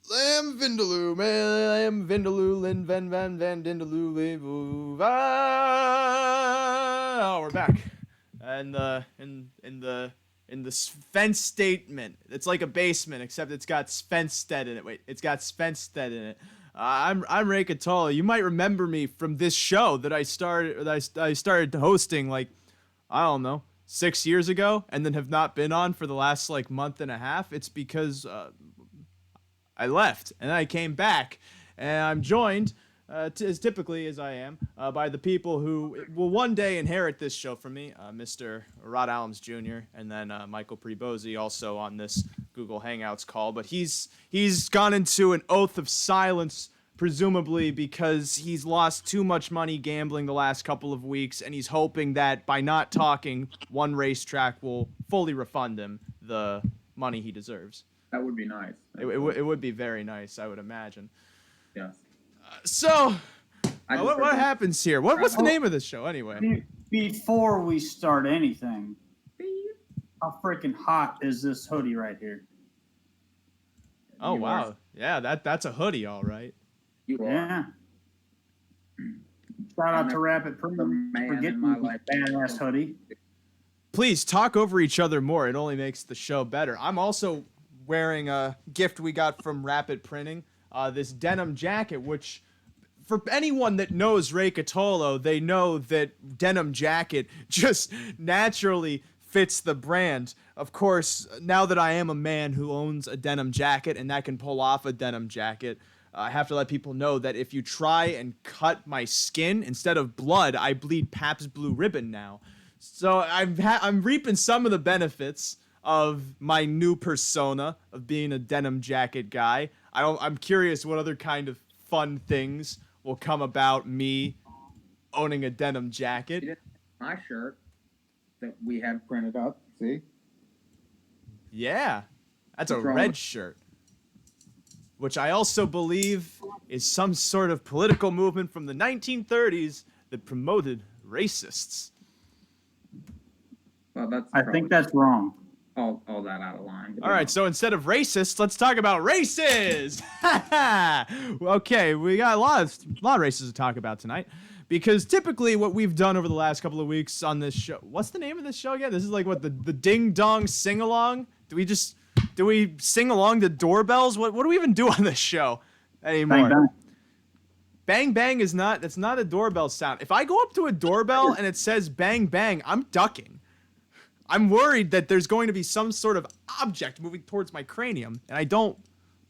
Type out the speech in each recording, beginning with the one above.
Lam Vindaloo, Lam Vindaloo, Lin Van Van Van Dindaloo, Oh, we're back. And in the fence statement, it's like a basement, except it's got Svenstead in it. Wait, it's got Svenstead in it. I'm Ray Catola. You might remember me from this show that I started hosting like, I don't know, 6 years ago, and then have not been on for the last like month and a half. It's because I left and I came back, and I'm joined, as typically as I am, by the people who will one day inherit this show from me, Mr. Rod Allums Jr. and then Michael Prebosi, also on this Google Hangouts call. But he's gone into an oath of silence, presumably because he's lost too much money gambling the last couple of weeks, and he's hoping that by not talking, one racetrack will fully refund him the money he deserves. That would be nice. It would be very nice, I would imagine. Yes. So, what happens here? What's the name of this show, anyway? Before we start anything, how freaking hot is this hoodie right here? Oh, wow. Yeah, that's a hoodie, all right. Yeah. Shout out to Rapid Premium for getting my badass hoodie. Please talk over each other more. It only makes the show better. I'm also wearing a gift we got from Rapid Printing, this denim jacket, which for anyone that knows Ray Catolo, they know that denim jacket just naturally fits the brand. Of course, now that I am a man who owns a denim jacket and that can pull off a denim jacket, I have to let people know that if you try and cut my skin, instead of blood, I bleed Pabst Blue Ribbon now. So I'm reaping some of the benefits of my new persona of being a denim jacket guy. I'm curious what other kind of fun things will come about me owning a denim jacket. My shirt that we had printed up, see? Yeah, that's a red shirt, which I also believe is some sort of political movement from the 1930s that promoted racists. Well, I think that's wrong. All that out of line. All right, so instead of racists, let's talk about races. Okay, we got a lot of races to talk about tonight, because typically what we've done over the last couple of weeks on this show. What's the name of this show again? This is like what the Ding Dong Sing Along. Do we sing along to doorbells? What do we even do on this show anymore? Bang, bang. Bang bang is not. That's not a doorbell sound. If I go up to a doorbell and it says bang bang, I'm ducking. I'm worried that there's going to be some sort of object moving towards my cranium, and I don't,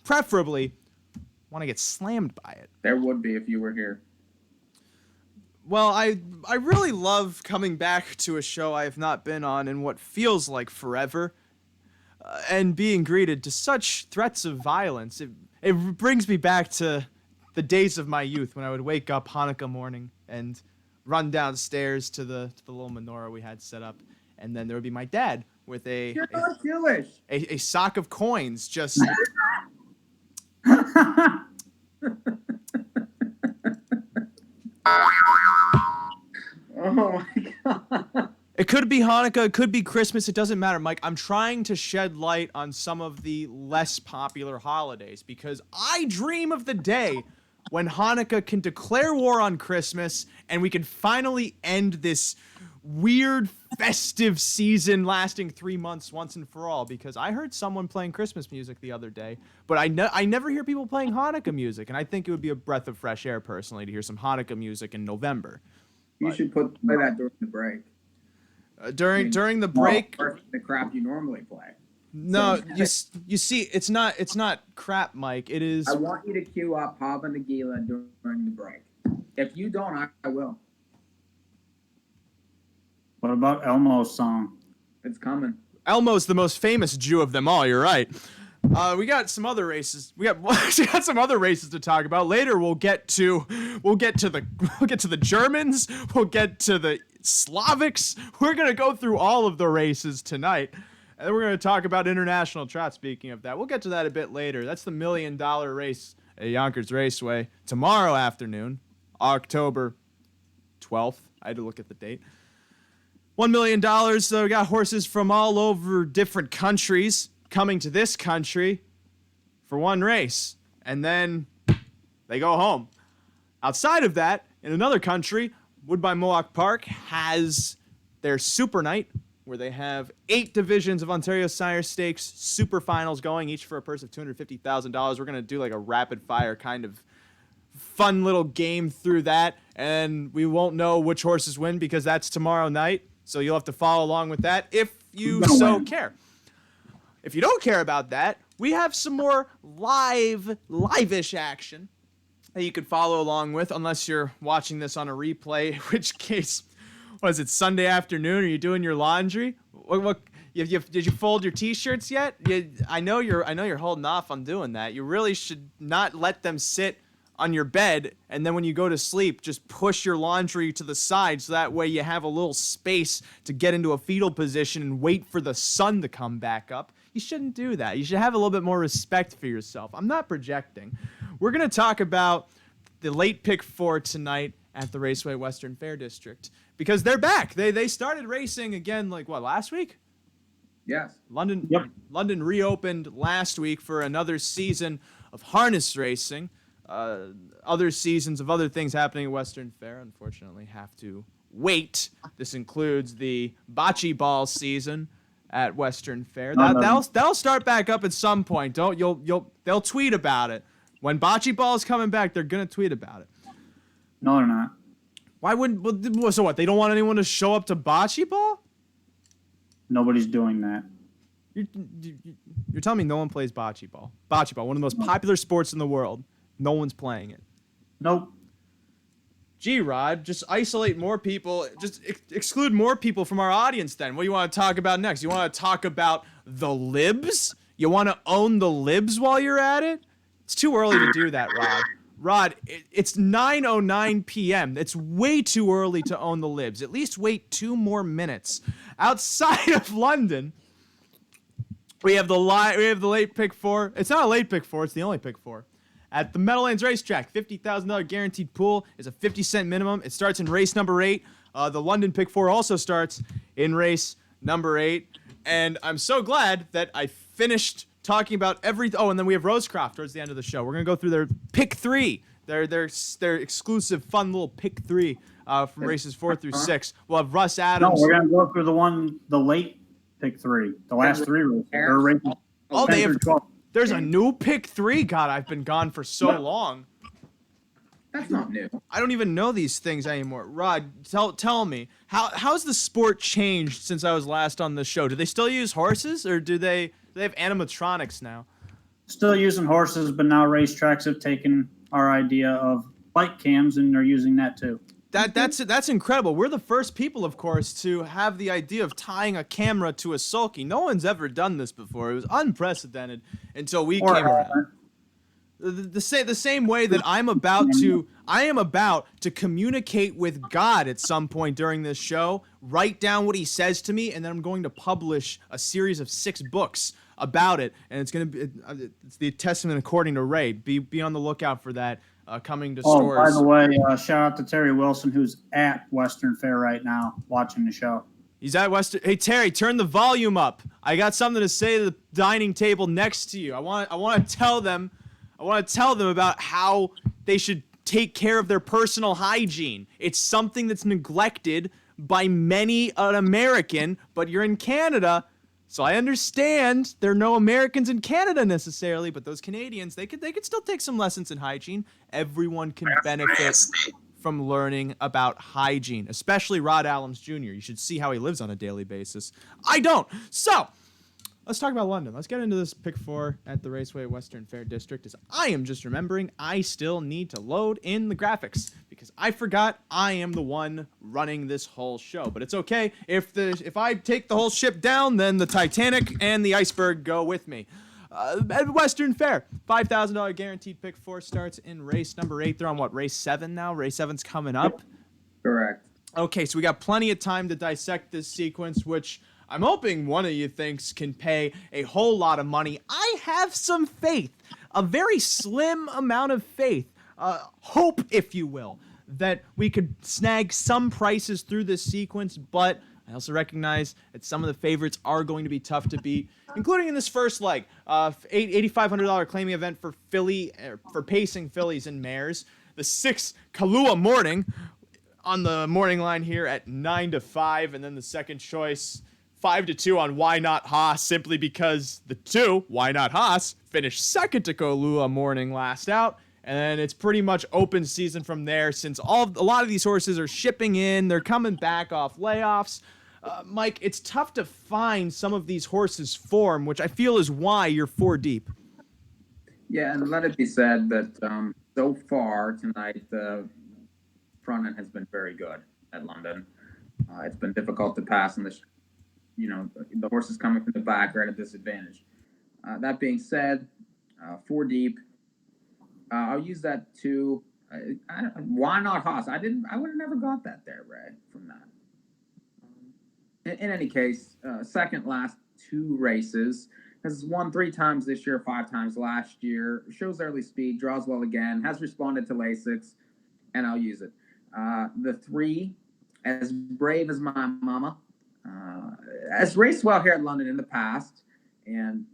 preferably, want to get slammed by it. There would be if you were here. Well, I really love coming back to a show I have not been on in what feels like forever, and being greeted to such threats of violence. It brings me back to the days of my youth when I would wake up Hanukkah morning and run downstairs to the little menorah we had set up. And then there would be my dad with You're not Jewish. a sock of coins, just. Oh my god. It could be Hanukkah, it could be Christmas, it doesn't matter, Mike. I'm trying to shed light on some of the less popular holidays, because I dream of the day when Hanukkah can declare war on Christmas and we can finally end this weird festive season lasting 3 months once and for all, because I heard someone playing Christmas music the other day, but I never hear people playing Hanukkah music, and I think it would be a breath of fresh air personally to hear some Hanukkah music in November. You should play that during the break. During the break, the crap you normally play. No, you see, it's not crap, Mike. It is. I want you to queue up Hava Nagila during the break. If you don't, I will. What about Elmo's song? It's coming. Elmo's the most famous Jew of them all. You're right. We got some other races. We got some other races to talk about later. We'll get to the Germans. We'll get to the Slavics. We're gonna go through all of the races tonight, and then we're gonna talk about international trot. Speaking of that, we'll get to that a bit later. That's the $1 million race at Yonkers Raceway tomorrow afternoon, October 12th. I had to look at the date. $1 million. So we got horses from all over different countries coming to this country for one race. and then they go home. Outside of that, in another country, Woodbine Mohawk Park has their Super Night, where they have 8 divisions of Ontario Sire Stakes Super Finals going, each for a purse of $250,000. We're going to do like a rapid-fire kind of fun little game through that, and we won't know which horses win because that's tomorrow night, so you'll have to follow along with that if you so care. If you don't care about that, we have some more live-ish action that you could follow along with, unless you're watching this on a replay, in which case, what is it, Sunday afternoon? Are you doing your laundry? Did you fold your T-shirts yet? I know you're holding off on doing that. You really should not let them sit on your bed, and then when you go to sleep, just push your laundry to the side so that way you have a little space to get into a fetal position and wait for the sun to come back up. You shouldn't do that. You should have a little bit more respect for yourself. I'm not projecting. We're going to talk about the late pick 4 tonight at the Raceway Western Fair District because they're back. They started racing again, last week? Yes. London reopened last week for another season of harness racing. Other seasons of other things happening at Western Fair, unfortunately, have to wait. This includes the bocce ball season at Western Fair. That'll start back up at some point. They'll tweet about it. When bocce ball is coming back, they're gonna tweet about it. No, they're not. Why wouldn't? So what? They don't want anyone to show up to bocce ball? Nobody's doing that. You're telling me no one plays bocce ball? Bocce ball, one of the most popular sports in the world. No one's playing it. Nope. Gee, Rod, just isolate more people. Just exclude more people from our audience then. What do you want to talk about next? You want to talk about the libs? You want to own the libs while you're at it? It's too early to do that, Rod. Rod, it's 9:09 p.m. It's way too early to own the libs. At least wait 2 more minutes. Outside of London, we have the late pick 4. It's not a late pick 4. It's the only pick 4. At the Meadowlands Racetrack, $50,000 guaranteed pool is a 50-cent minimum. It starts in race number 8. The London pick 4 also starts in race number 8. And I'm so glad that I finished talking about Oh, and then we have Rosecroft towards the end of the show. We're gonna go through their pick 3, their exclusive, fun little pick 3 from races 4 through 6. We'll have Russ Adams. No, we're gonna go through the late pick 3, the last 3 races. Oh, there's a new pick 3. God, I've been gone for so long. That's not new. I don't even know these things anymore. Rod, tell me, how's the sport changed since I was last on the show? Do they still use horses, or do they have animatronics now? Still using horses, but now racetracks have taken our idea of bike cams and they're using that too. That's incredible. We're the first people, of course, to have the idea of tying a camera to a sulky. No one's ever done this before. It was unprecedented until we came around. The same way that I am about to communicate with God at some point during this show, write down what he says to me, and then I'm going to publish a series of 6 books about it, and it's the Testament according to Ray. Be on the lookout for that coming to stores. Oh, by the way, shout out to Terry Wilson, who's at Western Fair right now watching the show. He's at Western. Hey Terry, turn the volume up. I got something to say to the dining table next to you. I want to tell them about how they should take care of their personal hygiene. It's something that's neglected by many an American, but you're in Canada, so I understand there are no Americans in Canada necessarily, but those Canadians, they could still take some lessons in hygiene. Everyone can benefit from learning about hygiene, especially Rod Allums Jr. You should see how he lives on a daily basis. I don't. So, let's talk about London. Let's get into this pick 4 at the Raceway Western Fair District. As I am just remembering, I still need to load in the graphics because I forgot I am the one running this whole show. But it's okay. If I take the whole ship down, then the Titanic and the iceberg go with me. At Western Fair, $5,000 guaranteed pick 4 starts in race number 8. They're on race 7 now? Race 7's coming up. Correct. Okay, so we got plenty of time to dissect this sequence, which I'm hoping one of you thinks can pay a whole lot of money. I have some faith, a very slim amount of faith, hope, if you will, that we could snag some prices through this sequence, but I also recognize that some of the favorites are going to be tough to beat, including in this first leg. $8,500 claiming event for for pacing fillies and mares. The 6 Kahlua Morning on the morning line here at 9-5, and then the second choice 5-2 on Why Not Haas, simply because the 2 Why Not Haas finished second to Kahlua Morning last out. And then it's pretty much open season from there, since a lot of these horses are shipping in. They're coming back off layoffs. Mike, it's tough to find some of these horses' form, which I feel is why you're 4 deep. Yeah, and let it be said that so far tonight, the front end has been very good at London. It's been difficult to pass, and the horses coming from the back are at a disadvantage. That being said, 4 deep. I'll use that too. Why not Haas? I would have never got that there, Ray, from that. In any case, second last 2 races. Has won 3 times this year, 5 times last year. Shows early speed, draws well again, has responded to Lasix, and I'll use it. The 3, As Brave as My Mama, has raced well here at London in the past. And,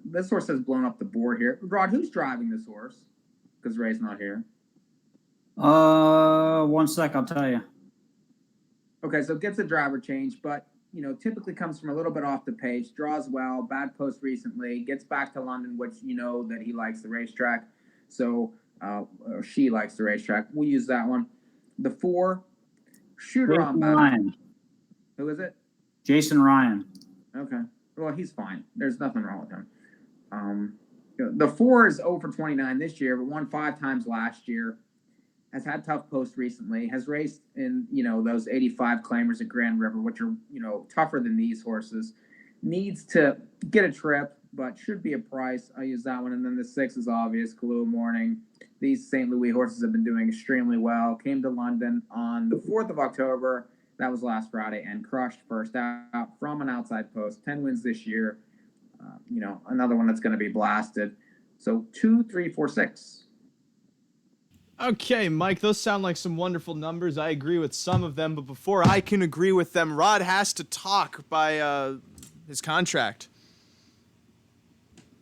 this horse has blown up the board here. Rod, who's driving this horse? Because Ray's not here. 1 sec, I'll tell you. Okay, so gets a driver change, but typically comes from a little bit off the pace, draws well, bad post recently, gets back to London, which that he likes the racetrack. So or she likes the racetrack. We'll use that one. The 4, Shooter on back. Ryan. Who is it? Jason Ryan. Okay. Well, he's fine. There's nothing wrong with him. The 4 is 0 for 29 this year, but won 5 times last year. Has had tough posts recently. Has raced in those 85 claimers at Grand River, which are tougher than these horses. Needs to get a trip, but should be a price. I use that one, and then the 6 is obvious. Kahlua Morning. These St. Louis horses have been doing extremely well. Came to London on the 4th of October. That was last Friday, and crushed first out from an outside post. 10 wins this year. Another one that's going to be blasted. So 2, 3, 4, 6. Okay, Mike, those sound like some wonderful numbers. I agree with some of them, but before I can agree with them, Rod has to talk by his contract.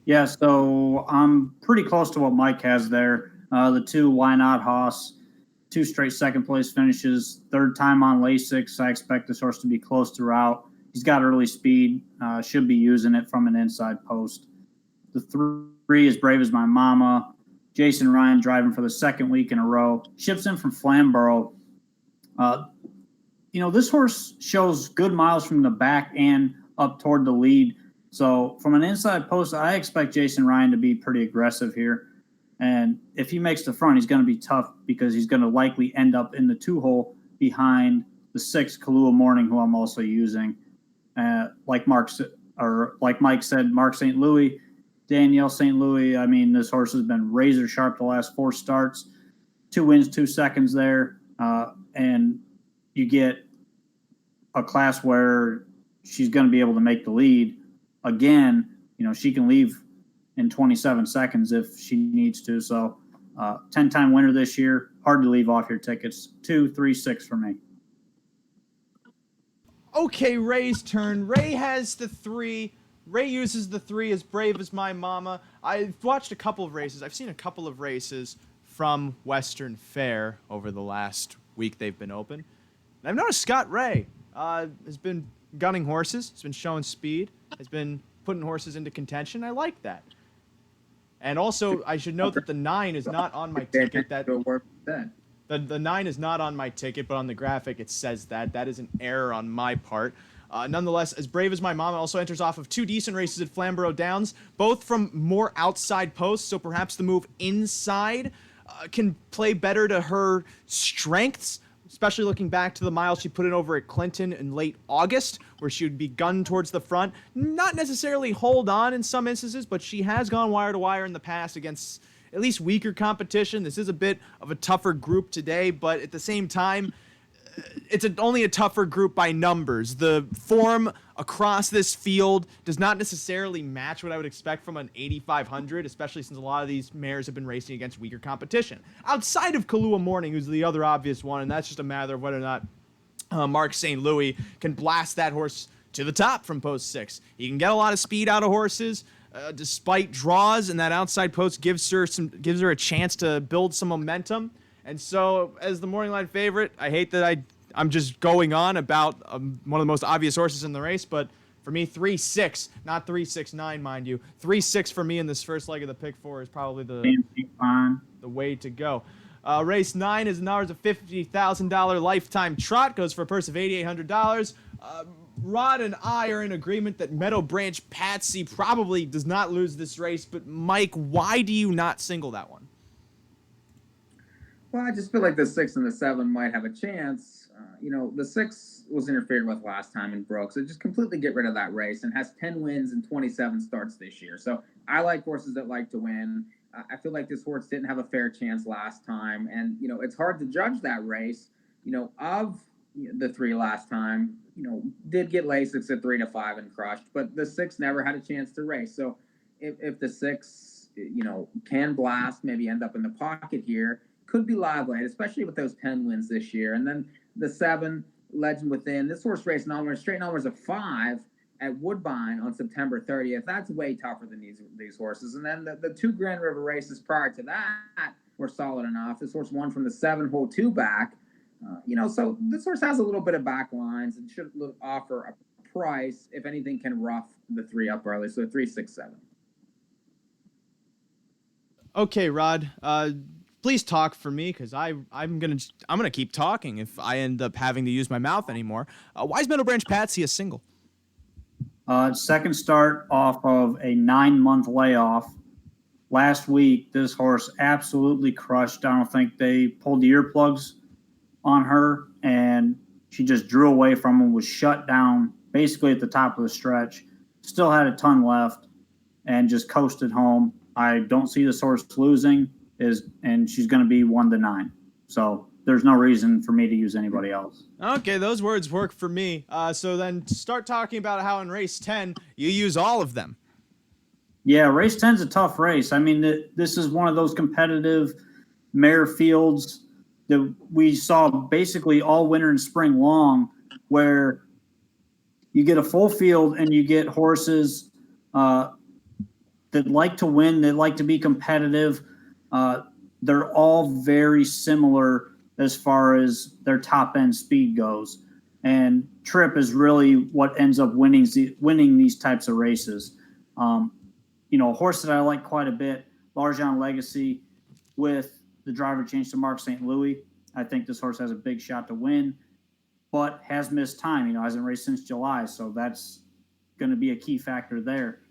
Yeah, so I'm pretty close to what Mike has there. The 2 Why Not Haas, 2 straight second place finishes, 3rd time on Lasix. I expect this horse to be close throughout. He's got early speed, should be using it from an inside post. The 3 is Brave as My Mama. Jason Ryan driving for the 2nd week in a row. Ships in from Flamborough. This horse shows good miles from the back and up toward the lead. So from an inside post, I expect Jason Ryan to be pretty aggressive here. And if he makes the front, he's going to be tough because he's going to likely end up in the 2-hole behind the 6 Kahlua Morning, who I'm also using. Like Mike said, Mark St. Louis, Danielle St. Louis. I mean, this horse has been razor sharp the last 4 starts, 2 wins, 2 seconds there. And you get a class where she's going to be able to make the lead. Again, she can leave in 27 seconds if she needs to. So 10-time winner this year. Hard to leave off your tickets. 2, 3, 6 for me. Okay, Ray's turn. Ray has the 3. Ray uses the 3 As Brave as My Mama. I've watched a couple of races. I've seen a couple of races from Western Fair over the last week they've been open. And I've noticed Scott Ray has been gunning horses, has been showing speed, has been putting horses into contention. I like that. And also, I should note that the 9 is not on my ticket. The 9 is not on my ticket, but on the graphic it says that. That is an error on my part. Nonetheless, As Brave as My Mama also enters off of 2 decent races at Flamborough Downs, both from more outside posts, so perhaps the move inside can play better to her strengths, especially looking back to the miles she put in over at Clinton in late August, where she would be gunned towards the front. Not necessarily hold on in some instances, but she has gone wire to wire in the past against at least weaker competition. This is a bit of a tougher group today, but at the same time, it's only a tougher group by numbers. The form across this field does not necessarily match what I would expect from an 8,500, especially since a lot of these mares have been racing against weaker competition. Outside of Kahlua Morning, who's the other obvious one, and that's just a matter of whether or not Mark St. Louis can blast that horse to the top from post 6. He can get a lot of speed out of horses. Despite draws, and that outside post gives her a chance to build some momentum. And so, as the morning line favorite, I hate that I'm just going on about one of the most obvious horses in the race, but for me, 3-6, not 3-6-9, mind you, 3-6 for me in this first leg of the pick 4 is probably the way to go. Race 9 is ours a $50,000 lifetime trot, goes for a purse of $8,800. Rod and I are in agreement that Meadow Branch Patsy probably does not lose this race, but Mike, why do you not single that one? Well, I just feel like the 6 and the 7 might have a chance. The 6 was interfered with last time in Brooks. So just completely get rid of that race and has 10 wins and 27 starts this year. So I like horses that like to win. I feel like this horse didn't have a fair chance last time. And, it's hard to judge that race, of the 3 last time, did get Lasix at 3-5 and crushed, but the 6 never had a chance to race. So if the 6, can blast, maybe end up in the pocket here, could be lively, especially with those 10 wins this year. And then the 7, Legend Within, this horse raced straight numbers of 5 at Woodbine on September 30th. That's way tougher than these horses. And then the 2 Grand River races prior to that were solid enough. This horse won from the 7-hole 2 back. So this horse has a little bit of back lines and should offer a price, if anything, can rough the 3 up early. So 3-6-7. Okay, Rod. Please talk for me, because I'm gonna keep talking if I end up having to use my mouth anymore. Why is Meadow Branch Patsy a single? Second start off of a 9-month layoff. Last week, this horse absolutely crushed. I don't think they pulled the earplugs on her, and she just drew away from him, was shut down basically at the top of the stretch. Still had a ton left and just coasted home. I don't see this horse losing, and she's going to be 1-9. So there's no reason for me to use anybody else. Okay, those words work for me. So then start talking about how in race 10 you use all of them. Yeah, race 10 is a tough race. I mean, this is one of those competitive mare fields that we saw basically all winter and spring long, where you get a full field and you get horses that like to win, that like to be competitive. They're all very similar as far as their top end speed goes. And trip is really what ends up winning these types of races. A horse that I like quite a bit, Largent Legacy, with the driver change to Mark St. Louis. I think this horse has a big shot to win, but has missed time. Hasn't raced since July, so that's going to be a key factor there.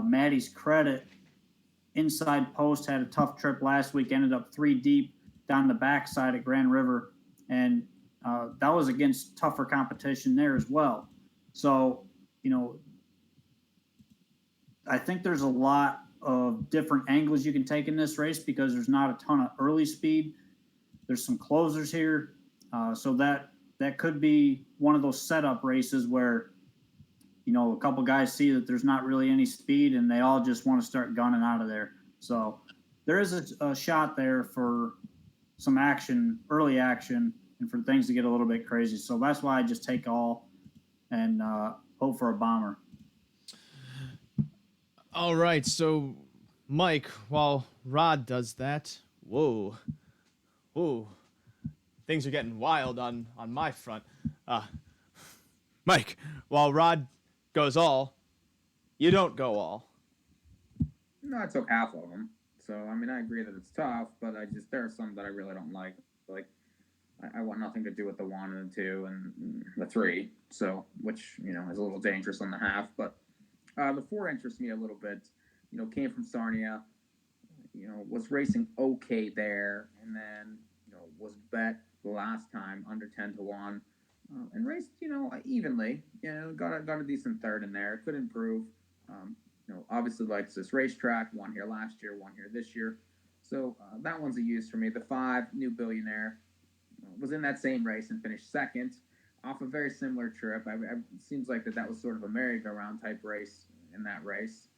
Maddie's Credit, inside post, had a tough trip last week, ended up 3 deep down the backside at Grand River, and that was against tougher competition there as well. So, I think there's a lot of different angles you can take in this race because there's not a ton of early speed. There's some closers here. So that could be one of those setup races where, a couple guys see that there's not really any speed and they all just want to start gunning out of there. So there is a shot there for some action, early action, and for things to get a little bit crazy. So that's why I just take all and hope for a bomber. All right, so Mike, while Rod does that, whoa, things are getting wild on my front. Mike, while Rod goes all, you don't go all. No, I took half of them. So, I agree that it's tough, but there are some that I really don't like. Like, I want nothing to do with the 1 and the 2 and the 3. So, which, is a little dangerous on the half. But the 4 interests me a little bit. Came from Sarnia, was racing okay there. And then, was bet the last time under 10-1. And raced, evenly. Got a decent third in there. Could improve. Obviously likes this racetrack. Won here last year, won here this year. So that one's a use for me. The 5, New Billionaire, was in that same race and finished second off a very similar trip. It seems like that was sort of a merry-go-round type race in that race.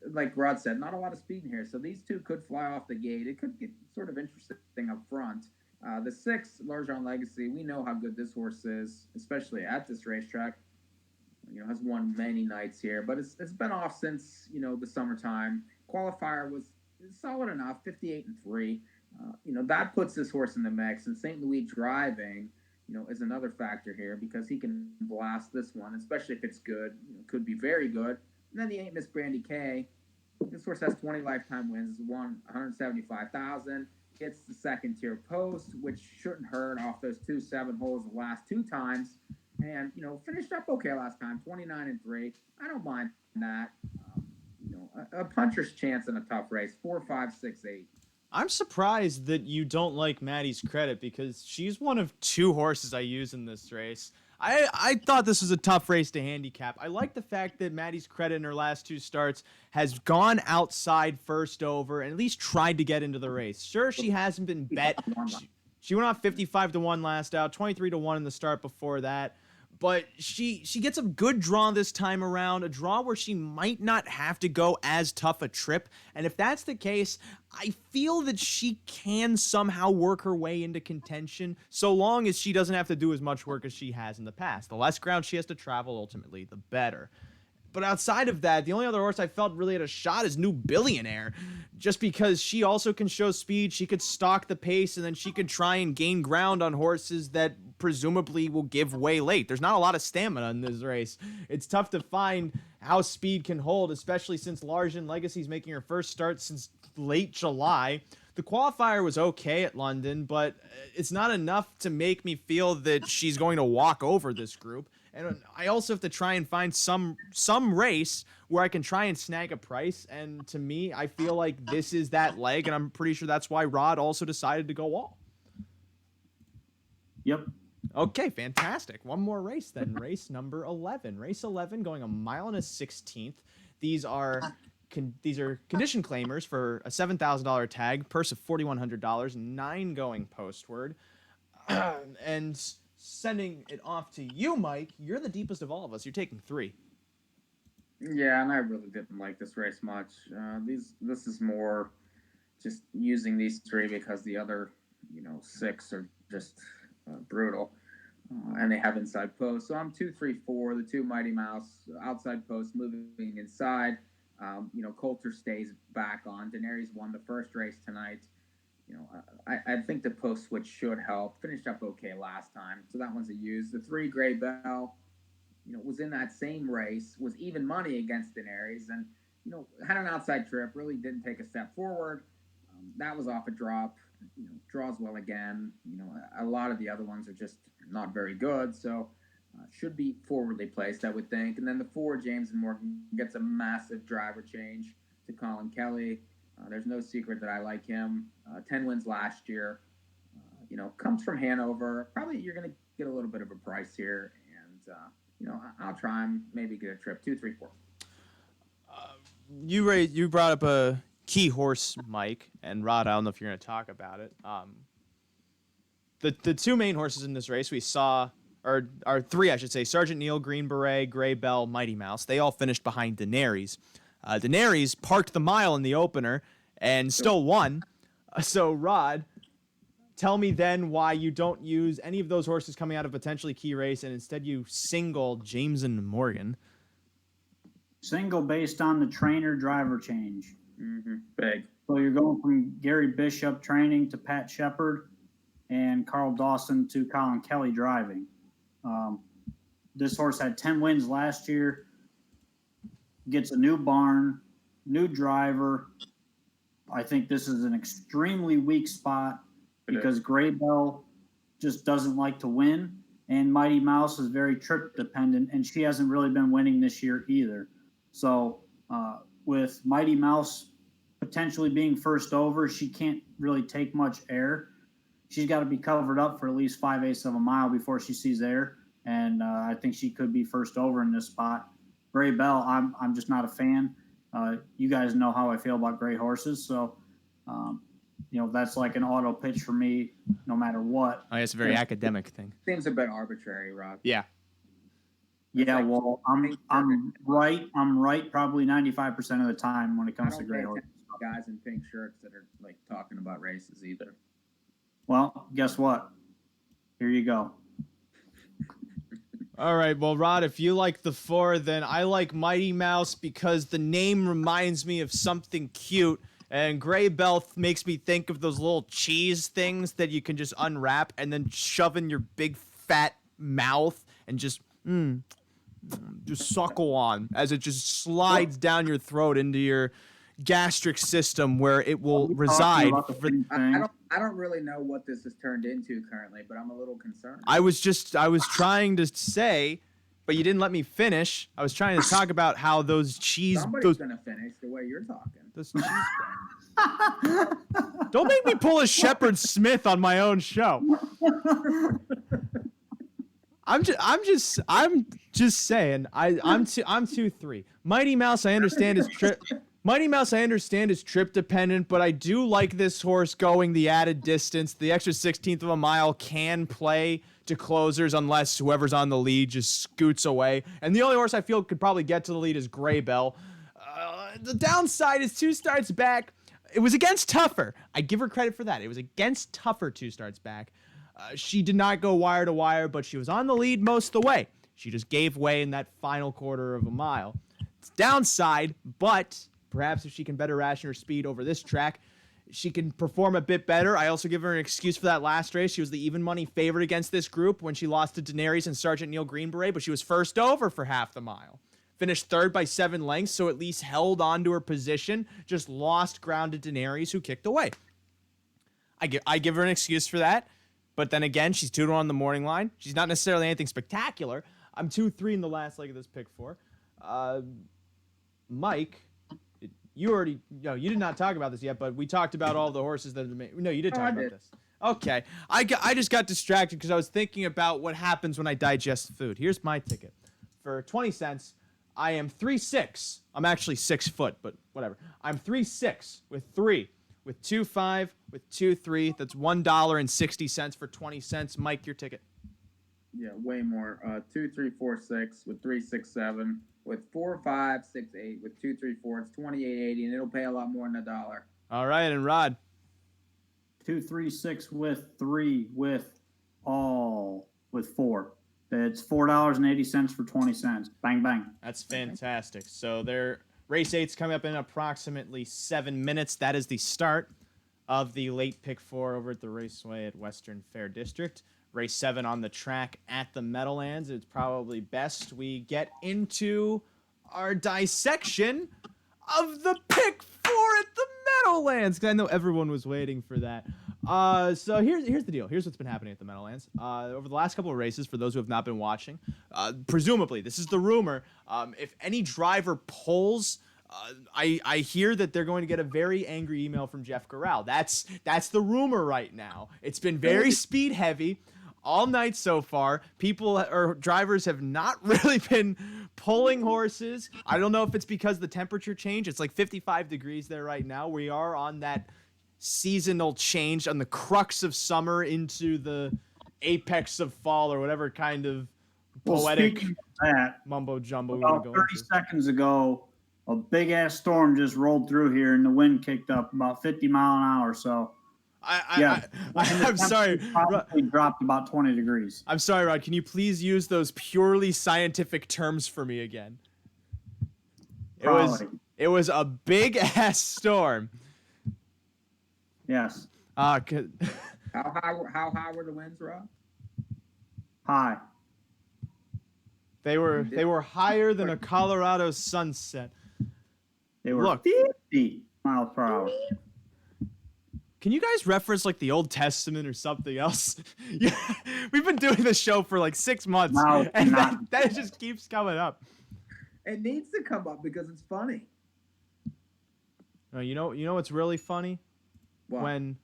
Like Rod said, not a lot of speed in here. So these 2 could fly off the gate. It could get sort of interesting up front. The 6, Largeon Legacy, we know how good this horse is, especially at this racetrack. Has won many nights here, but it's been off since the summertime. Qualifier was solid enough, 58-3. That puts this horse in the mix, and St. Louis driving, is another factor here because he can blast this one, especially if it's good. Could be very good. And then the 8 Miss Brandy K. This horse has 20 lifetime wins, won 175,000. It's the second tier post, which shouldn't hurt off those 2-7 holes the last 2 times. And finished up okay last time, 29-3. I don't mind that. A puncher's chance in a tough race, 4, 5, 6, 8. I'm surprised that you don't like Maddie's Credit because she's one of 2 horses I use in this race. I thought this was a tough race to handicap. I like the fact that Maddie's Credit in her last 2 starts has gone outside first over and at least tried to get into the race. Sure, she hasn't been bet. She went off 55-1 last out, 23-1 in the start before that. But she gets a good draw this time around, a draw where she might not have to go as tough a trip. And if that's the case, I feel that she can somehow work her way into contention so long as she doesn't have to do as much work as she has in the past. The less ground she has to travel, ultimately, the better. But outside of that, the only other horse I felt really had a shot is New Billionaire. Just because she also can show speed, she could stalk the pace, and then she could try and gain ground on horses that presumably will give way late. There's not a lot of stamina in this race. It's tough to find how speed can hold, especially since Largeon Legacy is making her first start since late July. The qualifier was okay at London, but it's not enough to make me feel that she's going to walk over this group. And I also have to try and find some race where I can try and snag a price. And to me, I feel like this is that leg, and I'm pretty sure that's why Rod also decided to go all. Yep. Okay, fantastic. One more race then. Race number 11. Race 11 going 1 1/16. These are condition claimers for a $7,000 tag, purse of $4,100, 9 going postward. And sending it off to you, Mike. You're the deepest of all of us. You're taking 3. Yeah, and I really didn't like this race much. This is more just using these 3 because the other 6 are just brutal, and they have inside posts. So I'm 2, 3, 4. The 2 Mighty Mouse outside posts moving inside. Coulter stays back on. Daenerys won the first race tonight. I think the post switch should help. Finished up okay last time, so that one's a use. The 3 Gray Bell, was in that same race, was even money against Daenerys, and had an outside trip. Really didn't take a step forward. That was off a drop. Draws well again. A lot of the other ones are just not very good, so should be forwardly placed, I would think. And then the 4 James and Morgan gets a massive driver change to Colin Kelly. There's no secret that I like him. 10 wins last year. Comes from Hanover. Probably you're going to get a little bit of a price here, and I'll try him. Maybe get a trip. 2, 3, 4. You brought up a key horse, Mike, and Rod. I don't know if you're going to talk about it. The 2 main horses in this race we saw, or 3, I should say, Sergeant Neil, Green Beret, Gray Bell, Mighty Mouse. They all finished behind Daenerys. Daenerys parked the mile in the opener and still won. So, Rod, tell me then why you don't use any of those horses coming out of potentially key race and instead you single James and Morgan. Single based on the trainer-driver change. Mm-hmm. Big. So you're going from Gary Bishop training to Pat Shepard and Carl Dawson to Colin Kelly driving. This horse had 10 wins last year, gets a new barn, new driver. I think this is an extremely weak spot because Gray Bell just doesn't like to win, and Mighty Mouse is very trip dependent, and she hasn't really been winning this year either. So with Mighty Mouse potentially being first over, she can't really take much air. She's got to be covered up for at least 5/8 of a mile before she sees air, and I think she could be first over in this spot. Gray Bell, I'm just not a fan. You guys know how I feel about gray horses, so that's like an auto pitch for me, no matter what. Oh, it's a very academic thing. Seems a bit arbitrary, Rob. Yeah. Yeah, well, I'm right probably 95% of the time when it comes to gray horses. Guys in pink shirts that are like talking about races either. Well, guess what? Here you go. All right, well, Rod, if you like the 4, then I like Mighty Mouse because the name reminds me of something cute, and Gray Bell makes me think of those little cheese things that you can just unwrap and then shove in your big fat mouth and just suckle on as it just slides down your throat into your gastric system where it will reside. I don't really know what this has turned into currently, but I'm a little concerned. I was trying to say, but you didn't let me finish. I was trying to talk about how those cheese. Somebody's gonna finish the way you're talking. Those cheese Don't make me pull a Shepard Smith on my own show. I'm just saying. I'm 2-3. Mighty Mouse, I understand is trip dependent, but I do like this horse going the added distance. The extra 16th of a mile can play to closers unless whoever's on the lead just scoots away. And the only horse I feel could probably get to the lead is Gray Bell. The downside is 2 starts back. It was against Tougher. I give her credit for that. It was against Tougher 2 starts back. She did not go wire to wire, but she was on the lead most of the way. She just gave way in that final quarter of a mile. It's downside, but perhaps if she can better ration her speed over this track, she can perform a bit better. I also give her an excuse for that last race. She was the even money favorite against this group when she lost to Daenerys and Sergeant Neil Greenberet, but she was first over for half the mile. Finished third by 7 lengths, so at least held on to her position, just lost ground to Daenerys, who kicked away. I give her an excuse for that, but then again, she's 2-1 on the morning line. She's not necessarily anything spectacular. I'm 2-3 in the last leg of this pick 4. Mike, you did not talk about this yet, but we talked about all the horses that have made. No, you did talk about this. Okay. I just got distracted because I was thinking about what happens when I digest food. Here's my ticket. For 20 cents, I am 3'6". I'm actually 6 foot, but whatever. I'm 3'6" with 3, with 2.5, with 2.3. That's $1.60 for 20 cents. Mike, your ticket. Yeah, way more. 2, 3, 4, 6 with 3, 6, 7 with 4, 5, 6, 8 with 2, 3, 4. It's $28.80, and it'll pay a lot more than $1. All right, and Rod. 2, 3, 6 with 3 with 4. It's $4.80 for 20 cents. Bang, bang. That's fantastic. So their race 8's coming up in approximately 7 minutes. That is the start of the late pick 4 over at the Raceway at Western Fair District. Race 7 on the track at the Meadowlands. It's probably best we get into our dissection of the pick 4 at the Meadowlands, because I know everyone was waiting for that. So here's the deal. Here's what's been happening at the Meadowlands. Over the last couple of races, for those who have not been watching, presumably, this is the rumor, if any driver pulls, I hear that they're going to get a very angry email from Jeff Corral. That's the rumor right now. It's been very speed heavy all night so far. Drivers have not really been pulling horses. I don't know if it's because the temperature change. It's like 55 degrees there right now. We are on that seasonal change, on the crux of summer into the apex of fall, or whatever kind of poetic mumbo jumbo. About 30 seconds ago, a big ass storm just rolled through here, and the wind kicked up about 50 mile an hour. So, I'm sorry. Probably dropped about 20 degrees. I'm sorry, Rod. Can you please use those purely scientific terms for me again? It was a big ass storm. Yes. How high were the winds, Rob? High. They were higher than a Colorado sunset. They were 50 miles per hour. Can you guys reference like the Old Testament or something else? We've been doing this show for like 6 months, and that just keeps coming up. It needs to come up because it's funny. You know what's really funny? What? When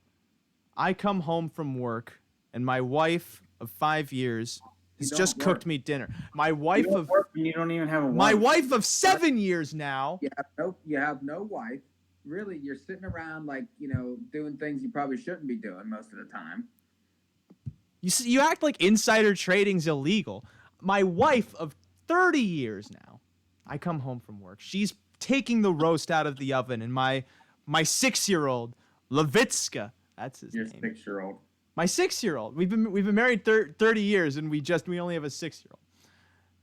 I come home from work and my wife of 5 years has just cooked me dinner. My wife you don't even have a wife. My wife of 7 years now. You have no wife. Really, you're sitting around doing things you probably shouldn't be doing most of the time. You act like insider trading's illegal. My wife of 30 years now. I come home from work. She's taking the roast out of the oven, and my 6-year-old Levitska, that's his name. Your 6-year-old. My 6-year-old. We've been married 30 years, and we only have a 6-year-old.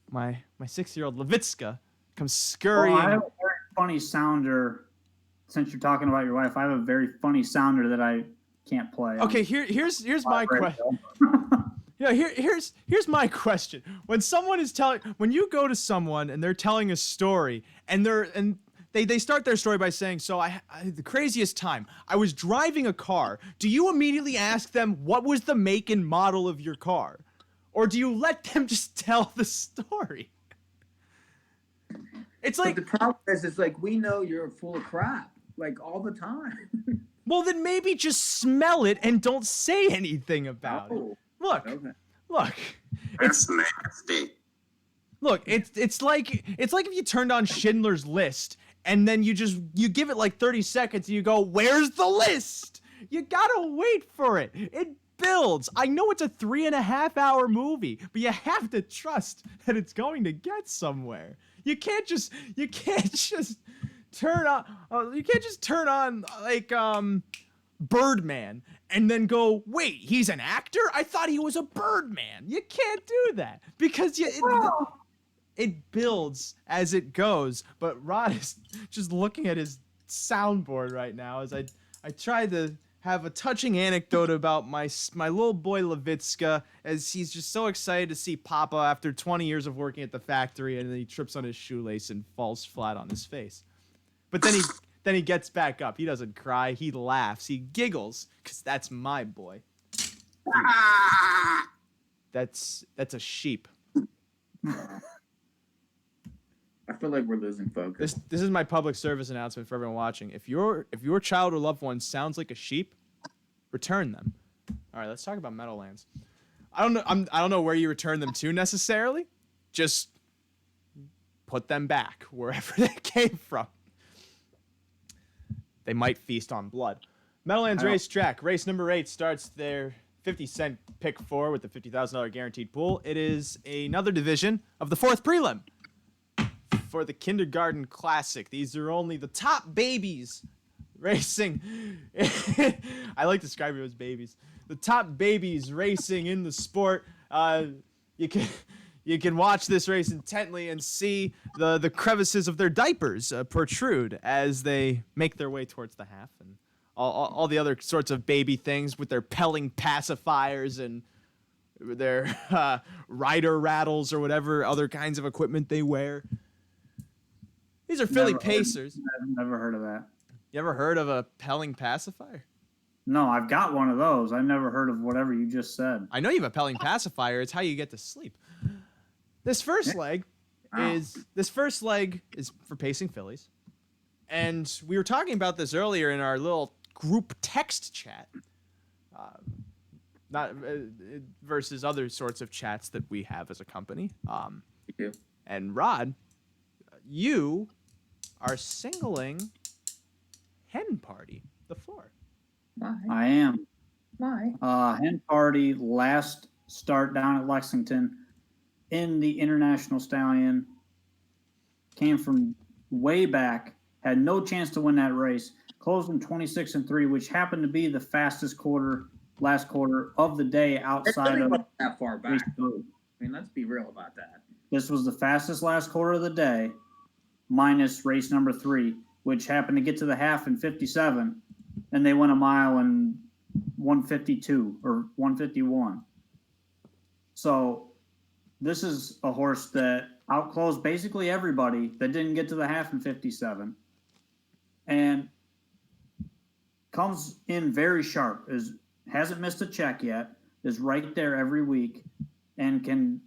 My 6-year-old Levitska comes scurrying. Well, I have a very funny sounder. Since you're talking about your wife, I have a very funny sounder that I can't play. Okay, here's my question. Yeah, here's my question. When you go to someone and they're telling a story, and they start their story by saying, "So I the craziest time. I was driving a car." Do you immediately ask them what was the make and model of your car, or do you let them just tell the story? It's like, but the problem is, it's like, we know you're full of crap, like, all the time. well, then maybe just smell it and don't say anything about it. Look, Okay. look. That's nasty. Look, it's like if you turned on Schindler's List and then you give it like 30 seconds and you go, "Where's the list?" You gotta wait for it. It builds. I know it's a 3.5-hour movie, but you have to trust that it's going to get somewhere. You can't just turn on like Birdman and then go, "Wait, he's an actor? I thought he was a Birdman." You can't do that because it builds as it goes. But Rod is just looking at his soundboard right now as I try to have a touching anecdote about my little boy Levitska, as he's just so excited to see Papa after 20 years of working at the factory, and then he trips on his shoelace and falls flat on his face. But then he gets back up. He doesn't cry. He laughs. He giggles, because that's my boy. That's a sheep. I feel like we're losing focus. This is my public service announcement for everyone watching. If your child or loved one sounds like a sheep, return them. All right, let's talk about Meadowlands. I don't know where you return them to necessarily. Just put them back wherever they came from. They might feast on blood. Meadowlands Racetrack. Race number 8 starts their 50-cent pick 4 with the $50,000 guaranteed pool. It is another division of the 4th prelim for the Kindergarten Classic. These are only the top babies racing. I like describing them as babies. The top babies racing in the sport. You can watch this race intently and see the crevices of their diapers protrude as they make their way towards the half, and all the other sorts of baby things with their pelling pacifiers and their rider rattles or whatever other kinds of equipment they wear. These are Philly Pacers. I've never heard of that. You ever heard of a pelling pacifier? No, I've got one of those. I never heard of whatever you just said. I know you have a pelling pacifier. It's how you get to sleep. This first leg is for pacing fillies. And we were talking about this earlier in our little group text chat. Not versus other sorts of chats that we have as a company. You do. And Rod, you are singling Hen Party, the 4. Why? I am. Why? Hen Party, last start down at Lexington in the International Stallion. Came from way back, had no chance to win that race. Closed in 26-3, which happened to be the fastest last quarter of the day outside of that far back. race 3. I mean, let's be real about that. This was the fastest last quarter of the day, minus race number 3, which happened to get to the half in 57, and they went a mile in 152 or 151. So this is a horse that outclosed basically everybody that didn't get to the half in 57, and comes in very sharp. Hasn't missed a check yet. Is right there every week, and can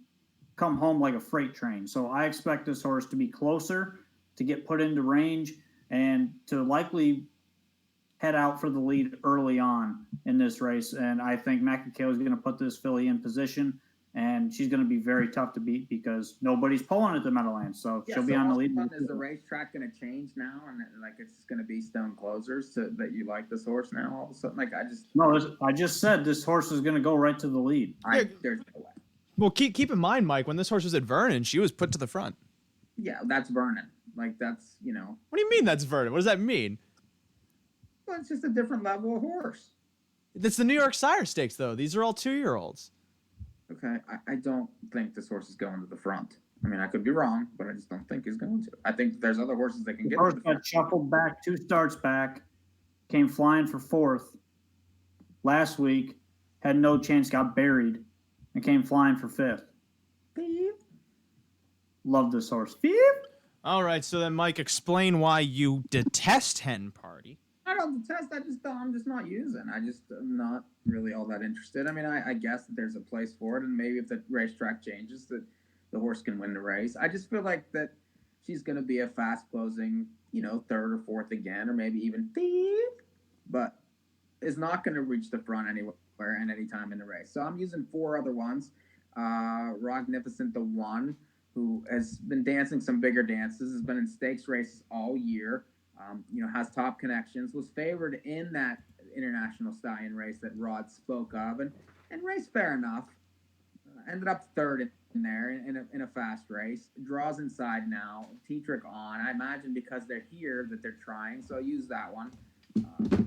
come home like a freight train. So I expect this horse to be closer, to get put into range, and to likely head out for the lead early on in this race. And I think McAkale is going to put this filly in position, and she's going to be very tough to beat because nobody's pulling at the Meadowlands. So she'll be on the lead. Is the racetrack going to change now, and like it's going to be stone closers to that you like this horse now all of a sudden? Like I just said this horse is going to go right to the lead. There's no way. Well, keep in mind, Mike, when this horse was at Vernon, she was put to the front. Yeah, that's Vernon. Like that's What do you mean that's Vernon? What does that mean? Well, it's just a different level of horse. It's the New York Sire Stakes, though. These are all 2-year-olds. Okay, I don't think this horse is going to the front. I mean, I could be wrong, but I just don't think he's going to. I think that there's other horses that can get to Horse the got front. shuffled back 2 starts back, came flying for 4th last week, had no chance, got buried, and came flying for 5th. Beep. Love this horse. Beep. All right, so then, Mike, explain why you detest Hen Party. I don't detest. I'm just not using. I'm not really all that interested. I mean, I guess that there's a place for it, and maybe if the racetrack changes, that the horse can win the race. I just feel like that she's going to be a fast closing, 3rd or 4th again, or maybe even beep, but is not going to reach the front anywhere and any time in the race. So I'm using 4 other ones. Rognificent the One, who has been dancing some bigger dances, has been in stakes races all year. Has top connections, was favored in that international stallion race that Rod spoke of, and raced fair enough. Ended up 3rd in there in a fast race. Draws inside now. T-Trick on. I imagine because they're here that they're trying, so I'll use that one.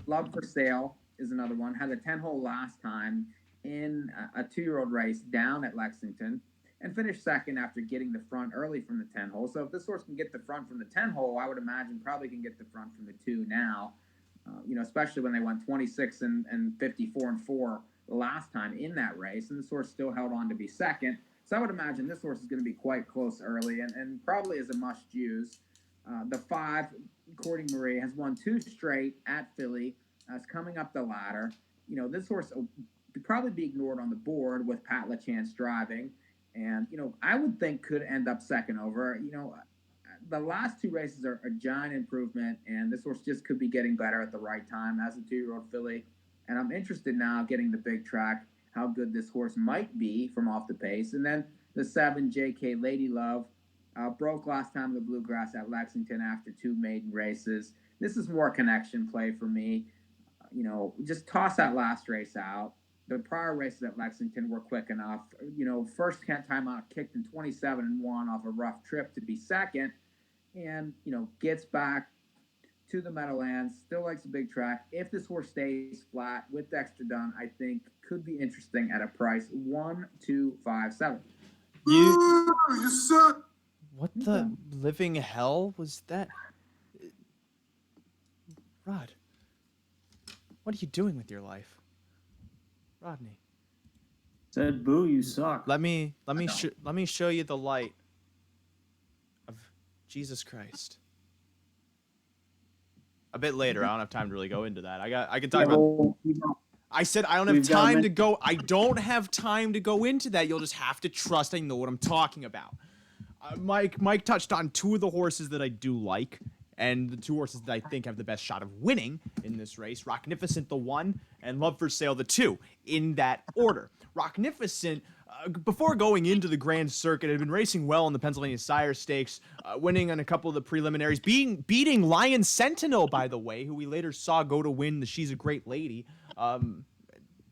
Love for Sale is another one. Had a 10-hole last time in a 2-year-old race down at Lexington, and finished 2nd after getting the front early from the 10-hole. So if this horse can get the front from the 10-hole, I would imagine probably can get the front from the 2 now, especially when they went 26 and 54 and 4 last time in that race, and this horse still held on to be 2nd. So I would imagine this horse is going to be quite close early and probably is a must-use. The 5, Courting Marie, has won 2 straight at Philly. It's coming up the ladder. This horse will probably be ignored on the board with Pat LaChance driving. And, I would think could end up 2nd over. The last 2 races are a giant improvement, and this horse just could be getting better at the right time as a 2-year-old filly. And I'm interested now getting the big track, how good this horse might be from off the pace. And then the 7, JK Lady Love, broke last time in the Bluegrass at Lexington after 2 maiden races. This is more connection play for me. Just toss that last race out. The prior races at Lexington were quick enough. First timeout kicked in 27 and 1 off a rough trip to be 2nd, and gets back to the Meadowlands. Still likes a big track. If this horse stays flat with Dexter Dunn, I think could be interesting at a price 1, 2, 5, 7. You suck. What the living hell was that? Rod, what are you doing with your life? Rodney. Said, boo, you suck. Let me show you the light of Jesus Christ. A bit later. I don't have time to really go into that. I can talk about. I said I don't have time to go. I don't have time to go into that. You'll just have to trust I know what I'm talking about. Mike touched on 2 of the horses that I do like, and the 2 horses that I think have the best shot of winning in this race: Rocknificent the 1 and Love for Sale the 2, in that order. Rocknificent, before going into the Grand Circuit, had been racing well in the Pennsylvania Sire Stakes, winning on a couple of the preliminaries, beating Lion Sentinel, by the way, who we later saw go to win the She's a Great Lady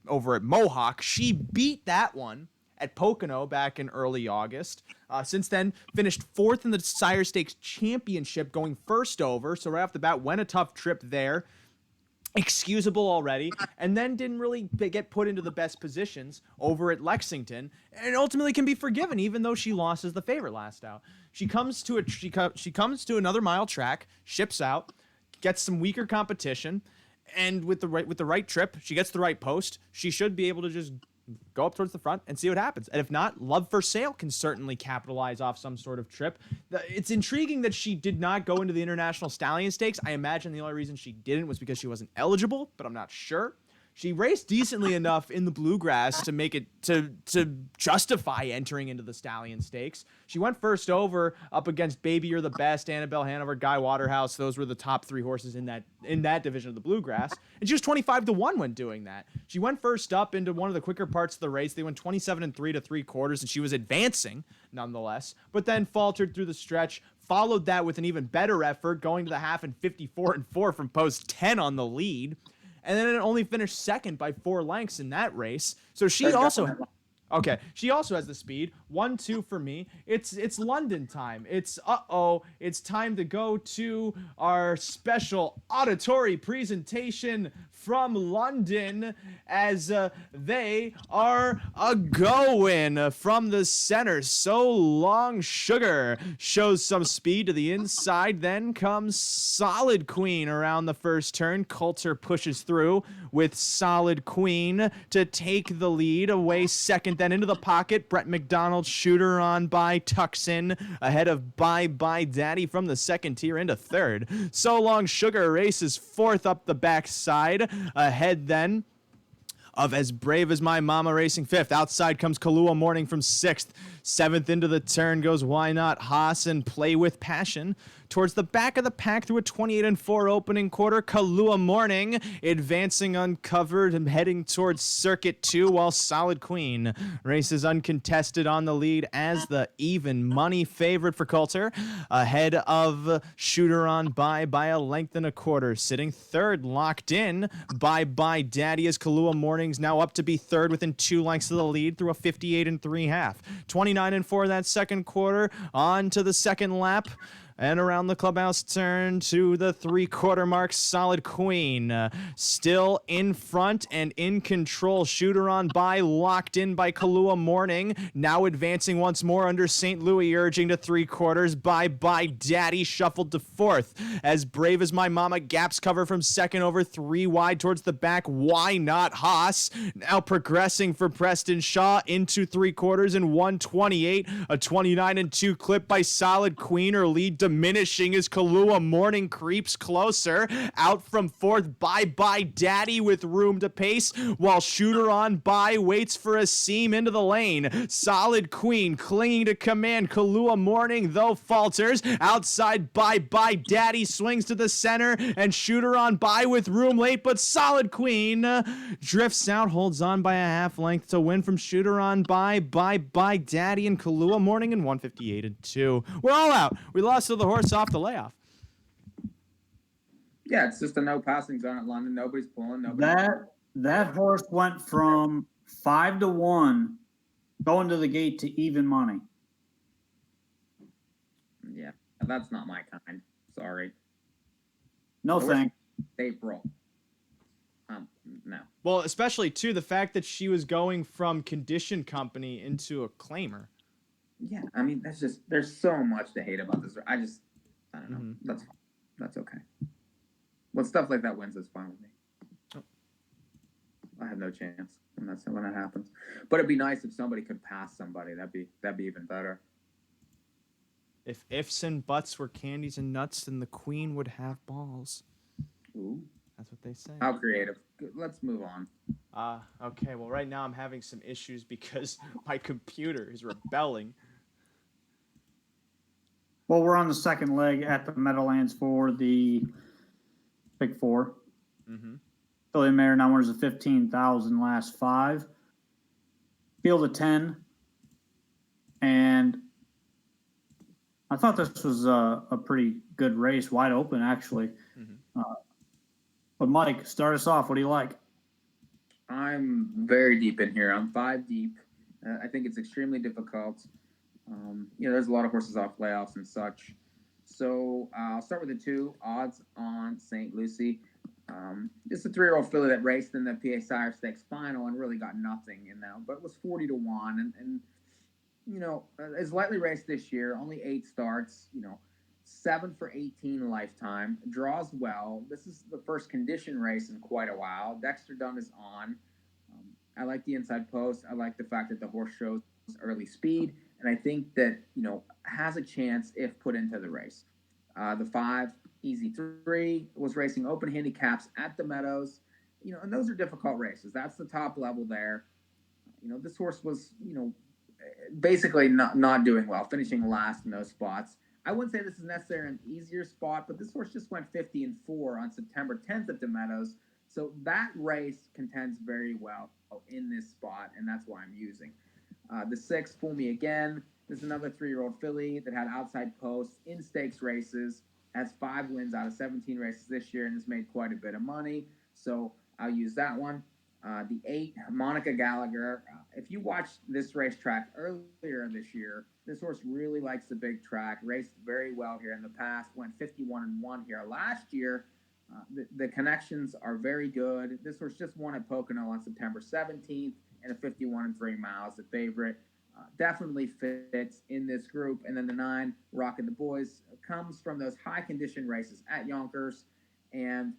over at Mohawk. She beat that one at Pocono back in early August. Since then, finished 4th in the Sire Stakes Championship, going first over. So right off the bat, went a tough trip there. Excusable already, and then didn't really get put into the best positions over at Lexington, and ultimately can be forgiven, even though she lost as the favorite last out. She comes to another mile track, ships out, gets some weaker competition, and with the right trip, she gets the right post. She should be able to just go up towards the front and see what happens. And if not, Love for Sale can certainly capitalize off some sort of trip. It's intriguing that she did not go into the International Stallion Stakes. I imagine the only reason she didn't was because she wasn't eligible, but I'm not sure. She raced decently enough in the Bluegrass to make it to justify entering into the Stallion Stakes. She went first over up against Baby You're the Best, Annabelle Hanover, Guy Waterhouse. Those were the top 3 horses in that division of the Bluegrass. And she was 25-1 when doing that. She went first up into one of the quicker parts of the race. They went 27 and 3 3/4, and she was advancing nonetheless, but then faltered through the stretch. Followed that with an even better effort, going to the half in 54 and 4 from post 10 on the lead. And then it only finished 2nd by 4 lengths in that race. So she also has the speed. 1-2 for me. It's London time. It's it's time to go to our special auditory presentation from London as they are a going from the center. So Long Sugar shows some speed to the inside, then comes Solid Queen around the first turn. Coulter pushes through with Solid Queen to take the lead away second, then into the pocket. Brett McDonald, Shooter on by, tucks in ahead of Bye Bye Daddy from the second tier into third. So Long Sugar races fourth up the backside. Ahead then of As Brave as My Mama racing fifth. Outside comes Kahlua Morning from sixth. Seventh into the turn goes Why Not Haas and Play With Passion. Towards the back of the pack through a 28-4 opening quarter, Kahlua Morning advancing uncovered and heading towards Circuit 2, while Solid Queen races uncontested on the lead as the even money favorite for Coulter, ahead of Shooter on by a length and a quarter. Sitting third, locked in, Bye Bye Daddy, as Kahlua Morning's now up to be third within 2 lengths of the lead through a 58 3/2. 29-4 that second quarter, on to the second lap. And around the clubhouse turn to the 3/4 mark, Solid Queen still in front and in control. Shooter on by, locked in by Kahlua Morning. Now advancing once more under St. Louis, urging to 3/4. Bye Bye Daddy shuffled to fourth. As Brave as My Mama gaps cover from second over 3 wide towards the back. Why Not Haas now progressing for Preston Shaw into 3/4 and 128. A 29-2 clip by Solid Queen. Her lead diminishing as Kahlua Morning creeps closer. Out from fourth, Bye Bye Daddy with room to pace, while Shooter on by waits for a seam into the lane. Solid Queen clinging to command. Kahlua Morning, though, falters. Outside, Bye Bye Daddy swings to the center, and Shooter on by with room late, but Solid Queen drifts out, holds on by a half length to win from Shooter on by. Bye Bye Daddy and Kahlua Morning in 158-2. We're all out. We lost to the horse off the layoff. Yeah, it's just a no passing zone at London. Nobody's pulling. Nobody. That horse went from 5-1 going to the gate to even money. Yeah, that's not my kind. Sorry. No thanks. April. No. Well, especially too the fact that she was going from condition company into a claimer. Yeah, I mean there's so much to hate about this. I don't know. Mm-hmm. That's fine. That's okay. When stuff like that wins, it's fine with me. Oh. I have no chance when that happens. But it'd be nice if somebody could pass somebody. That'd be even better. If ifs and buts were candies and nuts, then the queen would have balls. Ooh. That's what they say. How creative. Let's move on. Okay. Well, right now I'm having some issues because my computer is rebelling. Well, we're on the second leg at the Meadowlands for the Big Four. Mm-hmm. Philly Mare now winners of 15,000 last 5. Field of 10. And I thought this was a pretty good race, wide open, actually. Mm-hmm. But Mike, start us off. What do you like? I'm very deep in here. I'm 5 deep. I think it's extremely difficult. There's a lot of horses off layoffs and such. So I'll start with the 2 odds on St. Lucie. It's a 3-year-old filly that raced in the PA Sire Stakes final and really got nothing in that, but it was 40-1 and is lightly raced this year. Only 8 starts. 7 for 18 lifetime, draws well. This is the first condition race in quite a while. Dexter Dunn is on. I like the inside post. I like the fact that the horse shows early speed, and I think that has a chance if put into the race. The 5 Easy 3 was racing open handicaps at the Meadows, and those are difficult races. That's the top level there. This horse was basically not doing well, finishing last in those spots. I wouldn't say this is necessarily an easier spot, but this horse just went 50-4 on September 10th at the Meadows. So that race contends very well in this spot, and that's why I'm using. The 6, Fool Me Again. This is another 3-year-old filly that had outside posts in stakes races, has 5 wins out of 17 races this year, and has made quite a bit of money. So I'll use that one. The 8, Monica Gallagher. If you watched this racetrack earlier this year, this horse really likes the big track. Raced very well here in the past. Went 51-1 here last year. The connections are very good. This horse just won at Pocono on September 17th and a 51-3 miles. The favorite definitely fits in this group. And then the 9, Rockin' the Boys, comes from those high condition races at Yonkers. And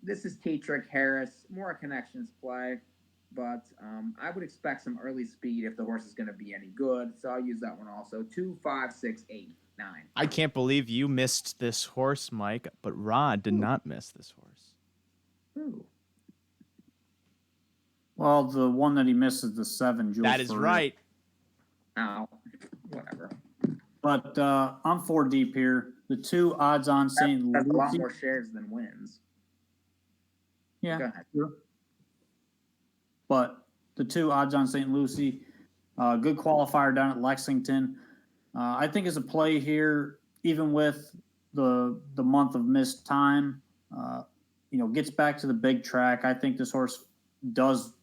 this is Tetrick Harris, more a connections play, but I would expect some early speed if the horse is going to be any good. So I'll use that one also. 2, 5, 6, 8, 9. I can't believe you missed this horse, Mike, but Rod did not miss this horse. Ooh. Well, the one that he missed is the 7. Jules That is Ferrer. right. Ow. Whatever. But I'm 4 deep here. The 2 odds-on St. That's a lot Lucie. more shares than wins. Yeah, Go ahead. sure. But the 2 odds-on St. Lucie, good qualifier down at Lexington. I think is a play here, even with the month of missed time. Gets back to the big track. I think this horse does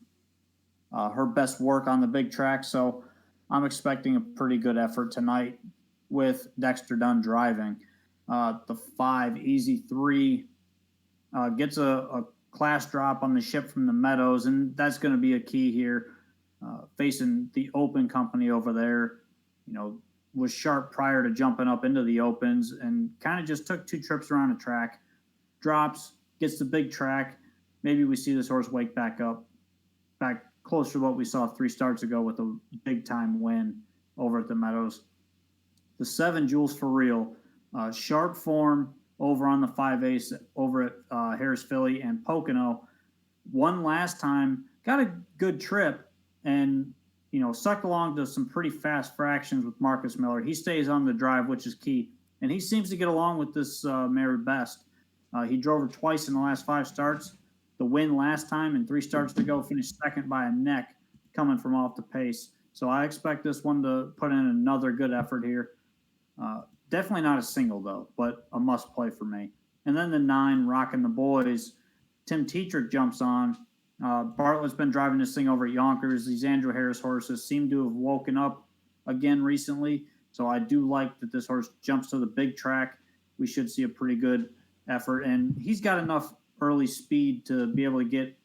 her best work on the big track, so I'm expecting a pretty good effort tonight with Dexter Dunn driving. The 5, Easy 3, gets a class drop on the ship from the Meadows, and that's going to be a key here. Facing the Open company over there, was sharp prior to jumping up into the Opens and kind of just took 2 trips around the track, drops, gets the big track. Maybe we see this horse wake back up, back closer to what we saw 3 starts ago with a big time win over at the Meadows. The 7, Jules Ferrer, sharp form over on the 5 Ace over at Harris Philly and Pocono. Won last time, got a good trip, and sucked along to some pretty fast fractions with Marcus Miller. He stays on the drive, which is key, and he seems to get along with this mare best. He drove her twice in the last 5 starts. The win last time and 3 starts to go, finished second by a neck, coming from off the pace. So I expect this one to put in another good effort here. Definitely not a single, though, but a must play for me. And then the 9, Rockin' the Boys. Tim Tetrick jumps on. Bartlett's been driving this thing over at Yonkers. These Andrew Harris horses seem to have woken up again recently. So I do like that this horse jumps to the big track. We should see a pretty good effort. And he's got enough early speed to be able to get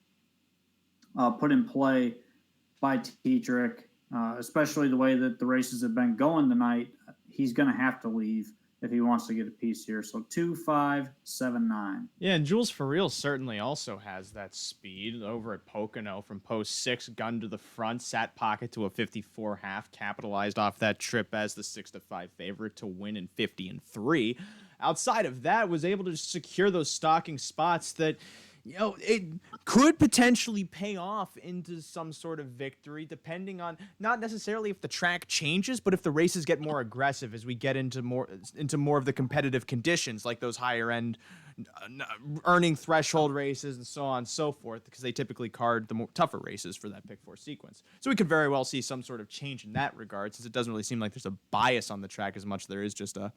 put in play by Tetrick, especially the way that the races have been going tonight. He's going to have to leave if he wants to get a piece here. So 2, 5, 7, 9. Yeah, and Jules Ferrer certainly also has that speed over at Pocono from post 6, gun to the front, sat pocket to a 54.5, capitalized off that trip as the 6-5 favorite to win in 50-3. Outside of that, was able to secure those stocking spots that, it could potentially pay off into some sort of victory, depending on not necessarily if the track changes, but if the races get more aggressive as we get into more of the competitive conditions, like those higher end earning threshold races and so on and so forth, because they typically card the more tougher races for that pick 4 sequence. So we could very well see some sort of change in that regard, since it doesn't really seem like there's a bias on the track as much there is just a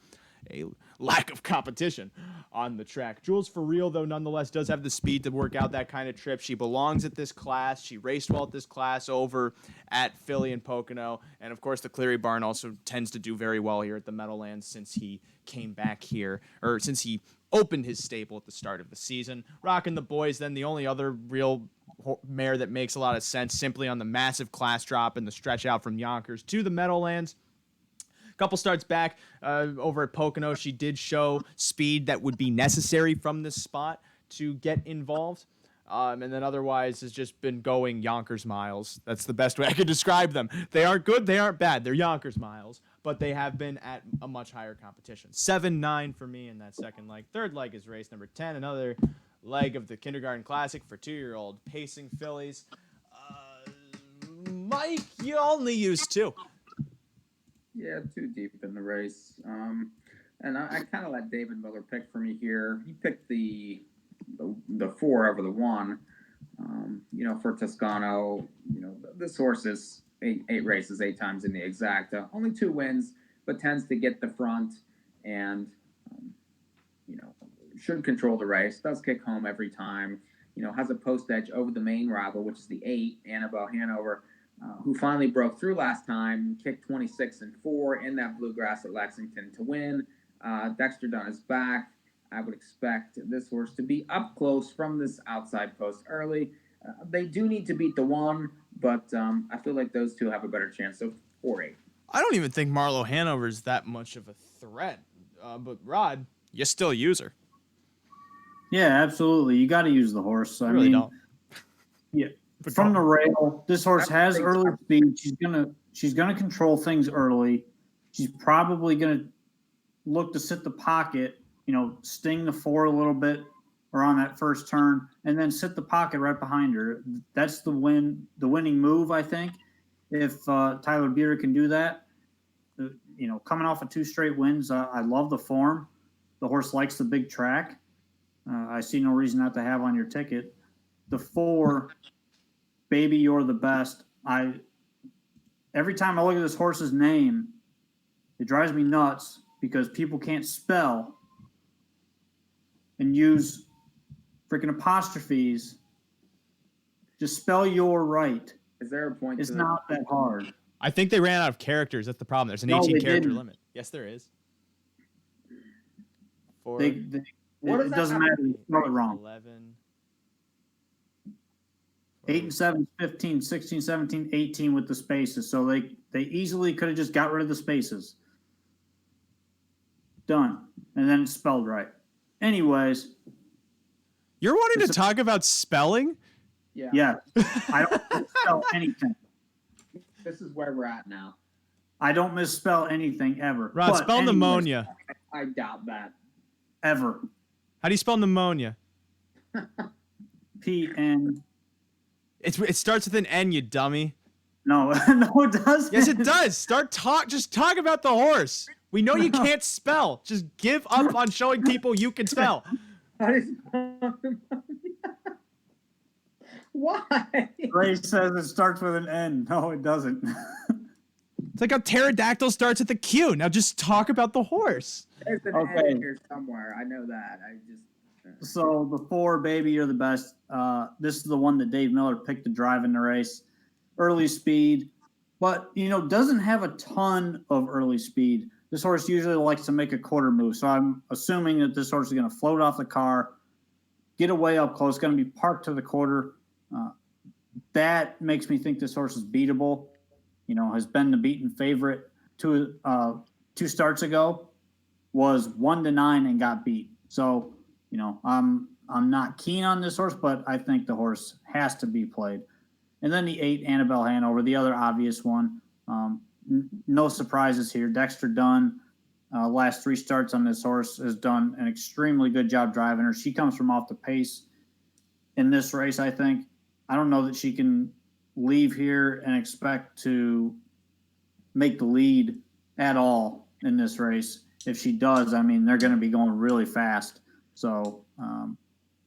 lack of competition on the track. Jules Ferrer, though, nonetheless does have the speed to work out that kind of trip. She belongs at this class. She raced well at this class over at Philly and Pocono. And, of course, the Cleary Barn also tends to do very well here at the Meadowlands since he came back here, or since he opened his stable at the start of the season. Rockin' the Boys, then the only other real mare that makes a lot of sense, simply on the massive class drop and the stretch out from Yonkers to the Meadowlands. Couple starts back over at Pocono, she did show speed that would be necessary from this spot to get involved. And then otherwise has just been going Yonkers miles. That's the best way I could describe them. They aren't good, they aren't bad. They're Yonkers miles, but they have been at a much higher competition. 7-9 for me in that second leg. Third leg is race number 10, another leg of the Kindergarten Classic for 2-year-old pacing fillies. Mike, you only used 2. Yeah, 2 deep in the race. And I kind of let David Miller pick for me here. He picked the 4 over the 1. For Toscano, this horse is 8 races, 8 times in the exacta. Only 2 wins, but tends to get the front and, should control the race. Does kick home every time. has a post edge over the main rival, which is the 8, Annabelle Hanover, who finally broke through last time, kicked 26-4 in that bluegrass at Lexington to win. Dexter Dunn is back. I would expect this horse to be up close from this outside post early. They do need to beat the 1, but I feel like those two have a better chance. So 4-8. I don't even think Marlo Hanover is that much of a threat. But Rod, you still use her. Yeah, absolutely. You got to use the horse. I really don't. Yeah. From the rail, this horse has early speed. She's gonna control things early. She's probably gonna look to sit the pocket, sting the 4 a little bit around that first turn, and then sit the pocket right behind her. That's the winning move, I think. If Tyler Beater can do that, coming off of 2 straight wins, I love the form. The horse likes the big track. I see no reason not to have on your ticket. The 4, Baby You're the Best. Every time I look at this horse's name, it drives me nuts because people can't spell and use freaking apostrophes. Just spell your right. Is there a point? It's not that hard. I think they ran out of characters. That's the problem. There's an 18-character limit. Yes, there is. 4. It doesn't matter. You spell it wrong. 11. 8 and 7, 15, 16, 17, 18 with the spaces. So they easily could have just got rid of the spaces. Done. And then it's spelled right. Anyways. You're wanting to talk about spelling? Yeah. I don't misspell anything. This is where we're at now. I don't misspell anything ever. Rod, spell pneumonia. I doubt that. Ever. How do you spell pneumonia? P-N. It starts with an N, you dummy. No, no, it doesn't. Yes, it does. Just talk about the horse. We know you can't spell. Just give up on showing people you can spell. Why? Ray says it starts with an N. No, it doesn't. It's like a pterodactyl starts with a Q. Now just talk about the horse. There's an N here somewhere. I know that. So the 4, Baby You're the Best. This is the one that Dave Miller picked to drive in the race. Early speed, but doesn't have a ton of early speed. This horse usually likes to make a quarter move, so I'm assuming that this horse is going to float off the car, get away up close, going to be parked to the quarter. That makes me think this horse is beatable. Has been the beaten favorite 2 starts ago, was 1-9 and got beat. So I'm not keen on this horse, but I think the horse has to be played. And then the 8, Annabelle Hanover, the other obvious one. No surprises here. Dexter Dunn, last 3 starts on this horse, has done an extremely good job driving her. She comes from off the pace in this race, I think. I don't know that she can leave here and expect to make the lead at all in this race. If she does, they're going to be going really fast. So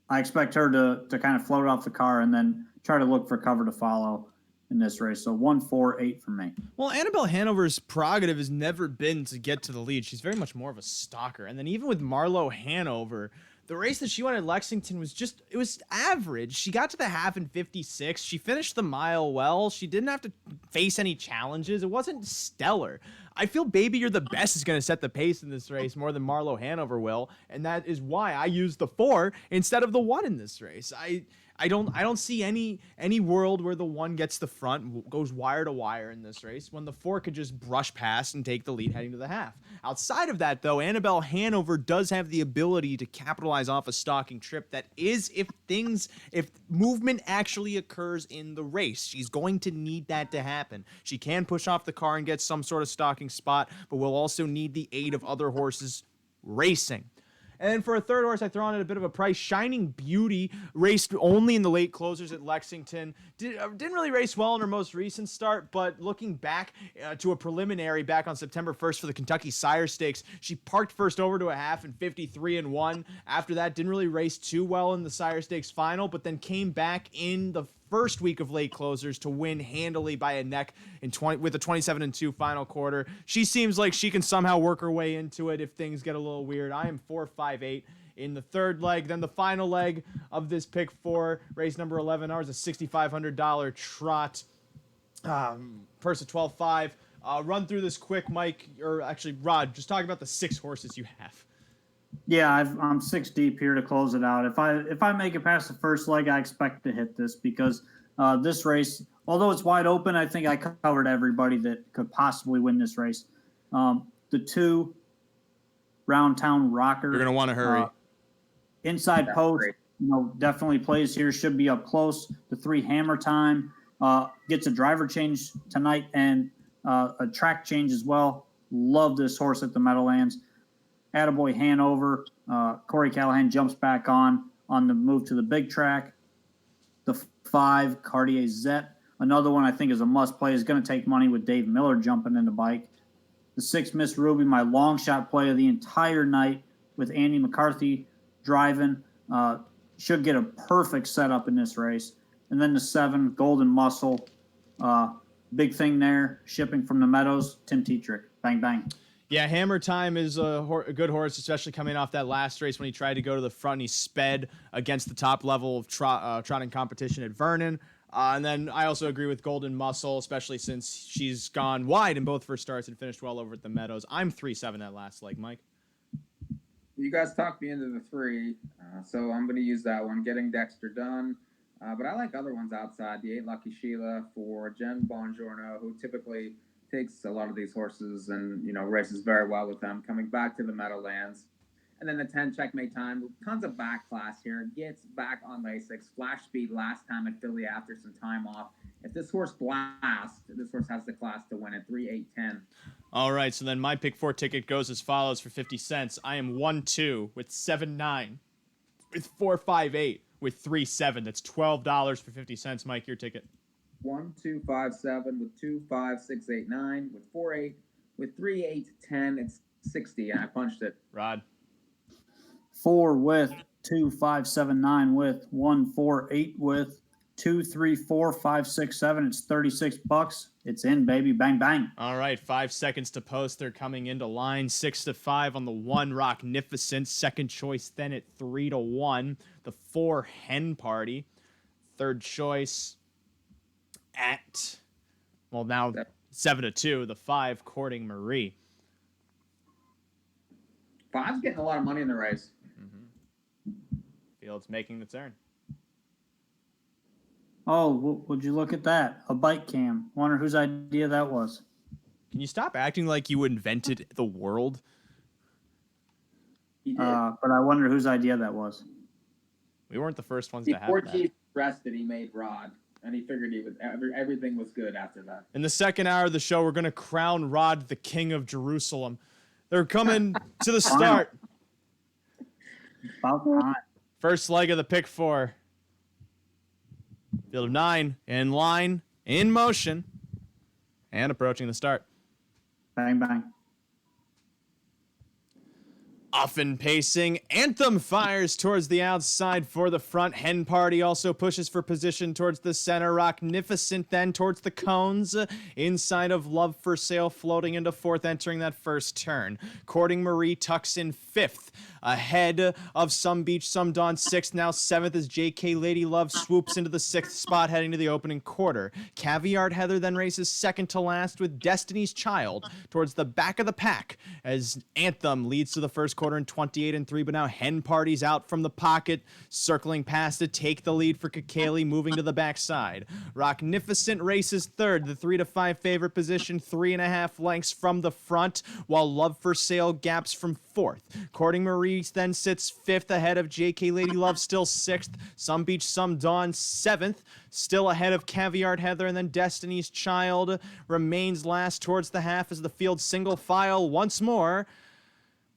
I expect her to kind of float off the car and then try to look for cover to follow in this race. So 1, 4, 8 for me. Well, Annabelle Hanover's prerogative has never been to get to the lead. She's very much more of a stalker. And then even with Marlo Hanover, the race that she won at Lexington it was average. She got to the half in 56. She finished the mile well. She didn't have to face any challenges. It wasn't stellar. I feel Baby You're the Best is going to set the pace in this race more than Marlo Hanover will, and that is why I use the 4 instead of the 1 in this race. I don't see any world where the 1 gets the front, goes wire to wire in this race, when the 4 could just brush past and take the lead heading to the half. Outside of that, though, Annabelle Hanover does have the ability to capitalize off a stalking trip. That is, if movement actually occurs in the race. She's going to need that to happen. She can push off the car and get some sort of stalking spot, but will also need the aid of other horses racing. And then for a third horse, I throw on at a bit of a price. Shining Beauty raced only in the late closers at Lexington. Didn't really race well in her most recent start, but looking back to a preliminary back on September 1st for the Kentucky Sire Stakes, she parked first over to a half in 53-1. After that, didn't really race too well in the Sire Stakes final, but then came back in the first week of late closers to win handily by a neck with a 27-2 final quarter. She seems like she can somehow work her way into it if things get a little weird. I am 4-5-8 in the third leg. Then the final leg of this pick 4, race number 11, ours a $6,500 trot. Purse of 12.5. Run through this quick, Mike, or actually Rod. Just talk about the 6 horses you have. Yeah, I'm 6 deep here to close it out. If I make it past the first leg, I expect to hit this because this race, although it's wide open, I think I covered everybody that could possibly win this race. The 2 Round Town Rocker. You're gonna want to hurry. Inside post, definitely plays here. Should be up close. The 3 Hammer Time gets a driver change tonight and a track change as well. Love this horse at the Meadowlands. Attaboy Hanover. Corey Callahan jumps back on the move to the big track. The 5 Cartier Zet. Another one I think is a must play. Is going to take money with Dave Miller jumping in the bike. The 6 Miss Ruby, my long shot play of the entire night with Andy McCarthy driving. Should get a perfect setup in this race. And then the 7 Golden Muscle. Big thing there. Shipping from the Meadows. Tim Tetrick. Bang, bang. Yeah, Hammer Time is a good horse, especially coming off that last race when he tried to go to the front. And he sped against the top level of trotting competition at Vernon. And then I also agree with Golden Muscle, especially since she's gone wide in both first starts and finished well over at the Meadows. I'm 3-7 that last leg, Mike. You guys talked me into the 3, so I'm going to use that one, Getting Dexter Done. But I like other ones outside. The 8 Lucky Sheila for Jen Bongiorno, who typically takes a lot of these horses and, races very well with them, coming back to the Meadowlands. And then the 10 Checkmate Time, tons of back class here, gets back on Lasix, flash speed last time at Philly after some time off. If this horse blasts, this horse has the class to win at 3-8-10. All right, so then my pick 4 ticket goes as follows for 50 cents. I am 1-2 with 7-9 with 4-5-8 with 3-7. That's $12 for 50 cents. Mike, your ticket. 1-2-5-7 with 2-5-6-8-9 with 4-8 with 3-8-10. It's 60, and I punched it. Rod. 4 with 2-5-7-9 with 1-4-8 with 2-3-4-5-6-7. It's $36. It's in, baby. Bang, bang. All right, 5 seconds to post. They're coming into line. 6-5 on the 1 Rocknificent. Second choice then at 3-1. The 4 Hen Party. Third choice at, now 7-2. The 5 Courting Marie. 5's getting a lot of money in the race. Field's making the turn. Oh, would you look at that? A bike cam. Wonder whose idea that was. Can you stop acting like you invented the world? He did. But I wonder whose idea that was. We weren't the first ones to have Before that. Chief rested, he made Rod, and he figured everything was good after that. In the second hour of the show, we're going to crown Rod the King of Jerusalem. They're coming to the start. About time. First leg of the pick 4. Field of 9, in line, in motion, and approaching the start. Bang, bang. Often pacing, Anthem fires towards the outside for the front. Hen Party also pushes for position towards the center. Rocknificent then towards the cones. Inside of Love for Sale floating into 4th, entering that first turn. Courting Marie tucks in 5th. Ahead of Some Beach, Some Dawn 6th. Now 7th as JK Lady Love swoops into the 6th spot heading to the opening quarter. Caviar Heather then races second to last with Destiny's Child towards the back of the pack as Anthem leads to the first quarter in 28-3, but now Hen Party's out from the pocket, circling past to take the lead for Kakali, moving to the backside. Rocknificent races third, the 3-5 favorite position, 3.5 lengths from the front, while Love for Sale gaps from 4th. Courting Marie then sits 5th ahead of JK Lady Love, still 6th. Some Beach, Some Dawn 7th, still ahead of Caviar Heather, and then Destiny's Child remains last towards the half as the field single file once more.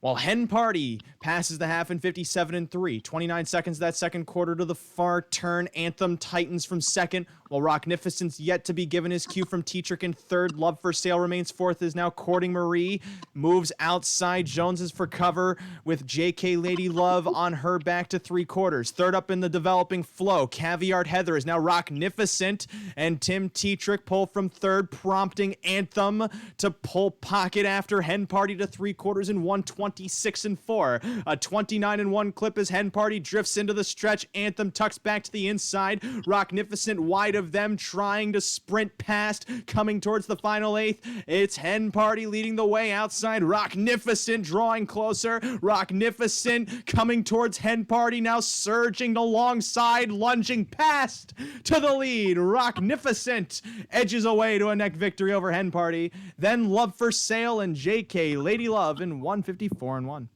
While Hen Party passes the half in 57-3. 29 seconds that second quarter to the far turn. Anthem tightens from second, while Rocknificent's yet to be given his cue from Tetrick in third. Love for Sale remains 4th, is now Courting Marie. Moves outside. Jones is for cover with JK Lady Love on her back to 3/4. Third up in the developing flow. Caviar Heather is now Rocknificent, and Tim Tetrick pull from third, prompting Anthem to pull pocket after Hen Party to 3/4 in 1:20. 26-4. A 29-1 clip as Hen Party drifts into the stretch. Anthem tucks back to the inside. Rocknificent wide of them, trying to sprint past, coming towards the final eighth. It's Hen Party leading the way outside. Rocknificent drawing closer. Rocknificent coming towards Hen Party, now surging alongside, lunging past to the lead. Rocknificent edges away to a neck victory over Hen Party. Then Love for Sale and JK Lady Love in 154-1.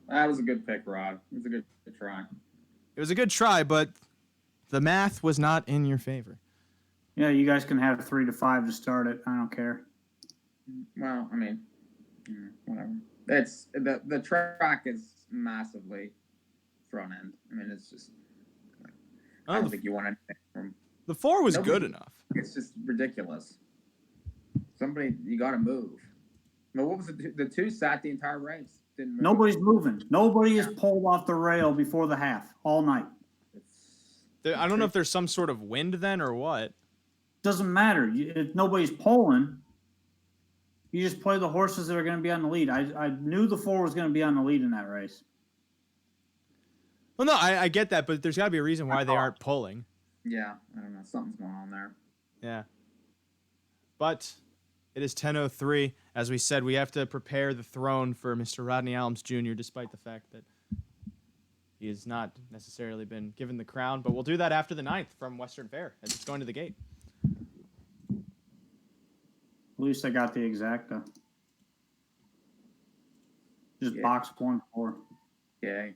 That was a good pick, Rod. It was a good try. It was a good try, but the math was not in your favor. Yeah, you guys can have 3 to 5 to start it. I don't care. Well, I mean, whatever. It's the track is massively front end. I mean, it's just. I don't think you want anything from. The 4 was good enough. It's just ridiculous. Somebody, you got to move. But what was the 2 sat the entire race? Didn't move. Nobody's moving. Nobody is pulled off the rail before the half all night. I don't know if there's some sort of wind then or what. Doesn't matter. If nobody's pulling, you just play the horses that are going to be on the lead. I knew the 4 was going to be on the lead in that race. Well, no, I get that, but there's got to be a reason why they aren't pulling. Yeah, I don't know. Something's going on there. Yeah. But it is 10:03. As we said, we have to prepare the throne for Mr. Rodney Alms Jr., despite the fact that he has not necessarily been given the crown. But we'll do that after the 9th from Western Fair, as it's going to the gate. At least I got the exacta. Just box 1-4. Okay.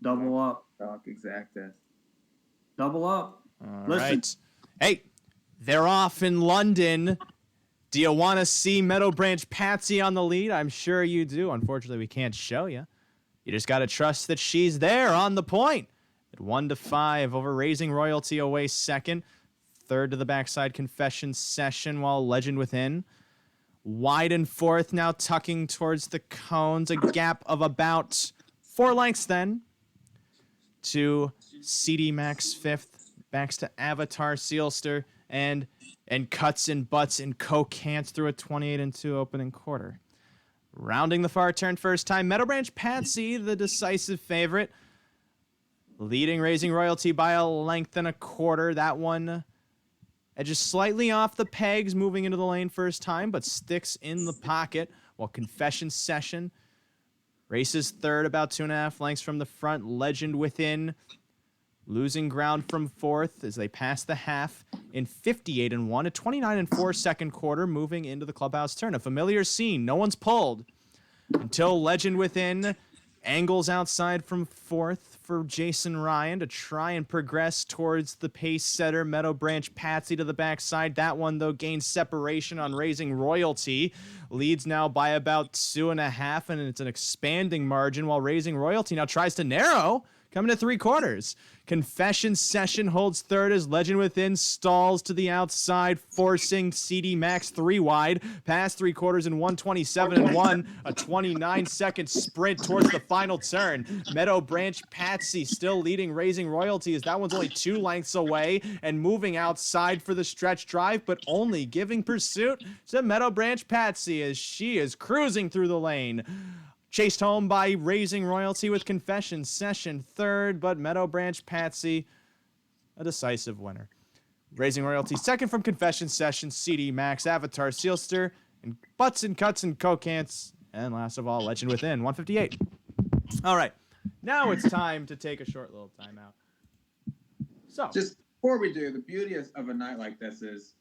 Double up. Talk exacta. Double up. All Listen. right. Hey, they're off in London. Do you want to see Meadow Branch Patsy on the lead? I'm sure you do. Unfortunately, we can't show you. You just got to trust that she's there on the point. At 1-5 over Raising Royalty away second. Third to the backside Confession Session while Legend Within. Wide and fourth now tucking towards the cones. A gap of about 4 lengths then to CD Max fifth. Backs to Avatar Sealster and cuts and butts and co-cants through a 28-2 opening quarter. Rounding the far turn first time, Meadow Branch Patsy, the decisive favorite. Leading Raising Royalty by a length and a quarter. That one edges slightly off the pegs, moving into the lane first time, but sticks in the pocket. While Confession Session races third, about 2.5 lengths from the front. Legend Within losing ground from fourth as they pass the half in 58-1, a 29-4 second quarter, moving into the clubhouse turn. A familiar scene. No one's pulled until Legend Within angles outside from fourth for Jason Ryan to try and progress towards the pace setter Meadow Branch Patsy to the backside. That one, though, gains separation on Raising Royalty. Leads now by about 2.5, and it's an expanding margin, while Raising Royalty now tries to narrow, coming to 3/4. Confession Session holds third as Legend Within stalls to the outside, forcing CD Max 3 wide. Past 3/4 in 1:27-1. A 29-second sprint towards the final turn. Meadow Branch Patsy still leading Raising Royalty as that one's only 2 lengths away and moving outside for the stretch drive, but only giving pursuit to Meadow Branch Patsy as she is cruising through the lane. Chased home by Raising Royalty with Confession Session third, but Meadow Branch Patsy, a decisive winner. Raising Royalty second from Confession Session, CD Max, Avatar Sealster, and Butts and Cuts and Cocants, and last of all, Legend Within, 158. All right, now it's time to take a short little timeout. So, just before we do, the beauty of a night like this is,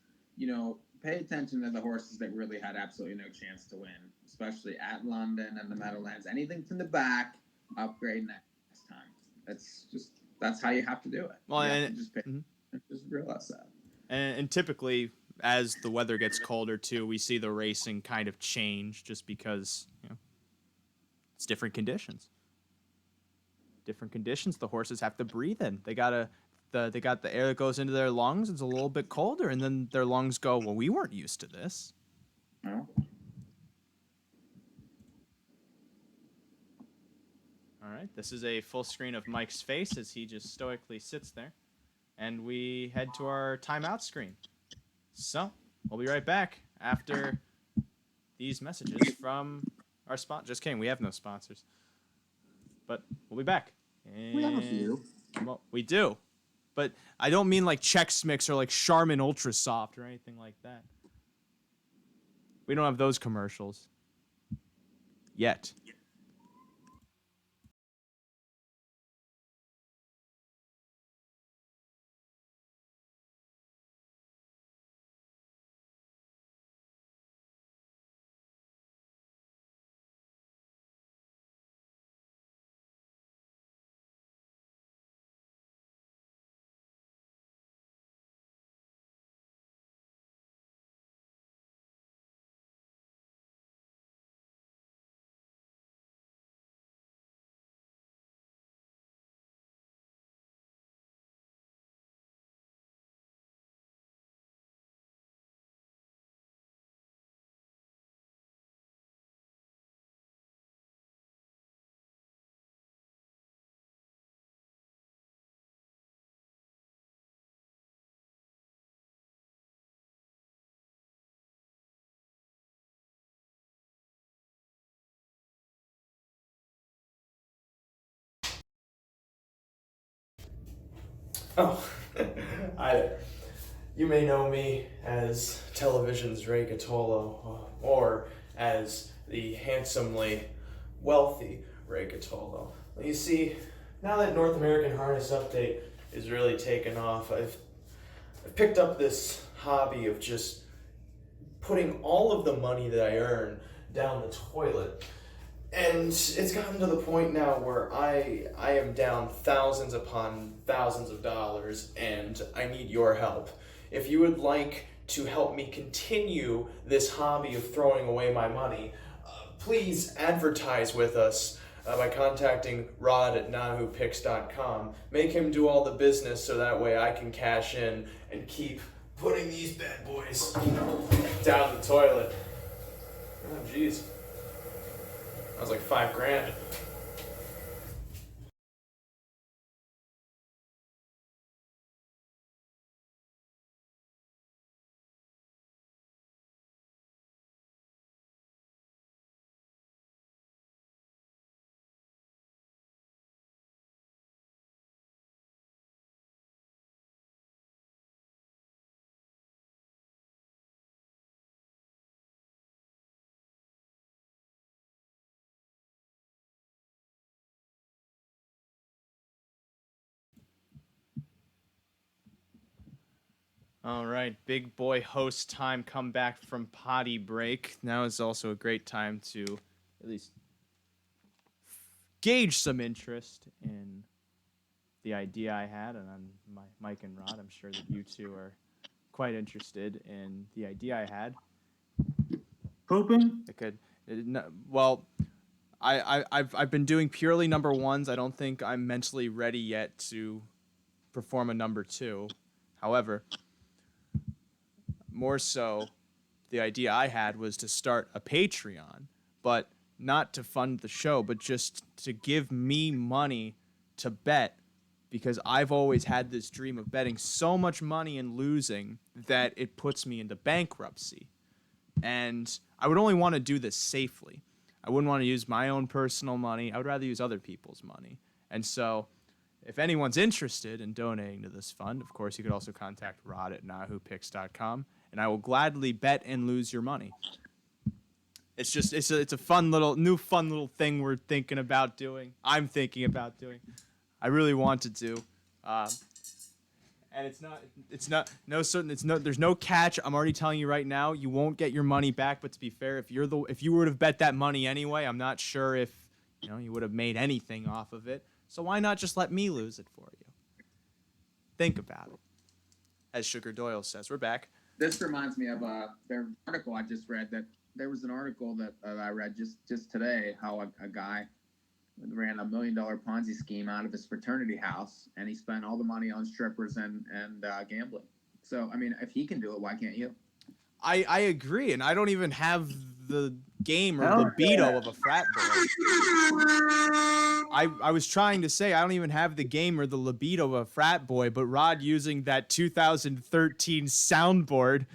pay attention to the horses that really had absolutely no chance to win, especially at London and the Meadowlands. Anything from the back, upgrade next time. That's how you have to do it. Well, and just realize that. And typically, as the weather gets colder too, we see the racing kind of change just because it's different conditions. Different conditions, the horses have to breathe in. They got the air that goes into their lungs. It's a little bit colder, and then their lungs go, well, we weren't used to this. No. All right, this is a full screen of Mike's face as he just stoically sits there. And we head to our timeout screen. So, we'll be right back after these messages from our spot. Just kidding. We have no sponsors. But we'll be back. We have a few. Well, we do. But I don't mean like Chex Mix or like Charmin Ultra Soft or anything like that. We don't have those commercials. Yet. Oh, I. You may know me as television's Ray Gatolo, or as the handsomely wealthy Ray Gatolo. You see, now that North American Harness Update is really taken off, I've picked up this hobby of just putting all of the money that I earn down the toilet. And it's gotten to the point now where I am down thousands upon thousands of dollars, and I need your help. If you would like to help me continue this hobby of throwing away my money, please advertise with us by contacting Rod at NAHUPicks.com. Make him do all the business so that way I can cash in and keep putting these bad boys down the toilet. Oh, jeez. That was like $5,000. All right, big boy host time. Come back from potty break. Now is also a great time to at least gauge some interest in the idea I had, and I'm Mike and Rod. I'm sure that you two are quite interested in the idea I had. Pooping? It could, well, I've been doing purely number ones. I don't think I'm mentally ready yet to perform a number two. However, more so, the idea I had was to start a Patreon, but not to fund the show, but just to give me money to bet, because I've always had this dream of betting so much money and losing that it puts me into bankruptcy. And I would only want to do this safely. I wouldn't want to use my own personal money. I would rather use other people's money. And so if anyone's interested in donating to this fund, of course, you could also contact Rod at NAHUPicks.com, and I will gladly bet and lose your money. It's just it's a fun little thing we're thinking about doing. I'm thinking about doing. I really wanted to, and there's no catch. I'm already telling you right now, you won't get your money back. But to be fair, if you would have bet that money anyway, I'm not sure if you would have made anything off of it. So why not just let me lose it for you? Think about it. As Sugar Doyle says, we're back. This reminds me of the article I just read. That there was an article that I read just today, how a guy ran $1 million Ponzi scheme out of his fraternity house, and he spent all the money on strippers and gambling. So, I mean, if he can do it, why can't you? I agree, and I don't even have the game or libido of a frat boy. I was trying to say I don't even have the game or the libido of a frat boy, but Rod using that 2013 soundboard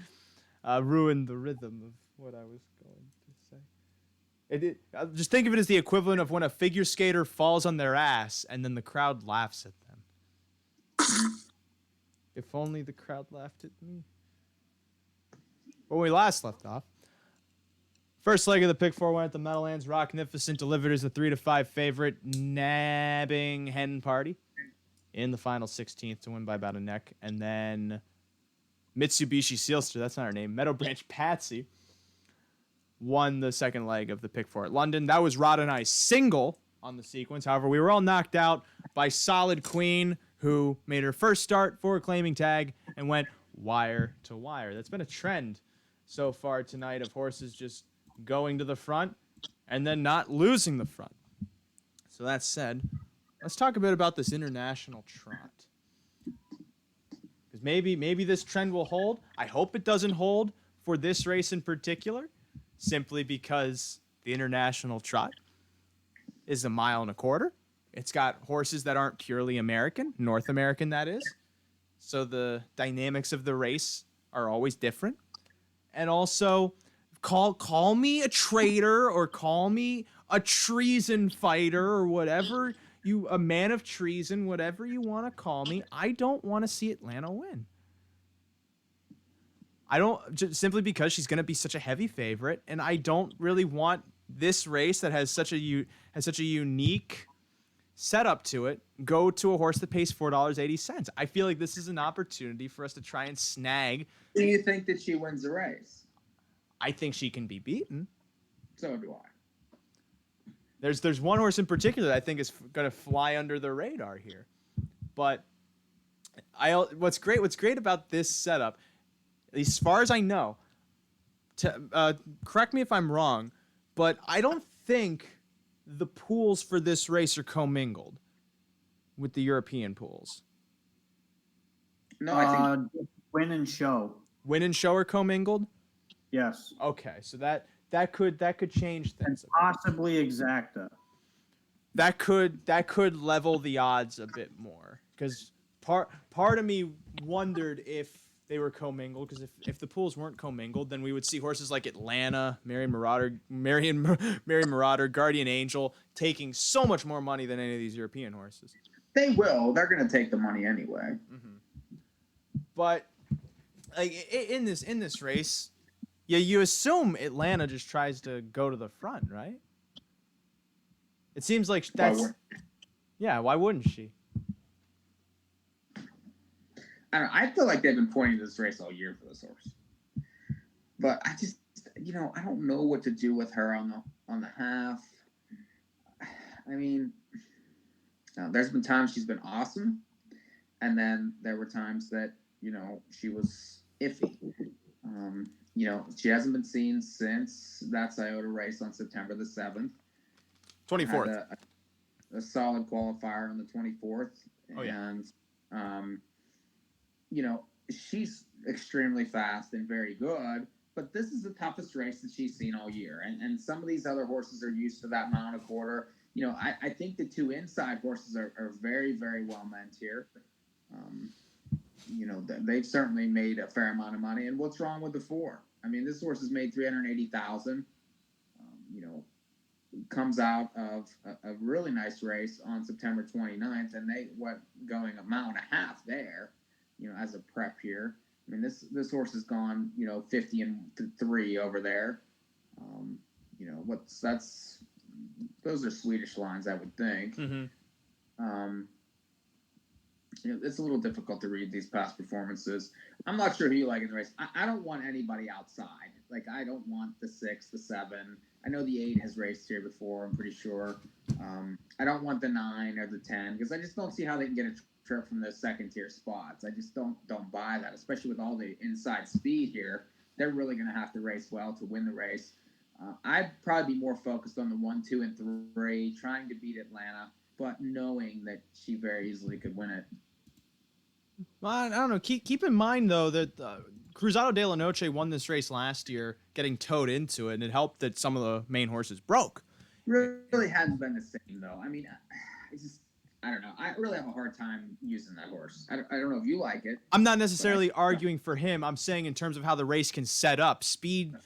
ruined the rhythm of what I was going to say. Just think of it as the equivalent of when a figure skater falls on their ass and then the crowd laughs at them. If only the crowd laughed at me. When we last left off, first leg of the pick four went at the Meadowlands. Rocknificent delivered as a 3-5 favorite, nabbing Hen Party in the final 16th to win by about a neck. And then Mitsubishi Sealster, that's not her name, Meadow Branch Patsy, won the second leg of the pick four at London. That was Rod and I's single on the sequence. However, we were all knocked out by Solid Queen, who made her first start for a claiming tag and went wire to wire. That's been a trend so far tonight of horses just going to the front and then not losing the front. So that said, let's talk a bit about this international trot. Because maybe this trend will hold. I hope it doesn't hold for this race in particular, simply because the international trot is 1.25 miles. It's got horses that aren't purely American, North American that is. So the dynamics of the race are always different. And also, call me a traitor or call me a treason fighter or whatever, a man of treason, whatever you want to call me. I don't want to see Atlanta win. I don't, just simply because she's going to be such a heavy favorite, and I don't really want this race that has such a unique setup to it go to a horse that pays $4.80. I feel like this is an opportunity for us to try and snag. Do you think that she wins the race? I think she can be beaten. So do I. There's one horse in particular that I think is going to fly under the radar here. But what's great about this setup, at least as far as I know, correct me if I'm wrong, but I don't think the pools for this race are commingled with the European pools. No, I think Win and Show. Win and Show are commingled? Yes. Okay, so that could change things. And possibly Exacta. That could level the odds a bit more, because part of me wondered if they were commingled, because if the pools weren't commingled, then we would see horses like Atlanta, Marion Marauder, Guardian Angel taking so much more money than any of these European horses. they will. They're going to take the money anyway. Mm-hmm. But like in this race, yeah, you assume Atlanta just tries to go to the front, right? It seems like that's why wouldn't she? I don't know. I feel like they've been pointing to this race all year for this horse, but I just, I don't know what to do with her on the half. I mean, there's been times she's been awesome, and then there were times that she was iffy. She hasn't been seen since that Scioto race on September the 7th. 24th. A solid qualifier on the 24th. Oh, yeah. And, she's extremely fast and very good, but this is the toughest race that she's seen all year. And some of these other horses are used to that mile and a quarter. I think the two inside horses are very, very well meant here. They've certainly made a fair amount of money. And what's wrong with the four? I mean, this horse has made $380,000. Comes out of a really nice race on September 29th, and they went going a mile and a half there, as a prep here. I mean, this horse has gone, 50-3 over there. Those are Swedish lines, I would think. Mm-hmm. It's a little difficult to read these past performances. I'm not sure who you like in the race. I don't want anybody outside. Like, I don't want the 6, the 7. I know the 8 has raced here before, I'm pretty sure. I don't want the 9 or the 10, because I just don't see how they can get a trip from those second-tier spots. I just don't buy that, especially with all the inside speed here. They're really going to have to race well to win the race. I'd probably be more focused on the 1, 2, and 3, trying to beat Atlanta, but knowing that she very easily could win it. Well, I don't know. Keep in mind, though, that Cruzado de la Noche won this race last year, getting towed into it, and it helped that some of the main horses broke. Really hasn't been the same, though. I mean, I don't know. I really have a hard time using that horse. I don't know if you like it. I'm not necessarily arguing for him. I'm saying in terms of how the race can set up. Speed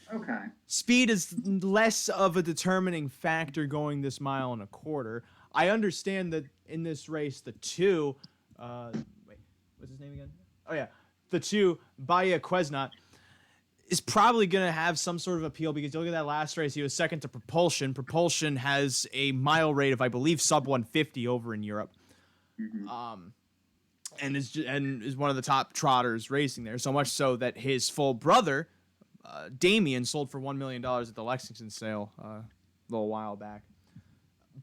is less of a determining factor going this mile and a quarter. I understand that in this race, the 2, wait, what's his name again? Oh yeah, the 2, Bahia Quesnot, is probably going to have some sort of appeal because you look at that last race, he was second to Propulsion. Propulsion has a mile rate of, I believe, sub 150 over in Europe. Mm-hmm. And is one of the top trotters racing there, so much so that his full brother, Damien, sold for $1 million at the Lexington sale a little while back.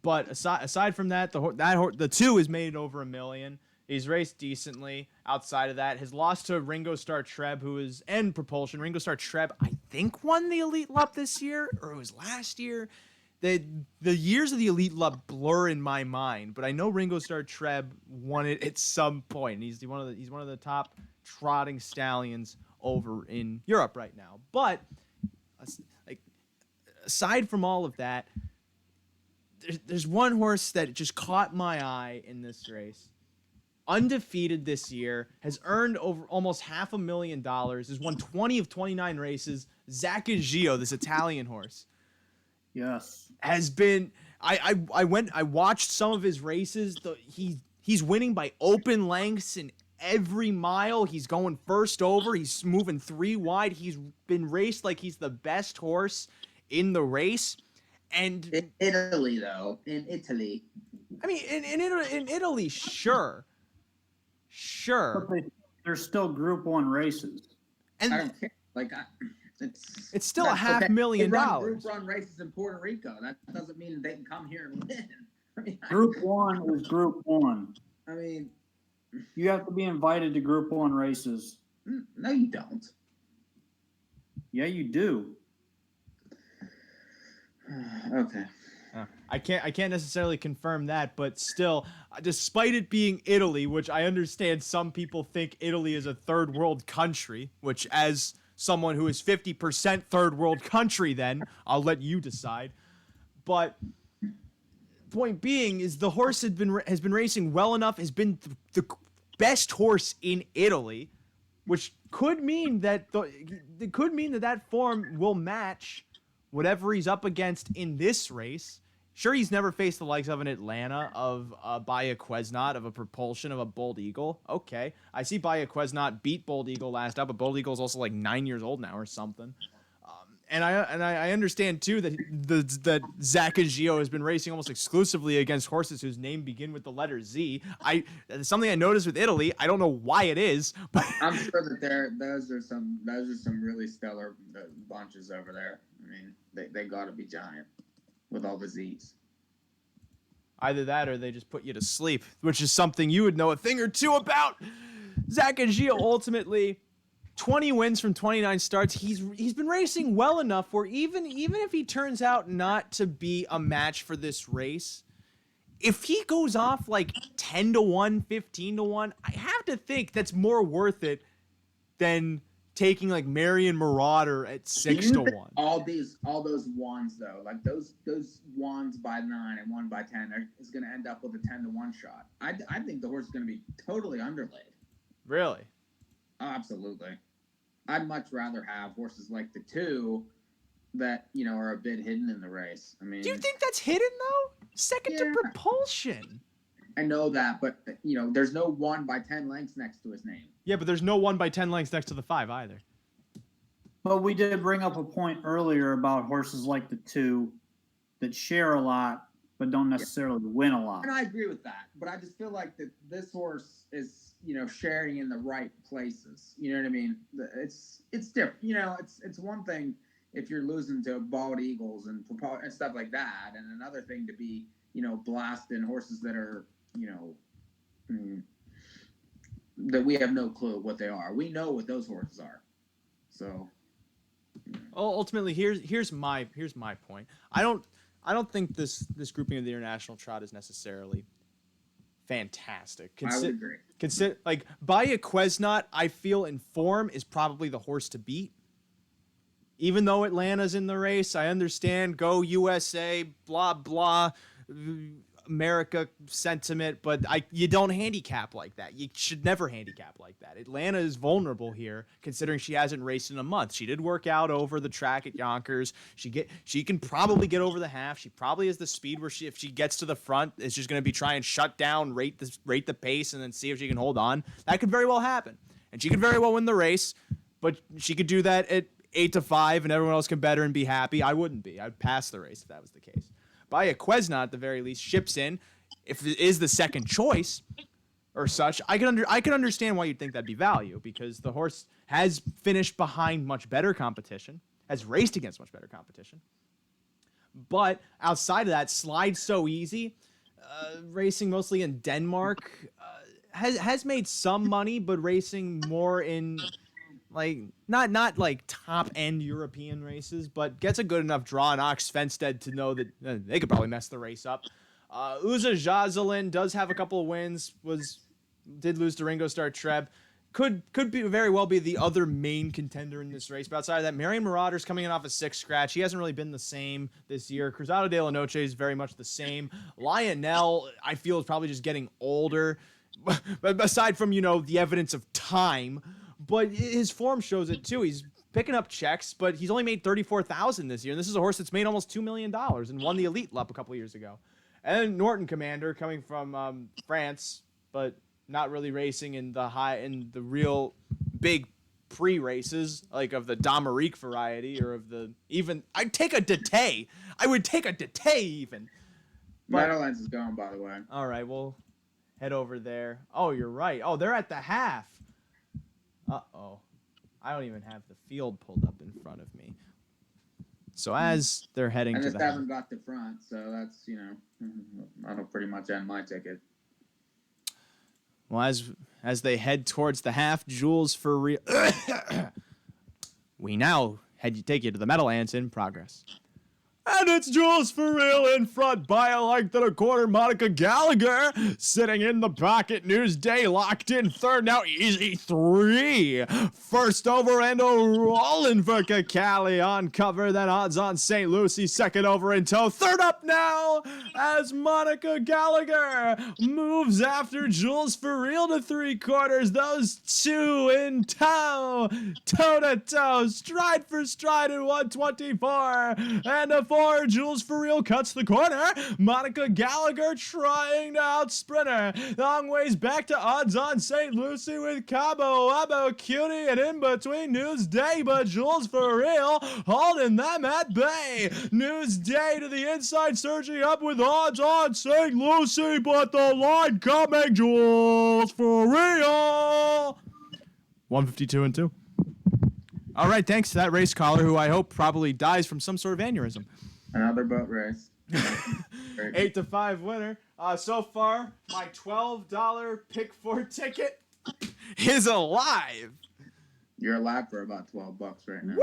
But aside from that, the 2 is made over $1 million. He's raced decently. Outside of that, his loss to Ringo Starr Treb, who is and Propulsion. Ringo Starr Treb, I think, won the Elite Lup this year, or it was last year. The years of the Elite Lup blur in my mind, but I know Ringo Starr Treb won it at some point. He's one of the top trotting stallions over in Europe right now. But aside from all of that, there's one horse that just caught my eye in this race. Undefeated this year, has earned over almost $500,000, has won 20 of 29 races. Zaccaggio, this Italian horse, Yes. has been. I watched some of his races. He's winning by open lengths in every mile. He's going first over. He's moving 3 wide. He's been raced like he's the best horse in the race. And In Italy, though, in Italy, I mean, in Italy, sure. But there's still Group 1 races. And I don't care. Like, it's still that's $500,000. Group run races in Puerto Rico. That doesn't mean they can come here and win. I mean, Group 1 is Group 1. I mean, You have to be invited to Group 1 races. no, you don't. Yeah, you do. Okay. I can't necessarily confirm that, but still, despite it being Italy, which I understand some people think Italy is a third world country, which as someone who is 50% third world country, then I'll let you decide. But point being is the horse has been racing well enough, has been the best horse in Italy, which could mean that that form will match whatever he's up against in this race. Sure, he's never faced the likes of an Atlanta, of a Bahia Quesnot, of a Propulsion, of a Bold Eagle. Okay, I see Bahia Quesnot beat Bold Eagle last up, but Bold Eagle is also like 9 years old now or something. And I understand too that that Zaccaggio has been racing almost exclusively against horses whose name begin with the letter Z. Something I noticed with Italy. I don't know why it is, but I'm sure that those are some really stellar bunches over there. I mean, they got to be giant with all the Z's. Either that or they just put you to sleep, which is something you would know a thing or two about. Zaccaggio ultimately 20 wins from 29 starts. He's been racing well enough where even if he turns out not to be a match for this race, if he goes off like 10-1, 15-1, I have to think that's more worth it than taking like Marion Marauder at 6-1. All those ones though, like those ones by 9 and 1 by 10 is going to end up with a 10-1 shot. I think the horse is going to be totally underlaid. Really? Oh, absolutely. I'd much rather have horses like the 2 that, are a bit hidden in the race. I mean, do you think that's hidden though? Second to Propulsion. I know that, but there's no 1 by 10 lengths next to his name. Yeah, but there's no 1 by 10 lengths next to the 5 either. But we did bring up a point earlier about horses like the 2 that share a lot but don't necessarily win a lot. And I agree with that, but I just feel like that this horse is, sharing in the right places. You know what I mean? It's different. It's one thing if you're losing to Bald Eagles and stuff like that, and another thing to be, blasting horses that are, that we have no clue what they are. We know what those horses are. So, ultimately, here's my point. I don't think this grouping of the international trot is necessarily fantastic. I would agree. Consider like Bahia Quesnot, I feel in form is probably the horse to beat. Even though Atlanta's in the race, I understand. Go USA, blah blah. America sentiment, but you don't handicap like that. You should never handicap like that. Atlanta is vulnerable here, considering she hasn't raced in a month. She did work out over the track at Yonkers. She can probably get over the half. She probably has the speed where if she gets to the front, it's just going to be try and shut down, rate the pace, and then see if she can hold on. That could very well happen, and she could very well win the race. But she could do that at 8-5, and everyone else can bet her and be happy. I wouldn't be. I'd pass the race if that was the case. Baya Quesnot, at the very least, ships in. If it is the second choice or such, I could understand why you'd think that'd be value, because the horse has finished behind much better competition, has raced against much better competition. But outside of that, slides so easy. Racing mostly in Denmark has made some money, but racing more in like not like top end European races, but gets a good enough draw in Ox Fenstead to know that they could probably mess the race up. Uza Jocelyn does have a couple of wins. Did lose to Ringo Starr Treb. Could be very well be the other main contender in this race. But outside of that, Marion Marauder's coming in off a 6 scratch. He hasn't really been the same this year. Cruzado de la Noche is very much the same. Lionel, I feel, is probably just getting older. But aside from, the evidence of time, but his form shows it too. He's picking up checks, but he's only made $34,000 this year. And this is a horse that's made almost $2 million and won the Elite Lup a couple years ago. And Norton Commander coming from France, but not really racing in the real big pre-races, like of the Domerique variety or of I'd take a Dete. I would take a Dete even. Meadowlands is gone, by the way. All right, we'll head over there. Oh, you're right. Oh, they're at the half. Uh-oh. I don't even have the field pulled up in front of me. So as they're heading to the... I just haven't got the front, so that's, that'll pretty much end my ticket. Well, as they head towards the half, Jules for real... We now take you to the Meadowlands in progress. And it's Jules for real in front by a length and a quarter. Monica Gallagher sitting in the pocket. Newsday locked in third. Now easy 3. First over and a rollin' for Kakali on cover. Then odds on St. Lucie second over in tow. Third up now as Monica Gallagher moves after Jules for real to 3/4. Those two in tow. Toe to toe. Stride for stride at 124. And a 4, Jules for real cuts the corner. Monica Gallagher trying to out sprint her. Long ways back to odds on St. Lucie with Cabo Abo Cutie, and in between Newsday, but Jules for real holding them at bay. Newsday to the inside, surging up with odds on St. Lucie, but the line coming, Jules for real. 152 and 2. All right, thanks to that race caller, who I hope probably dies from some sort of aneurysm. Another boat race. 8-5 winner. So far, my $12 pick 4 ticket is alive. You're alive for about $12 right now.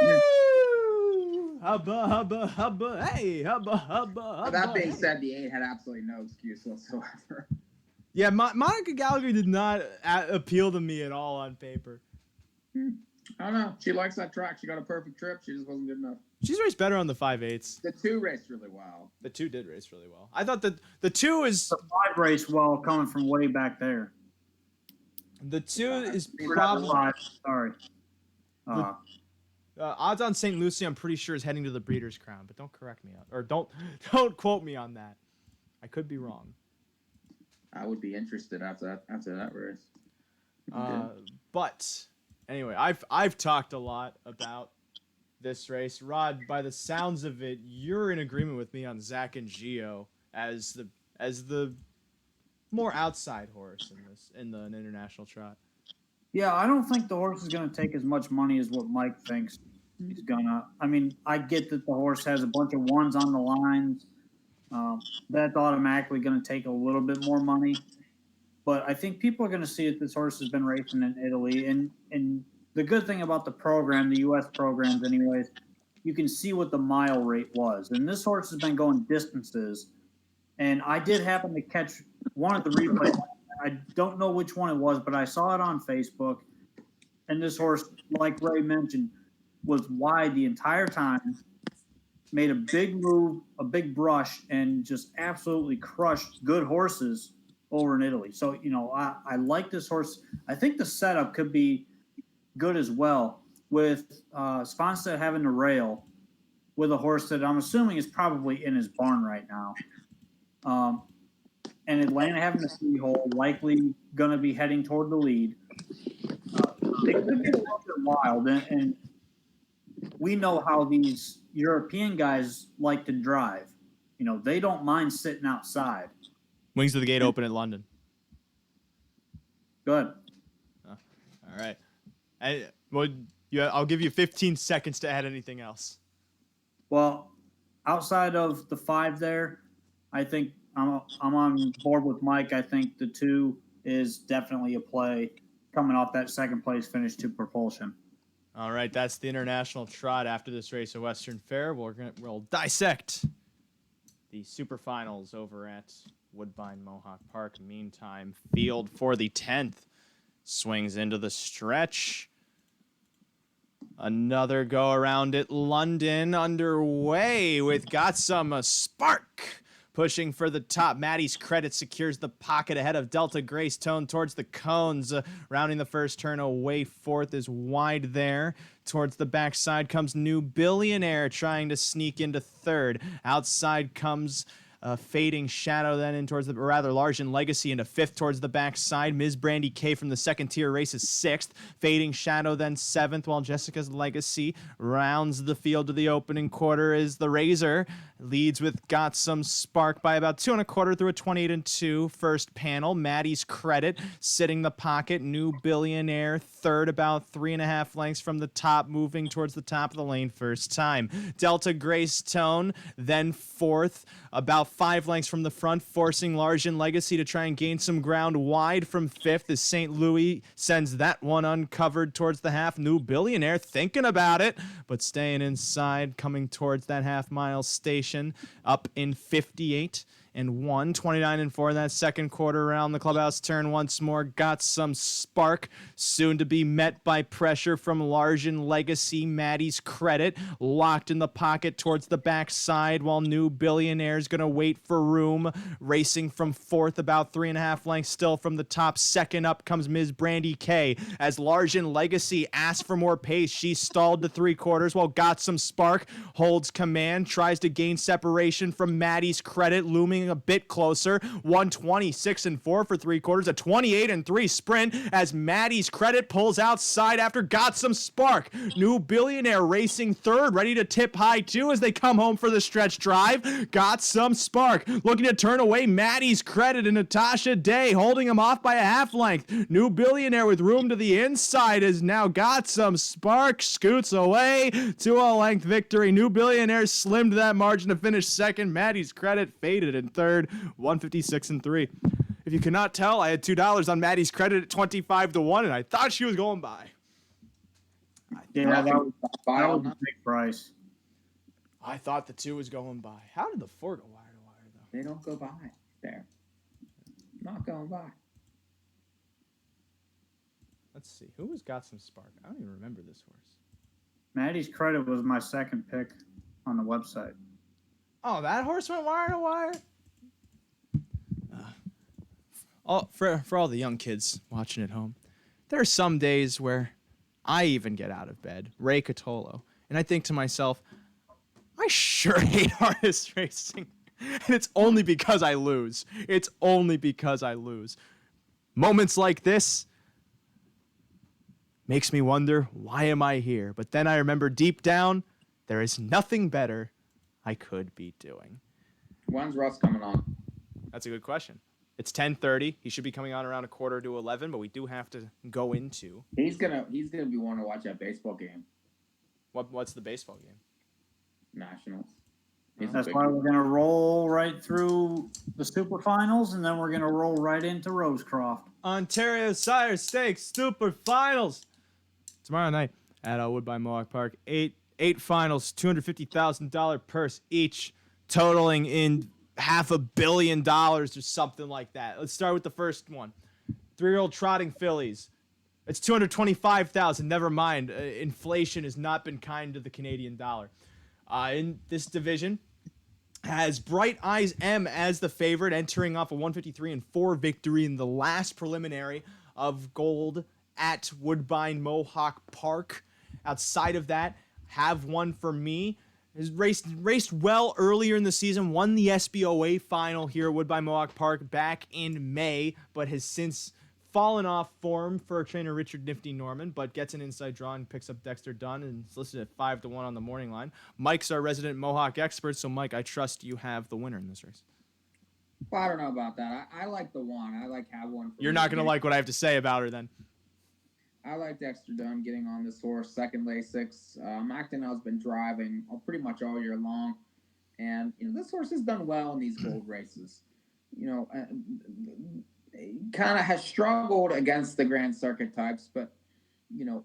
Woo! Hubba, hubba, hubba. Hey, hubba, hubba, hubba. That being said, the 8 had absolutely no excuse whatsoever. Yeah, Monica Gallagher did not appeal to me at all on paper. I don't know. She likes that track. She got a perfect trip. She just wasn't good enough. She's raced better on the 5/8. The 2 raced really well. The 2 did race really well. I thought that the 2 is... The 5 raced well coming from way back there. The 2 is Not probably... the 5, sorry. Odds on St. Lucie, I'm pretty sure, is heading to the Breeders' Crown, but don't correct me on, or don't quote me on that. I could be wrong. I would be interested after that race. But anyway, I've talked a lot about this race. Rod, by the sounds of it, you're in agreement with me on Zach and Gio as the more outside horse in an international trot. Yeah, I don't think the horse is going to take as much money as what Mike thinks he's going to. I mean, I get that the horse has a bunch of ones on the lines. That's automatically going to take a little bit more money. But I think people are going to see that this horse has been racing in Italy. And the good thing about the program, the U.S. programs anyways, you can see what the mile rate was. And this horse has been going distances. And I did happen to catch one of the replays. I don't know which one it was, but I saw it on Facebook. And this horse, like Ray mentioned, was wide the entire time. made a big move, a big brush, and just absolutely crushed good horses over in Italy. So, I like this horse. I think the setup could be good as well with Sponstead having the rail with a horse that I'm assuming is probably in his barn right now. And Atlanta having the 3-hole, likely going to be heading toward the lead. It could get a little bit wild, and we know how these European guys like to drive. They don't mind sitting outside. Wings of the Gate open in London. Good. All right. I'll give you 15 seconds to add anything else. Well, outside of the 5 there, I think I'm on board with Mike. I think the 2 is definitely a play coming off that second place finish to Propulsion. All right, that's the International Trot. After this race at Western Fair, we'll dissect the super finals over at Woodbine Mohawk Park. Meantime, field for the 10th swings into the stretch. Another go around at London underway with Got Some Spark. Pushing for the top, Maddie's Credit secures the pocket ahead of Delta Grace Tone towards the cones. Rounding the first turn away, fourth is wide there. Towards the backside comes New Billionaire trying to sneak into third. Outside comes Fading Shadow, then in towards the rather Large Legacy into fifth towards the backside. Ms. Brandy K from the second tier race is sixth. Fading Shadow then seventh, while Jessica's Legacy rounds the field to the opening quarter. Is the Razor leads with Got Some Spark by about 2 1/4 through a 28-2 first panel. Maddie's Credit sitting the pocket. New Billionaire third, about 3.5 lengths from the top, moving towards the top of the lane first time. Delta Grace Tone then fourth, about 5 lengths from the front, forcing Large Legacy to try and gain some ground wide from fifth as St. Louis sends that one uncovered towards the half. New Billionaire thinking about it, but staying inside, coming towards that half-mile station, up in 58-1, 29-4 in that second quarter around the clubhouse turn once more. Got Some Spark, soon to be met by pressure from Large Legacy. Maddie's Credit locked in the pocket towards the backside, while New Billionaire's going to wait for room. Racing from fourth, about 3.5 lengths still from the top. Second up comes Ms. Brandy K. As Large Legacy asks for more pace, she stalled to 3/4, while Got Some Spark holds command, tries to gain separation from Maddie's Credit, looming a bit closer. 126-4 for 3/4, a 28-3 sprint as Maddie's Credit pulls outside after Got Some Spark. New Billionaire racing third, ready to tip high too as they come home for the stretch drive. Got Some Spark looking to turn away Maddie's Credit, and Natasha Day holding him off by a half length. New Billionaire with room to the inside has now Got Some Spark scoots away to a length victory. New Billionaire slimmed that margin to finish second. Maddie's Credit faded in third, 156-3. If you cannot tell, I had $2 on Maddie's Credit at 25-1, and I thought she was going by. Yeah, that was a big price. I thought the 2 was going by. How did the 4 go wire to wire, though? They don't go by there. Not going by. Let's see. Who has Got Some Spark? I don't even remember this horse. Maddie's Credit was my second pick on the website. Oh, that horse went wire to wire? For all the young kids watching at home, there are some days where I even get out of bed, Ray Catolo, and I think to myself, I sure hate harness racing. And it's only because I lose. It's only because I lose. Moments like this makes me wonder, why am I here? But then I remember deep down, there is nothing better I could be doing. When's Russ coming on? That's a good question. It's 10:30. He should be coming on around 10:45, but we do have to go into. He's gonna be wanting to watch that baseball game. What's the baseball game? Nationals. That's why we're going to roll right through the super finals, and then we're going to roll right into Rosecroft. Ontario Sire Stakes Super Finals tomorrow night at Woodbine Mohawk Park. Eight finals, $250,000 purse each, totaling in $500 million or something like that. Let's start with the first one. 3-year-old trotting fillies. It's $225,000. Never mind. Inflation has not been kind to the Canadian dollar. in this division has Bright Eyes M as the favorite, entering off a 153-4 victory in the last preliminary of Gold at Woodbine Mohawk Park. Outside of that, Have One For Me has raced well earlier in the season, won the SBOA final here at Woodbine Mohawk Park back in May, but has since fallen off form for trainer Richard Nifty Norman, but gets an inside draw and picks up Dexter Dunn, and it's listed at 5-1 on the morning line. Mike's our resident Mohawk expert, so Mike, I trust you have the winner in this race. Well, I don't know about that. I like the one. I like Have One. You're not going to like what I have to say about her then. I like Dexter Dunn getting on this horse, second Lasix. Macdonald's been driving pretty much all year long, and this horse has done well in these gold races. Kind of has struggled against the Grand Circuit types, but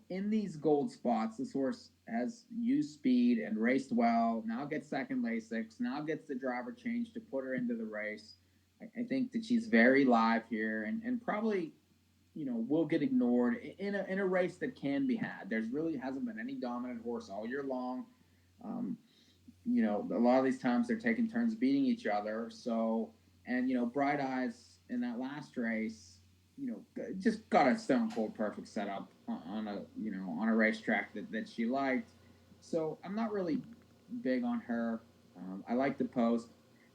in these gold spots, this horse has used speed and raced well. Now gets second Lasix. Now gets the driver change to put her into the race. I think that she's very live here, and probably will get ignored in a race that can be had. There's really hasn't been any dominant horse all year long. A lot of these times they're taking turns beating each other. So, and Bright Eyes in that last race, just got a stone cold perfect setup on a racetrack that she liked. So I'm not really big on her. I like the post.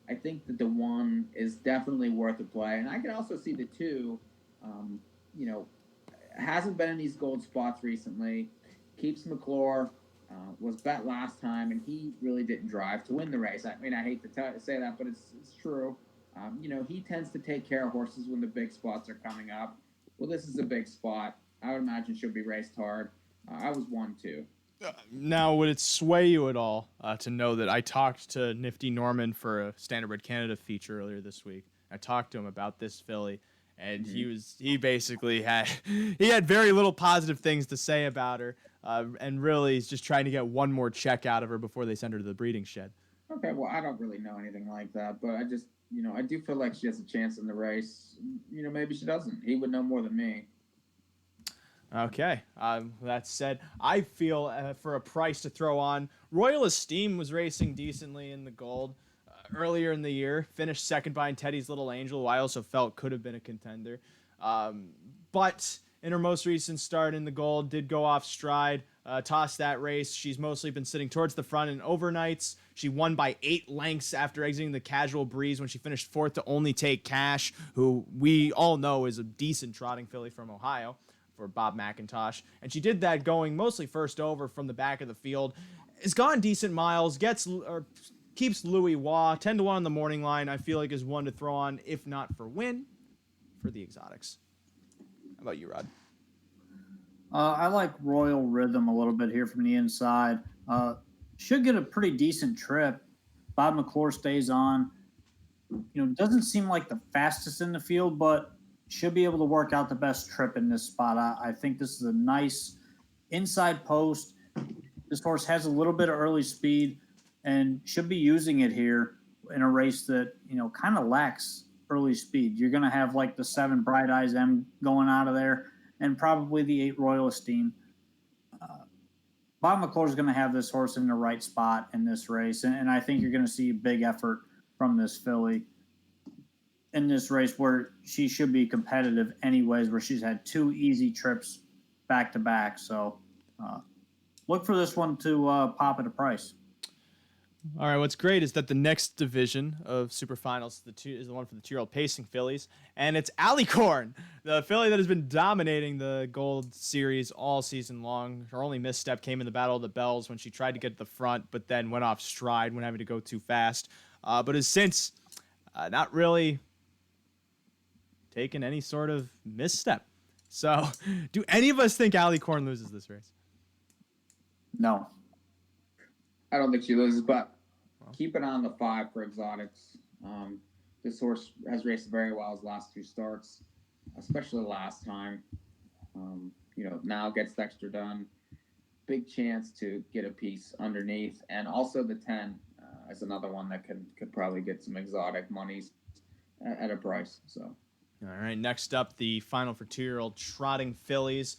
I think that the one is definitely worth a play, and I can also see the two. Hasn't been in these gold spots recently. Keeps McClure was bet last time, and he really didn't drive to win the race. I mean, I hate to say that, but it's true. He tends to take care of horses when the big spots are coming up. Well, this is a big spot. I would imagine she'll be raced hard. I was 1-2. Now, would it sway you at all to know that I talked to Nifty Norman for a Standardbred Canada feature earlier this week? I talked to him about this filly, and he basically had very little positive things to say about her, and really is just trying to get one more check out of her before they send her to the breeding shed. Okay, well, I don't really know anything like that, but I just, I do feel like she has a chance in the race. Maybe she doesn't. He would know more than me. Okay. That said, I feel for a price to throw on, Royal Esteem was racing decently in the gold earlier in the year. Finished second behind Teddy's Little Angel, who I also felt could have been a contender. But in her most recent start in the gold, did go off stride, tossed that race. She's mostly been sitting towards the front in overnights. She won by 8 lengths after exiting the Casual Breeze when she finished fourth to Only Take Cash, who we all know is a decent trotting filly from Ohio for Bob McIntosh. And she did that going mostly first over from the back of the field. Has gone decent miles, keeps Louis Waugh. 10-1 on the morning line, I feel like is one to throw on, if not for win, for the exotics. How about you, Rod? I like Royal Rhythm a little bit here from the inside. Should get a pretty decent trip. Bob McClure stays on. Doesn't seem like the fastest in the field, but should be able to work out the best trip in this spot. I think this is a nice inside post. This horse has a little bit of early speed and should be using it here in a race that, kind of lacks early speed. You're going to have like the 7 Bright Eyes M going out of there and probably the 8 Royal Esteem. Bob McClure is going to have this horse in the right spot in this race, and I think you're going to see a big effort from this filly in this race where she should be competitive anyways, where she's had 2 easy trips back to back. So look for this one to pop at a price. All right, what's great is that the next division of Super Finals is the one for the 2-year-old pacing fillies, and it's Alicorn, the filly that has been dominating the Gold Series all season long. Her only misstep came in the Battle of the Bells when she tried to get to the front, but then went off stride when having to go too fast, but has since not really taken any sort of misstep. So, do any of us think Alicorn loses this race? No. I don't think she loses, but keep it on the 5 for exotics. This horse has raced very well his last 2 starts, especially last time. Now gets Dexter Dunn. Big chance to get a piece underneath. And also the 10 is another one that could probably get some exotic monies at a price. So. All right, next up, the final for 2-year-old trotting fillies.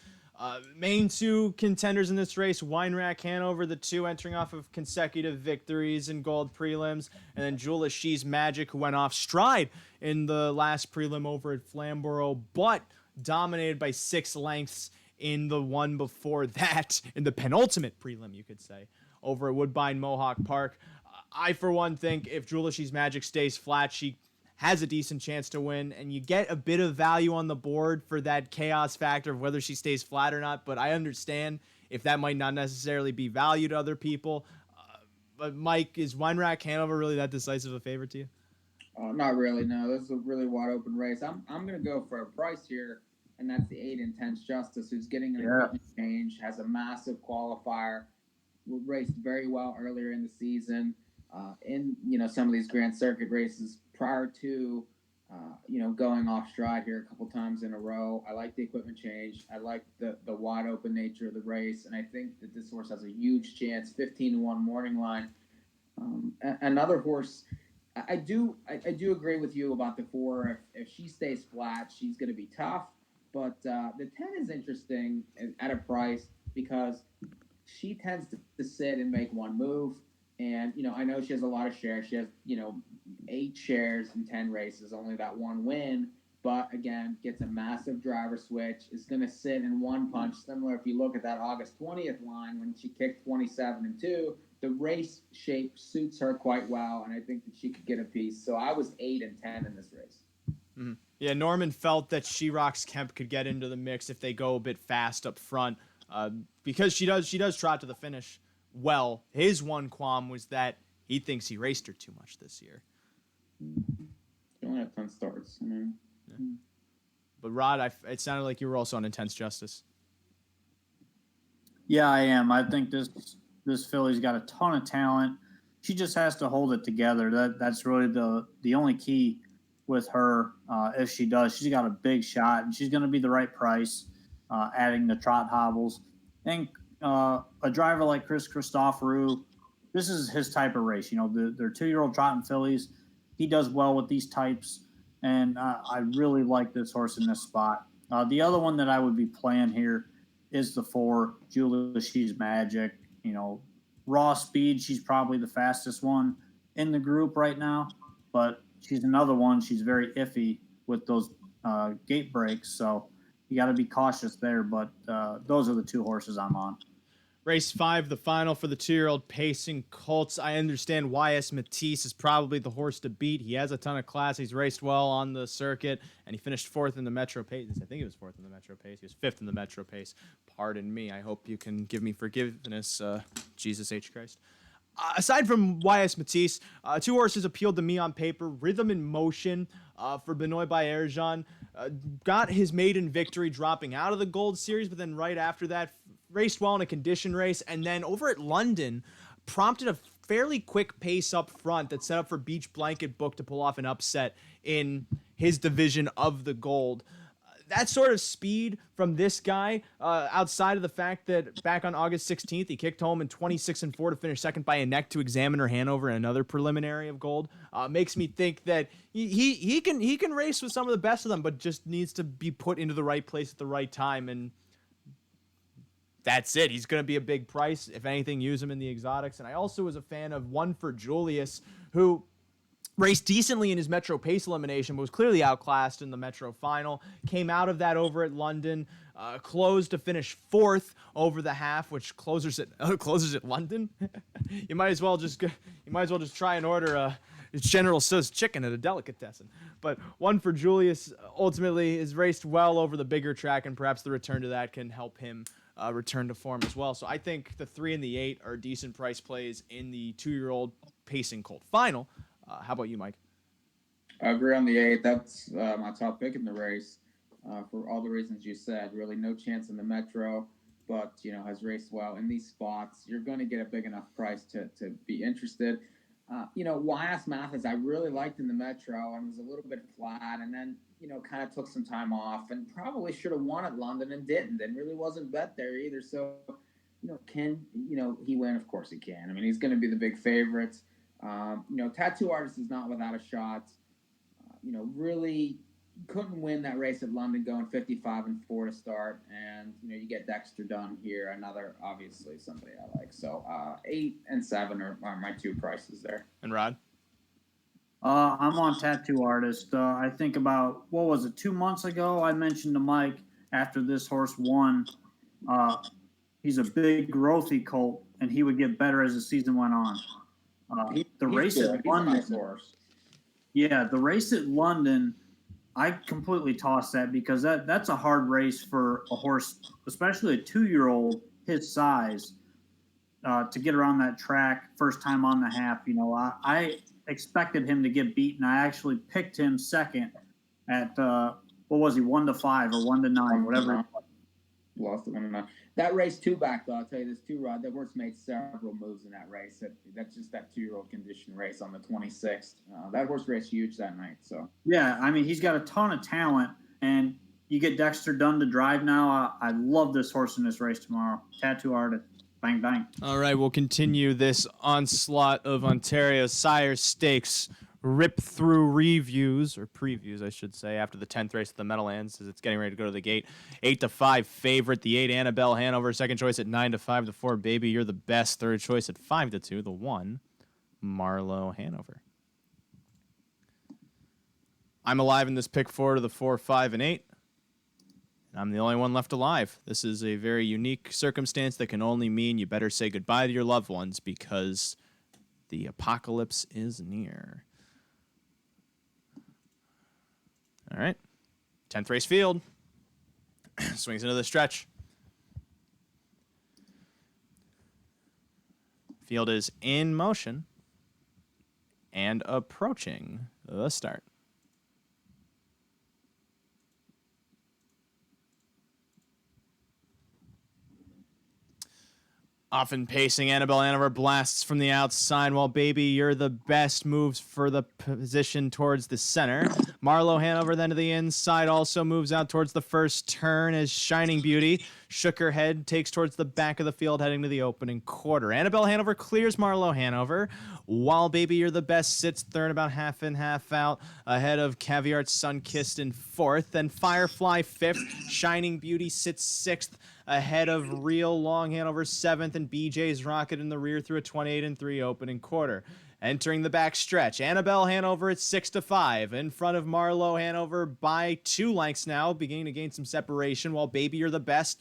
Main 2 contenders in this race, Weinrack Hanover, the 2 entering off of consecutive victories in gold prelims, and then Jula She's Magic, who went off stride in the last prelim over at Flamborough, but dominated by 6 lengths in the one before that, in the penultimate prelim, you could say, over at Woodbine Mohawk Park. I, for one, think if Jula She's Magic stays flat, she has a decent chance to win, and you get a bit of value on the board for that chaos factor of whether she stays flat or not, but I understand if that might not necessarily be value to other people. But Mike, is Weinrack Hanover really that decisive a favorite to you? Not really, no. This is a really wide open race. I'm going to go for a price here, and that's the 8 Intense Justice, who's getting an equipment change, has a massive qualifier, raced very well earlier in the season. In some of these Grand Circuit races prior to going off stride here a couple times in a row. I like the equipment change. I like the wide open nature of the race, and I think that this horse has a huge chance. 15-1 morning line. Another horse. I do agree with you about the 4. If she stays flat, she's going to be tough. But the 10 is interesting at a price because she tends to sit and make one move. And, I know she has a lot of shares. She has, 8 shares in 10 races, only that 1 win. But, again, gets a massive driver switch, is going to sit in one punch. Similar if you look at that August 20th line when she kicked 27-2, the race shape suits her quite well, and I think that she could get a piece. So I was 8 and 10 in this race. Mm-hmm. Yeah, Norman felt that She-Rox Kemp could get into the mix if they go a bit fast up front, because she does trot to the finish well. His one qualm was that he thinks he raced her too much this year. She only had 10 starts. I mean, yeah. But Rod, it sounded like you were also on Intense Justice. Yeah, I am. I think this filly's got a ton of talent. She just has to hold it together. That's really the only key with her. If she does, she's got a big shot, and she's going to be the right price, adding the trot hobbles. I think a driver like Chris Christoforou, this is his type of race. They're 2-year-old trotting fillies. He does well with these types, and I really like this horse in this spot. The other one that I would be playing here is the 4, Jula She's Magic. Raw speed, she's probably the fastest one in the group right now, but she's another one. She's very iffy with those gate breaks, so you got to be cautious there. But those are the 2 horses I'm on. Race 5, the final for the 2-year-old Pacing Colts. I understand YS Matisse is probably the horse to beat. He has a ton of class. He's raced well on the circuit, and he finished 4th in the Metro Pace. I think he was 4th in the Metro Pace. He was 5th in the Metro Pace. Pardon me. I hope you can give me forgiveness, Jesus H. Christ. Aside from YS Matisse, 2 horses appealed to me on paper. Rhythm in Motion for Benoit Baerjan got his maiden victory dropping out of the Gold Series, but then right after that, raced well in a condition race, and then over at London, prompted a fairly quick pace up front that set up for Beach Blanket Book to pull off an upset in his division of the Gold. That sort of speed from this guy, outside of the fact that back on August 16th, he kicked home in 26-4 to finish second by a neck to Examiner Hanover in another preliminary of Gold, makes me think that he can race with some of the best of them, but just needs to be put into the right place at the right time, and that's it. He's going to be a big price. If anything, use him in the exotics. And I also was a fan of One for Julius, who raced decently in his Metro Pace elimination, but was clearly outclassed in the Metro Final. Came out of that over at London, closed to finish 4th over the half, which closers at London. You might as well just try and order General Tso's chicken at a delicatessen. But One for Julius ultimately is raced well over the bigger track, and perhaps the return to that can help him return to form as well. So I think the 3 and the 8 are decent price plays in the 2-year-old Pacing Colt Final. How about you, Mike? I agree on the 8. That's my top pick in the race for all the reasons you said. Really no chance in the Metro, but, has raced well in these spots. You're going to get a big enough price to be interested. YS Mathis, I really liked in the Metro and was a little bit flat, and then, kind of took some time off and probably should have won at London and didn't, and really wasn't bet there either. So, can, he win? Of course he can. I mean, he's going to be the big favorite. Tattoo Artist is not without a shot. Really couldn't win that race at London going 55-4 to start, and you get Dexter Dunn here, another obviously somebody I like. So 8 and 7 are my two prices there. And Rod? I'm on Tattoo Artist. I think about, what was it, 2 months ago? I mentioned to Mike after this horse won, he's a big growthy colt, and he would get better as the season went on. The race at London, Nice horse. yeah, the race at London, I completely tossed that because that's a hard race for a horse, especially a 2-year-old his size, to get around that track first time on the half. I expected him to get beaten. I actually picked him second at what was he, 1-5 or 1-9, whatever. Lost it 1-9. That race two back though, I'll tell you this too, Rod. That horse made several moves in that race. That's just that 2-year-old condition race on the 26th. That horse raced huge that night. So yeah, I mean he's got a ton of talent, and you get Dexter Dunn to drive now. I love this horse in this race tomorrow. Tattoo Artist. Bang, bang. All right, we'll continue this onslaught of Ontario Sire Stakes rip-through reviews, or previews, I should say, after the 10th race of the Meadowlands, as it's getting ready to go to the gate. 8-5 favorite, the 8, Annabelle Hanover. Second choice at 9-5, the 4, Baby You're the Best. Third choice at 5-2, the 1, Marlowe Hanover. I'm alive in this pick 4 to the 4, 5, and 8. I'm the only one left alive. This is a very unique circumstance that can only mean you better say goodbye to your loved ones because the apocalypse is near. All right. 10th race field. Swings into the stretch. Field is in motion and approaching the start. Often pacing, Annabelle Hanover blasts from the outside while Baby You're the Best moves for the position towards the center. Marlowe Hanover then to the inside also moves out towards the first turn as Shining Beauty shook her head, takes towards the back of the field heading to the opening quarter. Annabelle Hanover clears Marlowe Hanover while Baby You're the Best sits third, about half in, half out, ahead of Caviar's Sunkissed in fourth. Then Firefly fifth, Shining Beauty sits sixth, ahead of Real Long Hanover 7th, and BJ's Rocket in the rear through a 28-3 opening quarter. Entering the back stretch, Annabelle Hanover at 6-5, in front of Marlowe Hanover by 2 lengths now, beginning to gain some separation, while Baby You're the Best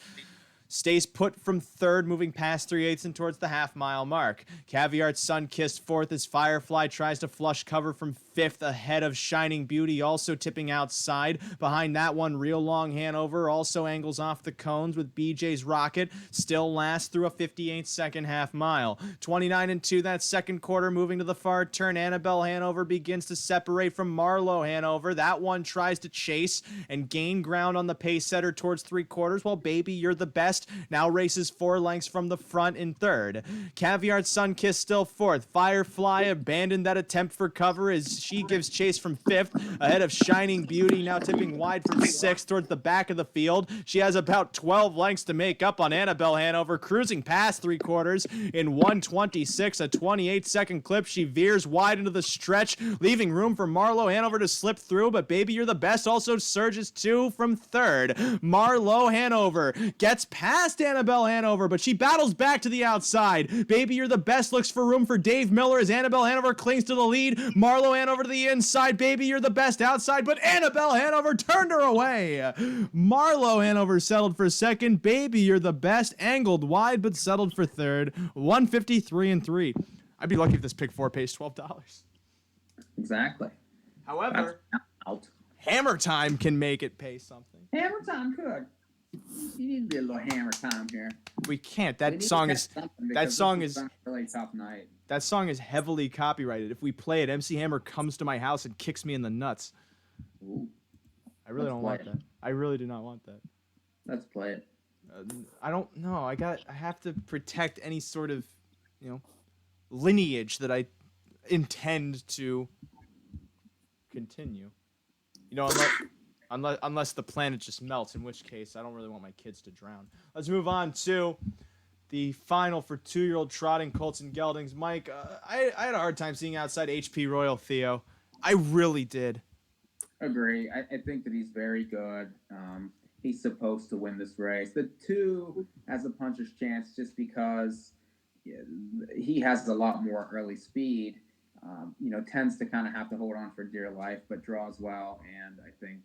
stays put from third, moving past 3/8 and towards the half-mile mark. Caviar's Sunkissed fourth as Firefly tries to flush cover from fifth, ahead of Shining Beauty, also tipping outside. Behind that one, Real Long Hanover also angles off the cones with BJ's Rocket still last through a 58-second half-mile. 29-2, that second quarter, moving to the far turn. Annabelle Hanover begins to separate from Marlowe Hanover. That one tries to chase and gain ground on the pace setter towards 3/4, while Baby You're the Best now races 4 lengths from the front in third. Caviar's Sunkissed still fourth. Firefly abandoned that attempt for cover as she gives chase from fifth, ahead of Shining Beauty, now tipping wide from sixth towards the back of the field. She has about 12 lengths to make up on Annabelle Hanover, cruising past 3/4 in 1:26, a 28-second clip. She veers wide into the stretch, leaving room for Marlowe Hanover to slip through, but Baby You're the Best also surges 2 from third. Marlowe Hanover gets past Annabelle Hanover, but she battles back to the outside. Baby You're the Best looks for room for Dave Miller as Annabelle Hanover clings to the lead. Marlowe Hanover to the inside. Baby You're the Best outside, but Annabelle Hanover turned her away. Marlowe Hanover settled for second. Baby You're the Best angled wide, but settled for third. 153-3. I'd be lucky if this pick 4 pays $12. Exactly. However, Out. Hammer Time can make it pay something. Hammer time could. You need to be a little hammer time here. We can't. We That need song to is catch something that because song this is has been a really tough night. that song is heavily copyrighted. If we play it, MC Hammer comes to my house and kicks me in the nuts. Ooh, I really Let's don't play want it. that. I really do not want that. let's play it. I don't know. I have to protect any sort of, lineage that I intend to continue. Unless the planet just melts, in which case I don't really want my kids to drown. Let's move on to the final for 2-year-old trotting colts and geldings. Mike, I had a hard time seeing outside HP Royal Theo. I really did. Agree. I think that he's very good. He's supposed to win this race. The 2 has a puncher's chance just because he has a lot more early speed. Tends to kind of have to hold on for dear life, but draws well, and I think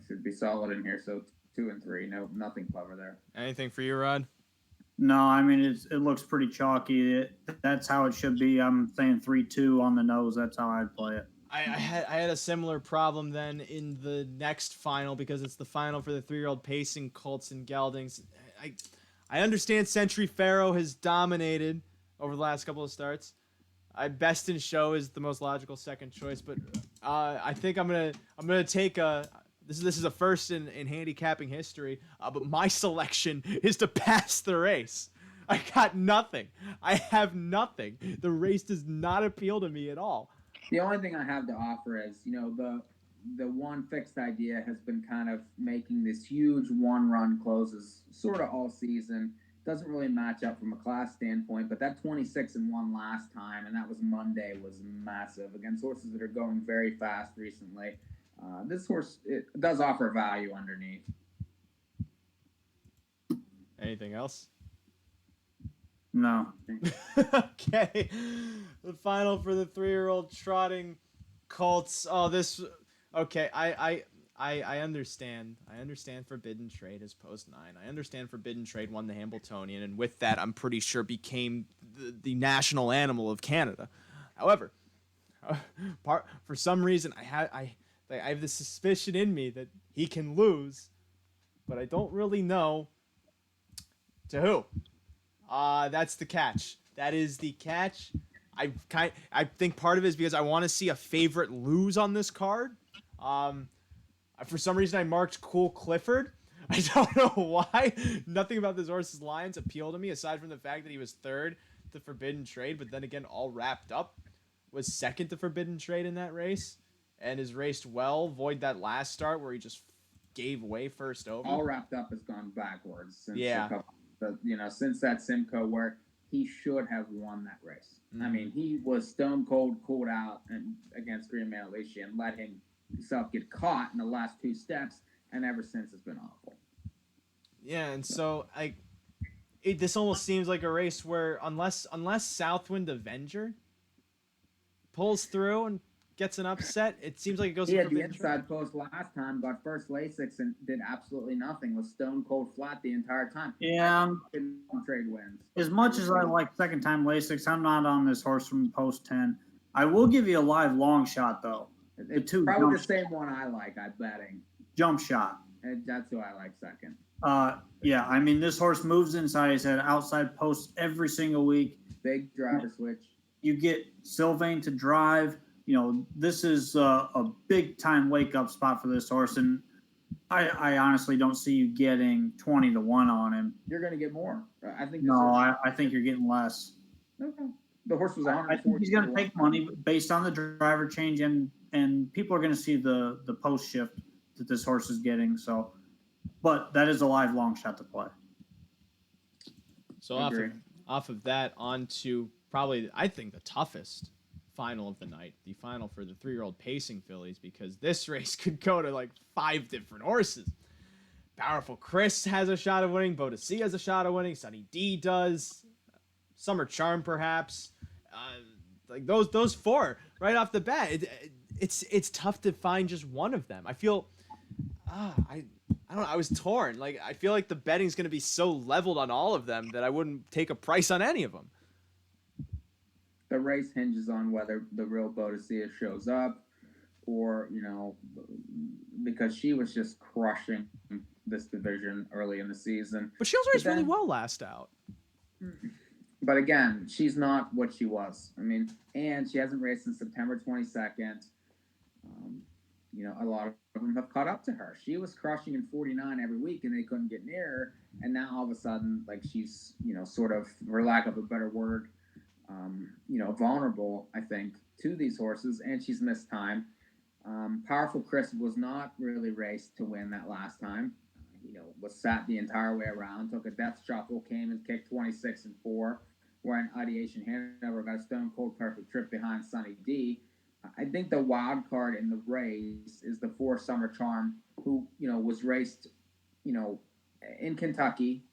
should be solid in here. So 2 and 3, no, nothing clever there. Anything for you, Rod? No, I mean it looks pretty chalky. That's how it should be. I'm saying 3-2 on the nose. That's how I'd play it. I had a similar problem then in the next final because it's the final for the 3-year-old pacing colts and geldings. I understand Century Pharaoh has dominated over the last couple of starts. Best in Show is the most logical second choice, but I think I'm gonna take a. This is a first in handicapping history, but my selection is to pass the race. I got nothing. I have nothing. The race does not appeal to me at all. The only thing I have to offer is, the one fixed idea has been kind of making this huge one-run closes sort of all season. Doesn't really match up from a class standpoint, but that 26-1 last time, and that was Monday, was massive against horses that are going very fast recently. This horse, it does offer value underneath. Anything else? No. Okay. The final for the 3-year-old trotting colts. Oh, this. Okay, I understand. I understand Forbidden Trade is post 9. I understand Forbidden Trade won the Hambletonian, and with that, I'm pretty sure became the national animal of Canada. However, for some reason, I have this suspicion in me that he can lose, but I don't really know to who. That's the catch. That is the catch. I think part of it is because I want to see a favorite lose on this card. For some reason, I marked Cool Clifford. I don't know why. Nothing about this horse's lines appeal to me, aside from the fact that he was 3rd to Forbidden Trade, but then again, all wrapped up, was 2nd to Forbidden Trade in that race, and has raced well. Void that last start where he just gave away first over. All wrapped up has gone backwards since since that Simcoe where he should have won that race. I mean, he was stone cold cooled out against Green Man Alicia and let himself get caught in the last 2 steps, and ever since it's been awful. Yeah, and so this almost seems like a race where unless Southwind Avenger pulls through and gets an upset, it seems like it goes. He had the inside post last time, got first Lasix and did absolutely nothing. Was stone cold flat the entire time. Yeah. Trade wins. As much as I like second time Lasix, I'm not on this horse from post 10. I will give you a live long shot though. It's probably the same one I like. I'm betting. Jump Shot. And that's who I like second. Yeah, I mean this horse moves inside his head, outside post every single week. Big driver switch. You get Sylvain to drive. This is a big time wake up spot for this horse, and I honestly don't see you getting 20-1 on him. You're going to get more. I think. I think you're getting less. Okay. The horse was 140. I think he's going to take money based on the driver change, and people are going to see the post shift that this horse is getting. So, but that is a live long shot to play. So off of that, on to probably I think the toughest final of the night, the final for the 3-year-old pacing fillies, because this race could go to like 5 different horses. Powerful Chris has a shot of winning. Bodicea has a shot of winning. Sunny D does. Summer Charm perhaps. Like those 4 right off the bat. It's tough to find just one of them. I feel I don't know. I was torn. Like I feel like the betting's going to be so leveled on all of them that I wouldn't take a price on any of them. The race hinges on whether the real Bodicea shows up or, because she was just crushing this division early in the season. But she also raced really well last out. But again, she's not what she was. I mean, and she hasn't raced since September 22nd. A lot of them have caught up to her. She was crushing in 49 every week, and they couldn't get near her. And now all of a sudden, like she's, sort of, for lack of a better word, vulnerable, I think, to these horses, and she's missed time. Powerful Chris was not really raced to win that last time. Was sat the entire way around, took a death shuffle, came and kicked 26-4, where an Ideation Hanover got a stone cold perfect trip behind Sunny D. I think the wild card in the race is the 4 Summer Charm, who was raced, in Kentucky,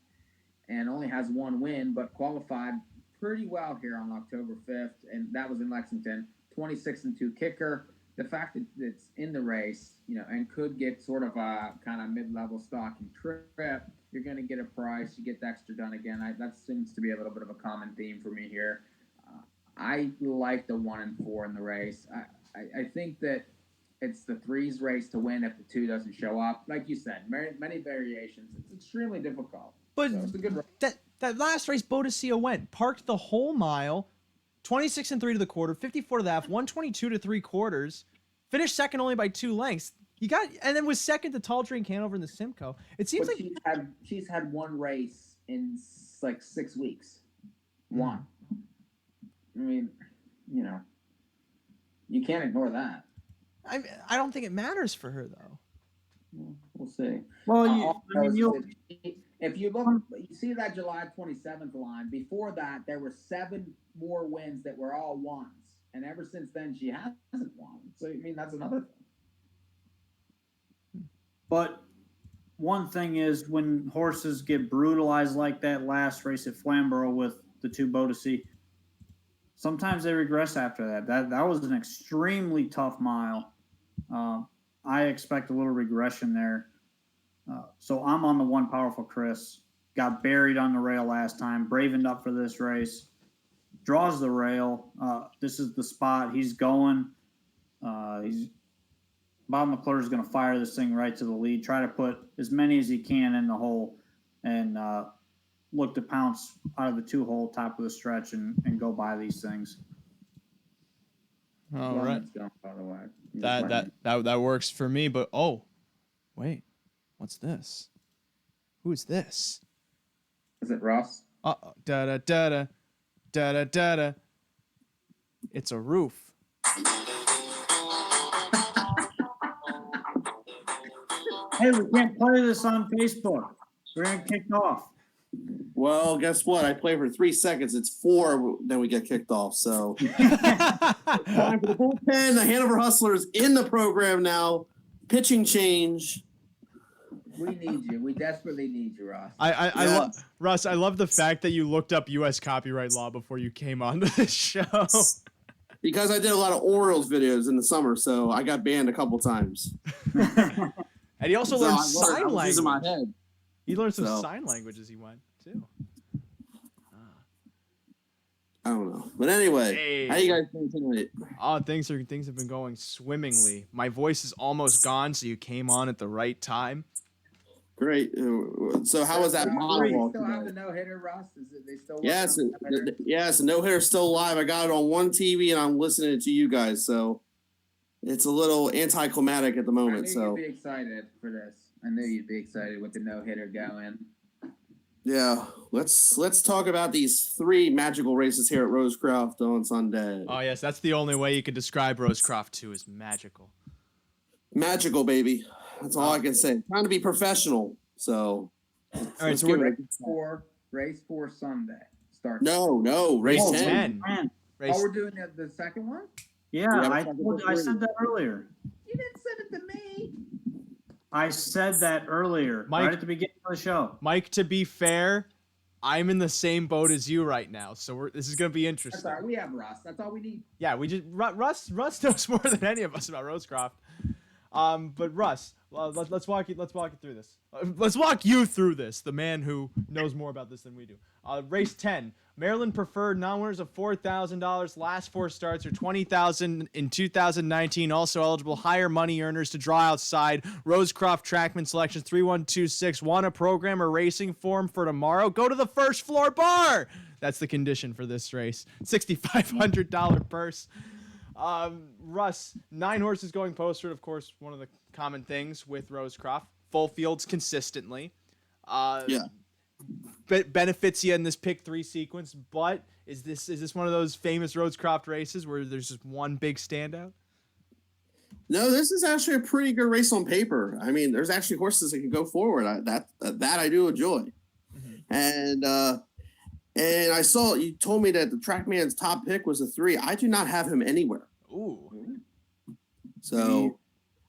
and only has 1 win, but qualified pretty well here on October 5th, and that was in Lexington. 26-2 kicker. The fact that it's in the race, and could get sort of a kind of mid-level stocking trip, you're going to get a price. You get Dexter done again. That seems to be a little bit of a common theme for me here. I like the 1 and 4 in the race. I think that it's the 3's race to win if the 2 doesn't show up. Like you said, many variations. It's extremely difficult. But so it's a good race. that last race, Bodicea went, parked the whole mile, 26-3 to the quarter, 54 to the half, 122 to 3/4, finished second only by 2 lengths. And then was second to Tall Drink Hanover in the Simcoe. It seems But like she's had 1 race in like 6 weeks. 1. I mean, you can't ignore that. I don't think it matters for her though. We'll see. Well, if you look, you see that July 27th line. Before that, there were 7 more wins that were all 1s, and ever since then, she hasn't won. So I mean, that's another thing. But one thing is when horses get brutalized like that last race at Flamborough with the 2 Bodicea, sometimes they regress after that. That was an extremely tough mile. I expect a little regression there. So I'm on the 1 Powerful Chris. Got buried on the rail last time. Bravened up for this race. Draws the rail. This is the spot. He's going. Bob McClure is going to fire this thing right to the lead. Try to put as many as he can in the hole, and look to pounce out of the 2-hole top of the stretch and go by these things. All right. By the way. That works for me, but wait. What's this? Who is this? Is it Ross? Da da da da da da da da. It's a roof. Hey, we can't play this on Facebook. We're getting kicked off. Well, guess what? I play for 3 seconds. It's 4, then we get kicked off. So time for the bullpen. The Hanover Hustlers in the program now. Pitching change. We need you. We desperately need you, Ross. Russ, I love the fact that you looked up U.S. copyright law before you came on to this show. Because I did a lot of Orioles videos in the summer, so I got banned a couple times. And he also learned sign language. Using my head. He learned some sign language as he went, too. I don't know. But anyway, how you guys doing tonight? Oh, things have been going swimmingly. My voice is almost gone, so you came on at the right time. Great. So how was that monologue? Still have the no-hitter, Ross? They still Yes, the no-hitter's still live. I got it on one TV, and I'm listening to you guys, so it's a little anticlimactic at the moment. I knew you'd be excited for this. I knew you'd be excited with the no-hitter going. Yeah, let's talk about these 3 magical races here at Rosecroft on Sunday. Oh yes, that's the only way you could describe Rosecroft 2 is magical. Magical, baby. That's all I can say. Trying to be professional. So, all right. So race 4 Sunday. Start. No, race 10. We're doing the second one. Yeah, I said that earlier. You didn't send it to me. I said that earlier, Mike, right at the beginning of the show. Mike, to be fair, I'm in the same boat as you right now, so this is gonna be interesting. That's all right. We have Russ. That's all we need. Yeah, we just Russ knows more than any of us about Rosecroft. But Russ, let's walk you through this. Let's walk you through this. The man who knows more about this than we do. Race 10. Maryland preferred non-winners of $4,000. Last 4 starts are $20,000 in 2019. Also eligible higher money earners to draw outside. Rosecroft Trackman Selections 3126. Want a program or racing form for tomorrow? Go to the first floor bar. That's the condition for this race. $6,500 purse. Russ, 9 horses going posted. Of course, one of the common things with Rosecroft. Full fields consistently. Yeah. Benefits you in this pick 3 sequence, but is this one of those famous Rosecroft races where there's just one big standout? No, this is actually a pretty good race on paper. I mean, there's actually horses that can go forward. That I do enjoy. Mm-hmm. And I saw you told me that the Trackman's top pick was a 3. I do not have him anywhere. Ooh. So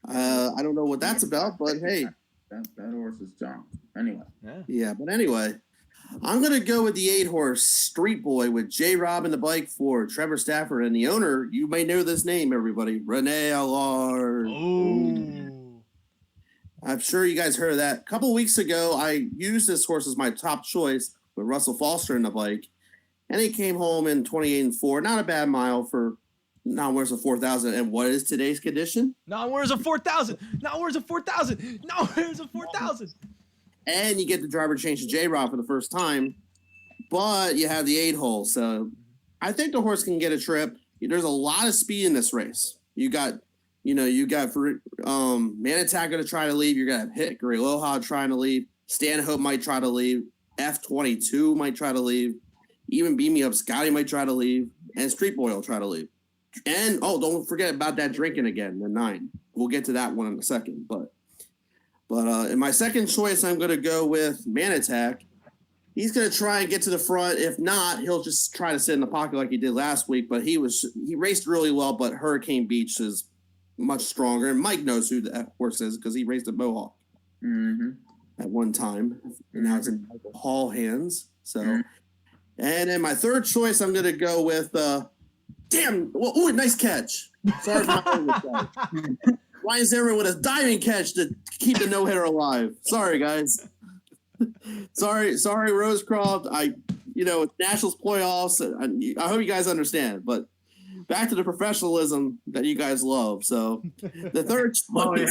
I don't know what that's about, but hey. That horse is junk. Anyway. Yeah, but anyway, I'm going to go with the 8-horse Street Boy with J. Rob and the bike for Trevor Stafford. And the owner, you may know this name, everybody, Renee Allard. Oh. I'm sure you guys heard of that. A couple of weeks ago, I used this horse as my top choice with Russell Foster in the bike. And he came home in 28-4. Not a bad mile for not worth a 4,000. And what is today's condition? Not worth a 4,000. Not worth a 4,000. Not worth a 4,000. And you get the driver change to J-Rob for the first time, but you have the 8-hole. So I think the horse can get a trip. There's a lot of speed in this race. You got for Manitak going to try to leave. You're going to hit Aloha trying to leave. Stanhope might try to leave. F22 might try to leave. Even Beam Me Up Scotty might try to leave. And Street Boy will try to leave. And, don't forget about that drinking again, the 9. We'll get to that one in a second. But in my second choice, I'm going to go with Manitak. He's going to try and get to the front. If not, he'll just try to sit in the pocket like he did last week. But he raced really well, but Hurricane Beach is much stronger. And Mike knows who that horse is because he raced at Mohawk at one time. And now it's in Michael Hall hands. So, and in my third choice, I'm going to go with nice catch. Sorry for my Ryan Zimmerman with a diving catch to keep the no-hitter alive. Sorry, guys. sorry, Rosecroft. It's Nationals playoffs. I hope you guys understand. But back to the professionalism that you guys love. So the third choice,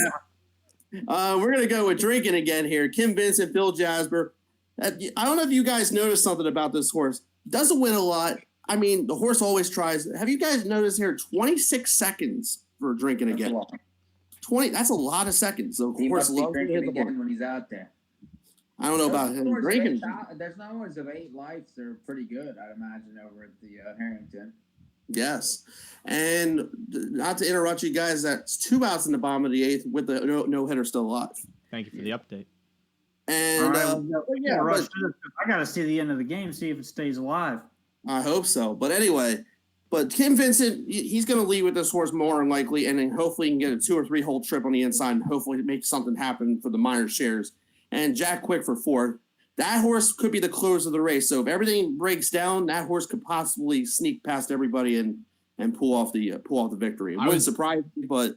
we're going to go with drinking again here. Kim Vincent, Phil Jasper. I don't know if you guys noticed something about this horse. Doesn't win a lot. I mean, the horse always tries. Have you guys noticed here 26 seconds for drinking again? 20, that's a lot of seconds. So He horse must be loves to drinking hit the again ball. when he's out there. I don't know about him drinking. There's numbers of 8 lights that are pretty good, I'd imagine, over at the Harrington. Yes. And not to interrupt you guys, that's 2 outs in the bottom of the 8th with the no hitter still alive. Thank you for the update. And I got to see the end of the game, see if it stays alive. I hope so. But anyway, Kim Vincent, he's going to lead with this horse more than likely, and then hopefully he can get a 2 or 3 hole trip on the inside and hopefully make something happen for the minor shares. And Jack Quick for 4th. That horse could be the close of the race. So if everything breaks down, that horse could possibly sneak past everybody and pull off the victory. It wouldn't surprise me, but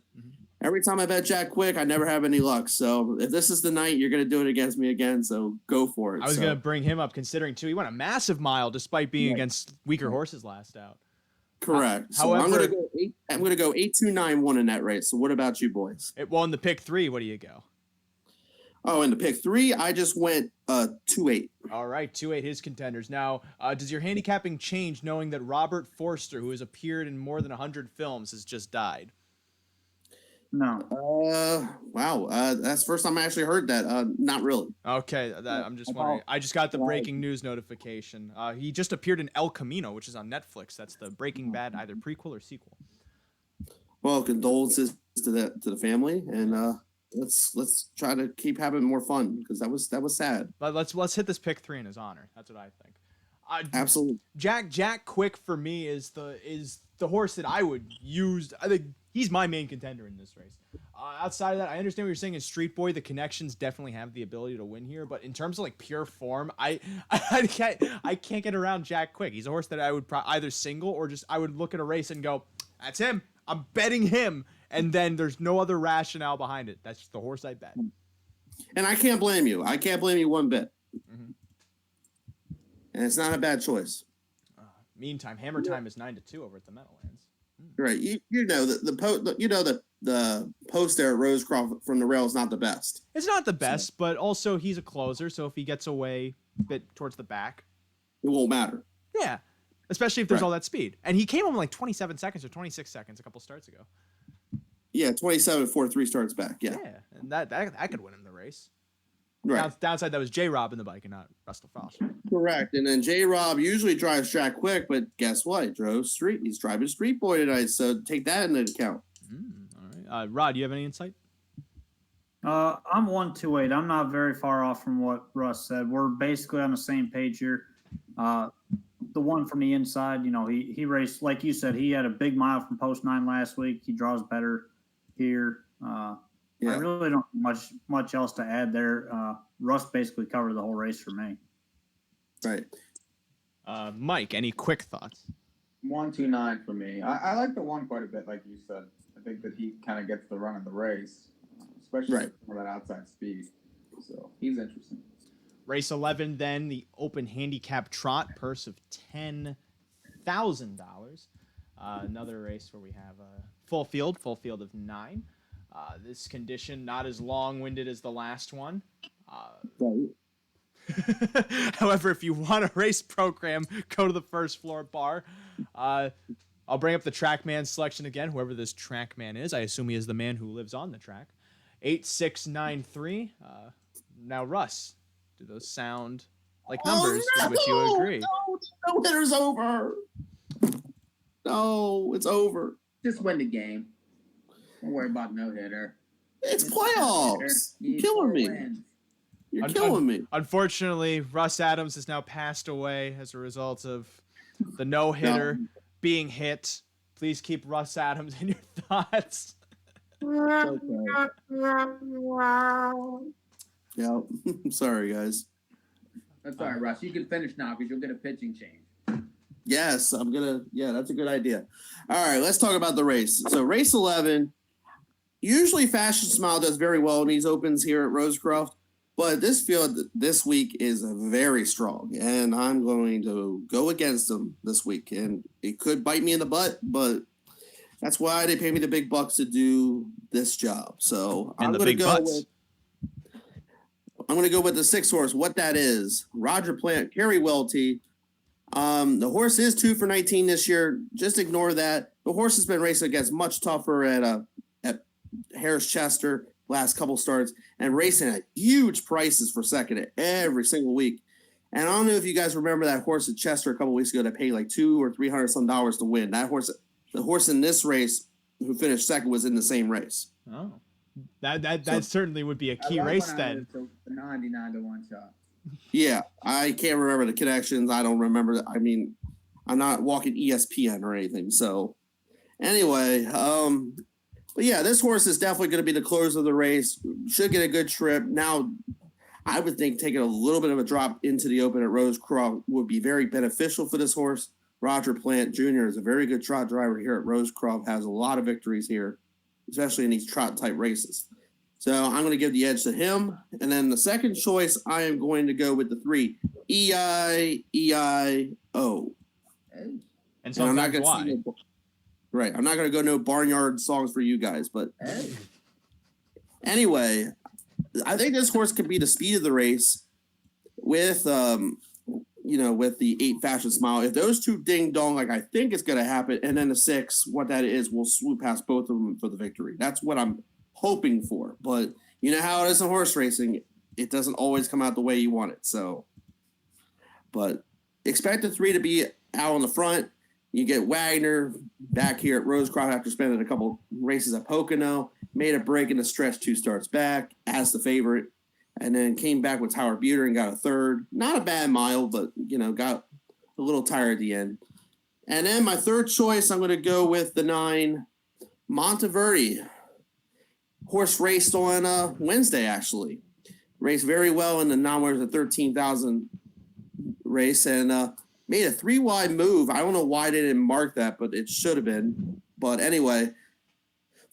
every time I bet Jack Quick, I never have any luck. So if this is the night, you're going to do it against me again. So go for it. I was going to bring him up, considering too he went a massive mile despite being against weaker horses last out. Correct. So however, I'm going to go 8-2-9-1 in that race. So what about you boys? In the pick 3, what do you go? Oh, in the pick 3, I just went 2-8. All right, 2-8 his contenders. Now, does your handicapping change knowing that Robert Forster, who has appeared in more than 100 films, has just died? No. Wow. That's the first time I actually heard that. Not really. Okay, I'm just wondering. I just got the breaking news notification. He just appeared in El Camino, which is on Netflix. That's the Breaking Bad either prequel or sequel. Well, condolences to the family, and let's try to keep having more fun because that was sad. But let's hit this pick 3 in his honor. That's what I think. Absolutely. Jack Quick for me is the horse that I would use. I think he's my main contender in this race. Outside of that, I understand what you're saying is Street Boy. The connections definitely have the ability to win here, but in terms of like pure form, I can't get around Jack Quick. He's a horse that I would either single or just I would look at a race and go, that's him. I'm betting him. And then there's no other rationale behind it. That's just the horse I bet. And I can't blame you. I can't blame you one bit. And it's not a bad choice. Meantime, Hammer Time is 9-2 over at the Meadowlands. Right. You know the post there at Rosecroft from the rail is not the best. It's not the best, but also he's a closer, so if he gets away a bit towards the back, it won't matter. Yeah. Especially if there's all that speed. And he came home like 27 seconds or 26 seconds a couple starts ago. Yeah, 27-4, 3 starts back. Yeah. Yeah. And that could win him the race. Right. Downside, that was J-Rob in the bike and not Russell Foster. Correct. And then J-Rob usually drives Jack Quick, but guess what? He's driving Street Boy tonight, so take that into account. All right. Rod, do you have any insight? I'm 1-2-8. I'm not very far off from what Russ said. We're basically on the same page here. The one from the inside, he raced, like you said, he had a big mile from post 9 last week. He draws better. here. I really don't much else to add there. Russ basically covered the whole race for me. Right. Mike, any quick thoughts? 129 for me. I like the one quite a bit, like you said. I think that he kind of gets the run of the race, especially with some of that outside speed. So he's interesting. Race 11, then the open handicap trot, purse of $10,000. Another race where we have a full field of 9. This condition not as long-winded as the last one. However, if you want a race program, go to the first floor bar. I'll bring up the TrackMan selection again, whoever this TrackMan is. I assume he is the man who lives on the track. 8693. Now, Russ, do those sound like numbers with which you agree? No hitter's over. No, it's over. Just win the game. Don't worry about no hitter. It's playoffs. You're killing me. You're killing me. Unfortunately, Russ Adams has now passed away as a result of the no-hitter being hit. Please keep Russ Adams in your thoughts. Yeah, sorry, guys. That's all right, Russ. You can finish now because you'll get a pitching change. Yes, I'm gonna. Yeah, that's a good idea. All right, let's talk about the race. So, race 11. Usually, Fashion Smile does very well in these opens here at Rosecroft, but this field this week is very strong, and I'm going to go against them this week. And it could bite me in the butt, but that's why they pay me the big bucks to do this job. So I'm going to go with the 6 horse. What that is, Roger Plant, Kerry Welty. The horse is 2 for 19 this year. Just ignore that. The horse has been racing against much tougher at Harris Chester last couple starts and racing at huge prices for second every single week. And I don't know if you guys remember that horse at Chester a couple weeks ago that paid like $200 or $300 some dollars to win. That horse, the horse in this race who finished second, was in the same race. Oh, that certainly would be a key race then. The 99 to 1 shot. Yeah, I can't remember the connections. I don't remember. I mean, I'm not walking ESPN or anything. So anyway, but yeah, this horse is definitely going to be the closer of the race. Should get a good trip. Now, I would think taking a little bit of a drop into the open at Rosecroft would be very beneficial for this horse. Roger Plant Jr. is a very good trot driver here at Rosecroft, has a lot of victories here, especially in these trot-type races. So I'm going to give the edge to him. And then the second choice, I am going to go with the 3, EIEIO. And so I'm not going to Right. I'm not going to go no barnyard songs for you guys, but anyway, I think this horse could be the speed of the race with, with the 8 Fashion Smile. If those two ding dong, like I think it's going to happen, and then the 6, what that is, will swoop past both of them for the victory. That's what I'm hoping for. But you know how it is in horse racing. It doesn't always come out the way you want it. So, but expect the 3 to be out on the front. You get Wagner back here at Rosecroft after spending a couple races at Pocono, made a break in the stretch 2 starts back as the favorite, and then came back with Tower Buter and got a 3rd. Not a bad mile, but, got a little tired at the end. And then my 3rd choice, I'm going to go with the 9, Monteverdi. Horse raced on Wednesday, actually. Raced very well in the non-winners of 13,000 race, and made a 3-wide move. I don't know why they didn't mark that, but it should have been. But anyway,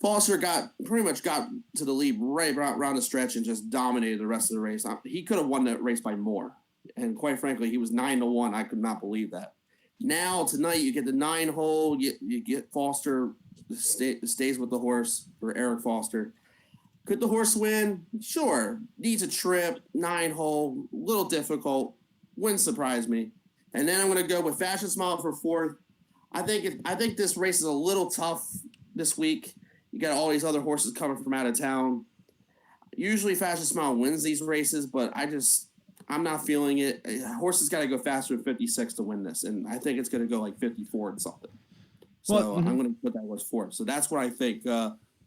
Foster pretty much got to the lead right around the stretch and just dominated the rest of the race. He could have won that race by more. And quite frankly, he was 9 to 1. I could not believe that. Now, tonight, you get the 9 hole. You get Foster stays with the horse, or Eric Foster. Could the horse win? Sure. Needs a trip, 9 hole, a little difficult. Wouldn't surprise me. And then I'm going to go with Fashion Smile for 4th. I think this race is a little tough this week. You got all these other horses coming from out of town. Usually Fashion Smile wins these races, but I'm not feeling it. A horse has got to go faster than 56 to win this, and I think it's going to go like 54 and something. So I'm going to put that was 4th. So that's what I think.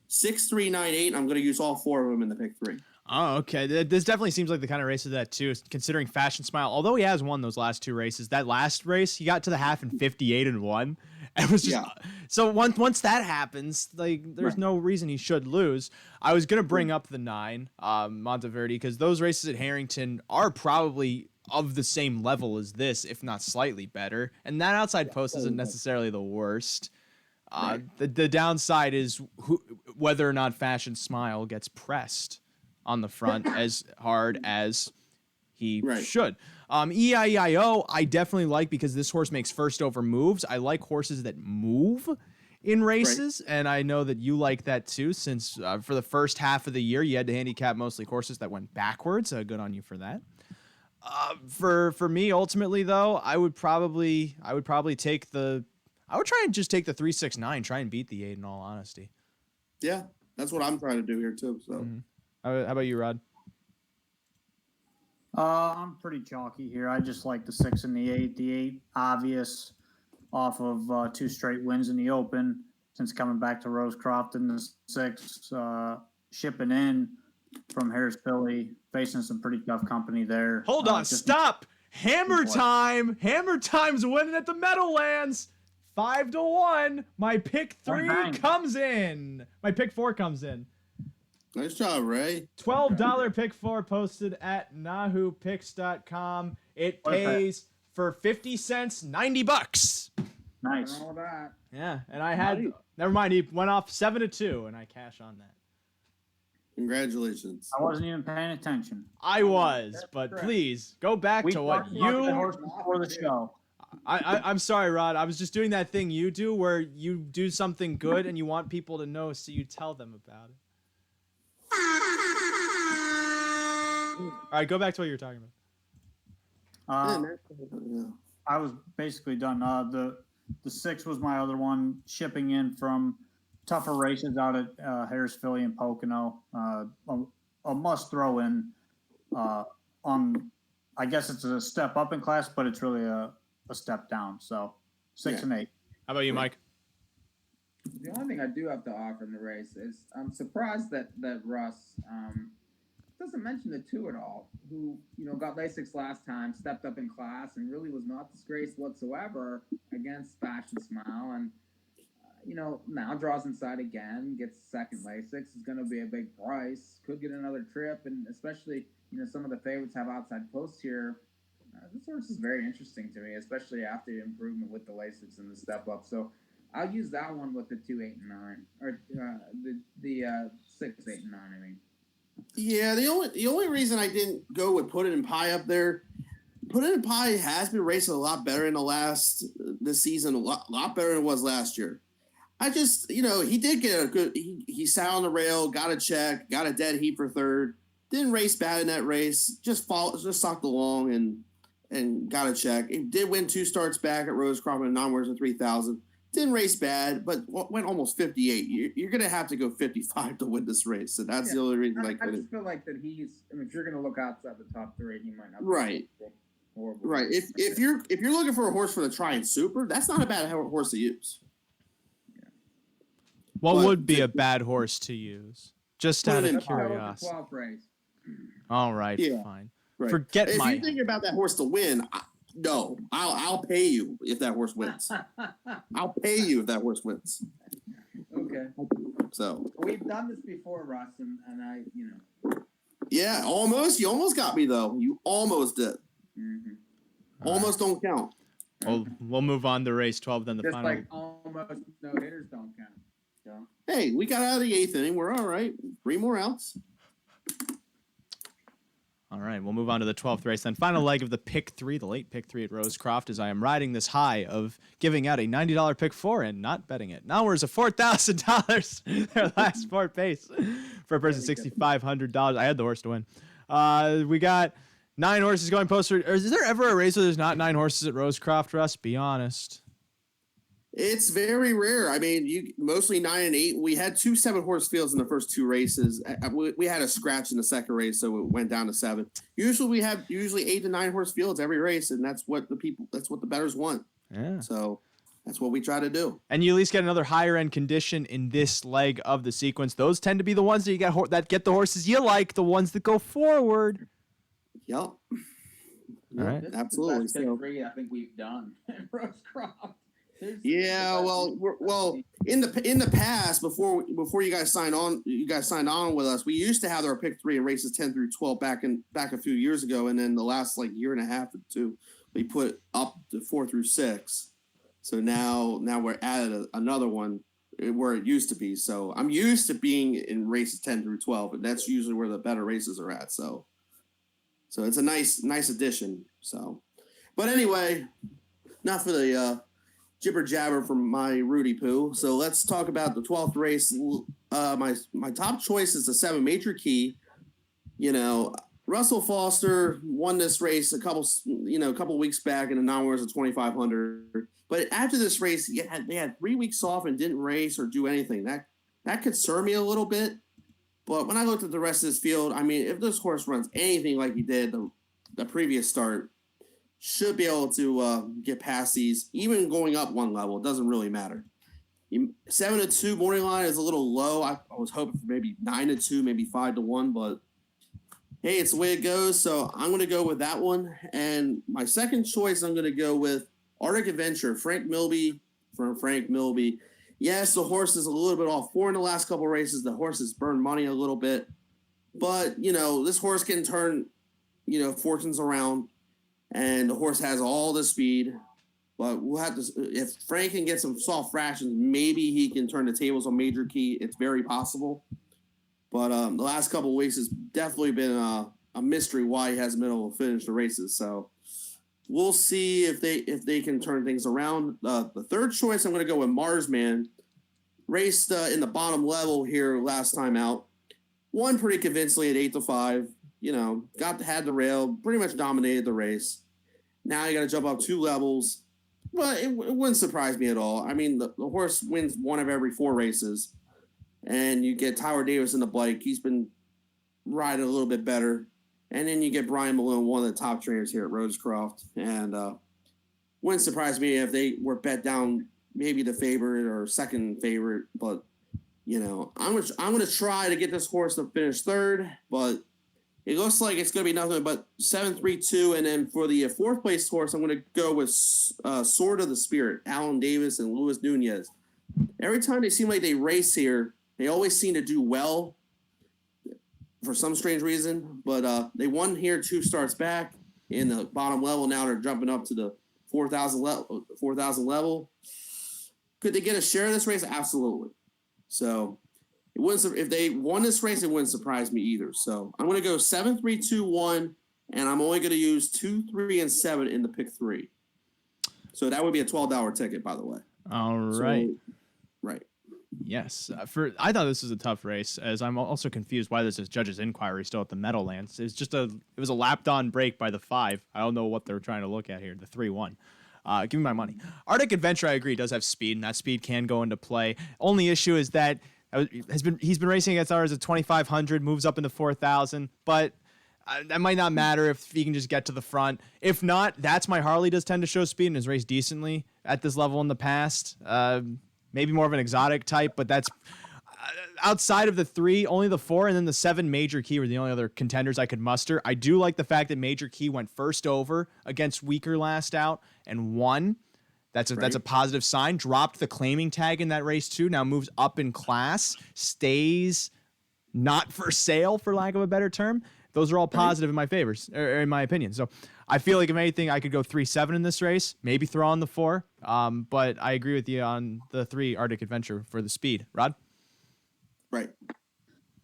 6, 3, 9, 8. I'm going to use all 4 of them in the pick 3. Oh, okay. This definitely seems like the kind of race of that, too, considering Fashion Smile. Although he has won those last 2 races, that last race, he got to the half in 58 and 1. It was just Yeah. so once that happens, like there's Right. no reason he should lose. I was gonna bring up the 9, Monteverdi, because those races at Harrington are probably of the same level as this, if not slightly better. And that outside post isn't necessarily the worst. The downside is whether or not Fashion Smile gets pressed on the front as hard as he Right. should. EIEIO, I definitely like because this horse makes first over moves. I like horses that move in races, and I know that you like that too, since for the first half of the year you had to handicap mostly horses that went backwards. Good on you for that. For me, ultimately though, I would probably take I would try and just take the 369, try and beat the 8 in all honesty. Yeah, that's what I'm trying to do here too. So How about you, Rod? I'm pretty chalky here. I just like the 6 and the 8. The 8 obvious off of 2 straight wins in the Open since coming back to Rosecroft, and the 6 shipping in from Harris Philly, facing some pretty tough company there. Hold on, just- stop! Hammer What? time! Hammer time's winning at the Meadowlands. 5-1. My pick 3 bang. comes in. My pick 4 comes in. nice job, Ray. $12 pick 4 posted at NAHUpicks.com. It What is that? pays for 50 cents, $90. Nice. All that. Yeah, and I had never mind. He went off 7-2, and I cash on that. Congratulations. I wasn't even paying attention. I was, That's but correct. please go back We to what talked about the you. horse before the show. I'm sorry, Rod. I was just doing that thing you do, where you do something good and you want people to know, so you tell them about it. All right, go back to what you were talking about. Yeah. I was basically done. The 6 was my other one, shipping in from tougher races out at Harris, Philly, and Pocono. A must throw in. I guess it's a step up in class, but it's really a step down. So 6 and 8. How about you, Mike? The only thing I do have to offer in the race is I'm surprised that Russ doesn't mention the 2 at all, who got Lasix last time, stepped up in class, and really was not disgraced whatsoever against Fashion Smile, and now draws inside again, gets second Lasix, is going to be a big price, could get another trip, and especially some of the favorites have outside posts here. This horse is very interesting to me, especially after the improvement with the Lasix and the step up. So I'll use that one with the 2, 8, and 9, or the 6, 8, and 9. I mean. Yeah, the only reason I didn't go with Put It in Pie up there, Put It in Pie has been racing a lot better in this season, a lot better than it was last year. I just, he did get a good, he sat on the rail, got a check, got a dead heat for third, didn't race bad in that race, just sucked along and got a check. He did win 2 starts back at Rosecroft and non-winners of 3,000. Didn't race bad, but went almost 58. You're going to have to go 55 to win this race, and that's the only reason I I couldn't. just feel like that if you're going to look outside the top 3, he might not. Right. Horrible. Right. If you're looking for a horse for the Triumph Super, that's not a bad horse to use. What But would be a bad horse to use? Just out Put it of in curiosity. 12th race. All right, Yeah. fine. Right. Forget if my. you're thinking about that horse to win, no, I'll pay you if that horse wins. I'll pay you if that horse wins. Okay. So We've done this before, Russ, and I, yeah, almost. You almost got me though. You almost did. Mm-hmm. Almost don't count. We'll move on to race 12, then the Just final. like almost no hitters don't count. So. Hey, we got out of the 8th inning. We're all right. 3 more outs. All right, we'll move on to the 12th race, then final leg of the pick 3, the late pick 3 at Rosecroft, as I am riding this high of giving out a $90 pick 4 and not betting it. Now we're at $4,000, their last sport pace for a person $6,500. I had the horse to win. We got 9 horses going poster. Is there ever a race where there's not 9 horses at Rosecroft, Russ? Be honest. It's very rare. I mean, mostly 9 and 8. We had 2 7-horse fields in the first 2 races. We had a scratch in the second race, so it went down to 7. Usually we have 8 to 9 horse fields every race, and that's what the bettors want. Yeah. So that's what we try to do. And you at least get another higher end condition in this leg of the sequence. Those tend to be the ones that you get that get the horses you like, the ones that go forward. Yep. All right. This Absolutely. Is the best So- pick 3 I think we've done in Rosecroft. Yeah, well, in the past, before you guys signed on with us, we used to have our pick 3 in races 10 through 12 back a few years ago, and then the last like year and a half or two, we put up to 4 through 6. So now we're added another one where it used to be. So I'm used to being in races 10 through 12, and that's usually where the better races are at. So it's a nice addition. So, but anyway, not for the jibber jabber from my Rudy Poo. So let's talk about the 12th race. My top choice is the 7 Major Key. You know, Russell Foster won this race a couple weeks back in the non-winners of 2,500. But after this race, they had 3 weeks off and didn't race or do anything. That concerned me a little bit. But when I looked at the rest of this field, I mean, if this horse runs anything like he did the previous start, should be able to get past these, even going up one level. It doesn't really matter. 7-2 morning line is a little low. I was hoping for maybe 9-2, maybe 5-1, but hey, it's the way it goes. So I'm going to go with that one. And my second choice, I'm going to go with Arctic Adventure, Frank Milby from Frank Milby. Yes, the horse is a little bit off form in the last couple of races. The horse has burned money a little bit, but this horse can turn, fortunes around. And the horse has all the speed, but we'll have to. If Frank can get some soft fractions, maybe he can turn the tables on Major Key. It's very possible. But the last couple of weeks has definitely been a mystery why he hasn't been able to finish the races. So we'll see if they can turn things around. The third choice, I'm going to go with Marsman. Raced in the bottom level here last time out. Won pretty convincingly at 8-5. Had the rail, pretty much dominated the race. Now you got to jump up 2 levels, but it wouldn't surprise me at all. I mean, the horse wins 1 of every 4 races, and you get Tyler Davis in the bike. He's been riding a little bit better, and then you get Brian Malone, one of the top trainers here at Rosecroft, and wouldn't surprise me if they were bet down maybe the favorite or second favorite. But I'm gonna try to get this horse to finish 3rd, but it looks like it's going to be nothing but 7-3-2. And then for the 4th place horse, I'm going to go with Sword of the Spirit, Alan Davis and Luis Nunez. Every time they seem like they race here, they always seem to do well for some strange reason. But they won here 2 starts back in the bottom level. Now they're jumping up to the 4,000 level. Could they get a share of this race? Absolutely. So if they won this race, it wouldn't surprise me either. So I'm going to go 7-3-2-1, and I'm only going to use 2, 3, and 7 in the pick 3. So that would be a $12 ticket, by the way. All right. Right. Yes. I thought this was a tough race, as I'm also confused why there's this judge's inquiry still at the Meadowlands. It was a lapped on break by the 5. I don't know what they're trying to look at here. The 3-1. Give me my money. Arctic Adventure, I agree, does have speed, and that speed can go into play. Only issue is that he's been racing against ours at 2,500, moves up into 4,000, but that might not matter if he can just get to the front. If not, that's my Harley does tend to show speed and has raced decently at this level in the past. Maybe more of an exotic type, but that's outside of the 3, only the 4, and then the 7 Major Key were the only other contenders I could muster. I do like the fact that Major Key went first over against Weaker last out and won. That's a positive sign. Dropped the claiming tag in that race too. Now moves up in class. Stays not for sale, for lack of a better term. Those are all positive in my favors, or in my opinion. So I feel like if anything, I could go 3-7 in this race. Maybe throw on the 4. But I agree with you on the 3 Arctic Adventure for the speed. Rod? Right.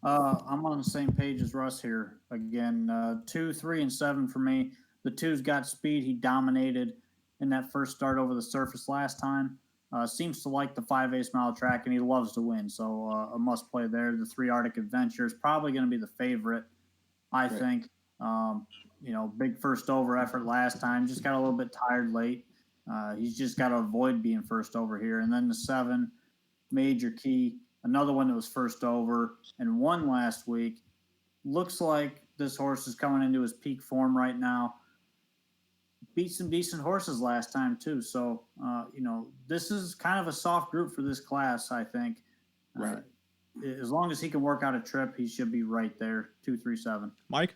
I'm on the same page as Russ here. Again, 2, 3, and 7 for me. The 2's got speed. He dominated in that first start over the surface last time. Seems to like the 5/8 mile track, and he loves to win. So a must play there. The 3 Arctic Adventure is probably going to be the favorite, I think. Big first over effort last time. Just got a little bit tired late. He's just got to avoid being first over here. And then the 7 Major Key, another one that was first over and won last week. Looks like this horse is coming into his peak form right now. Beat some decent horses last time too. So, this is kind of a soft group for this class, I think. Right. As long as he can work out a trip, he should be right there. 2, 3, 7. Mike?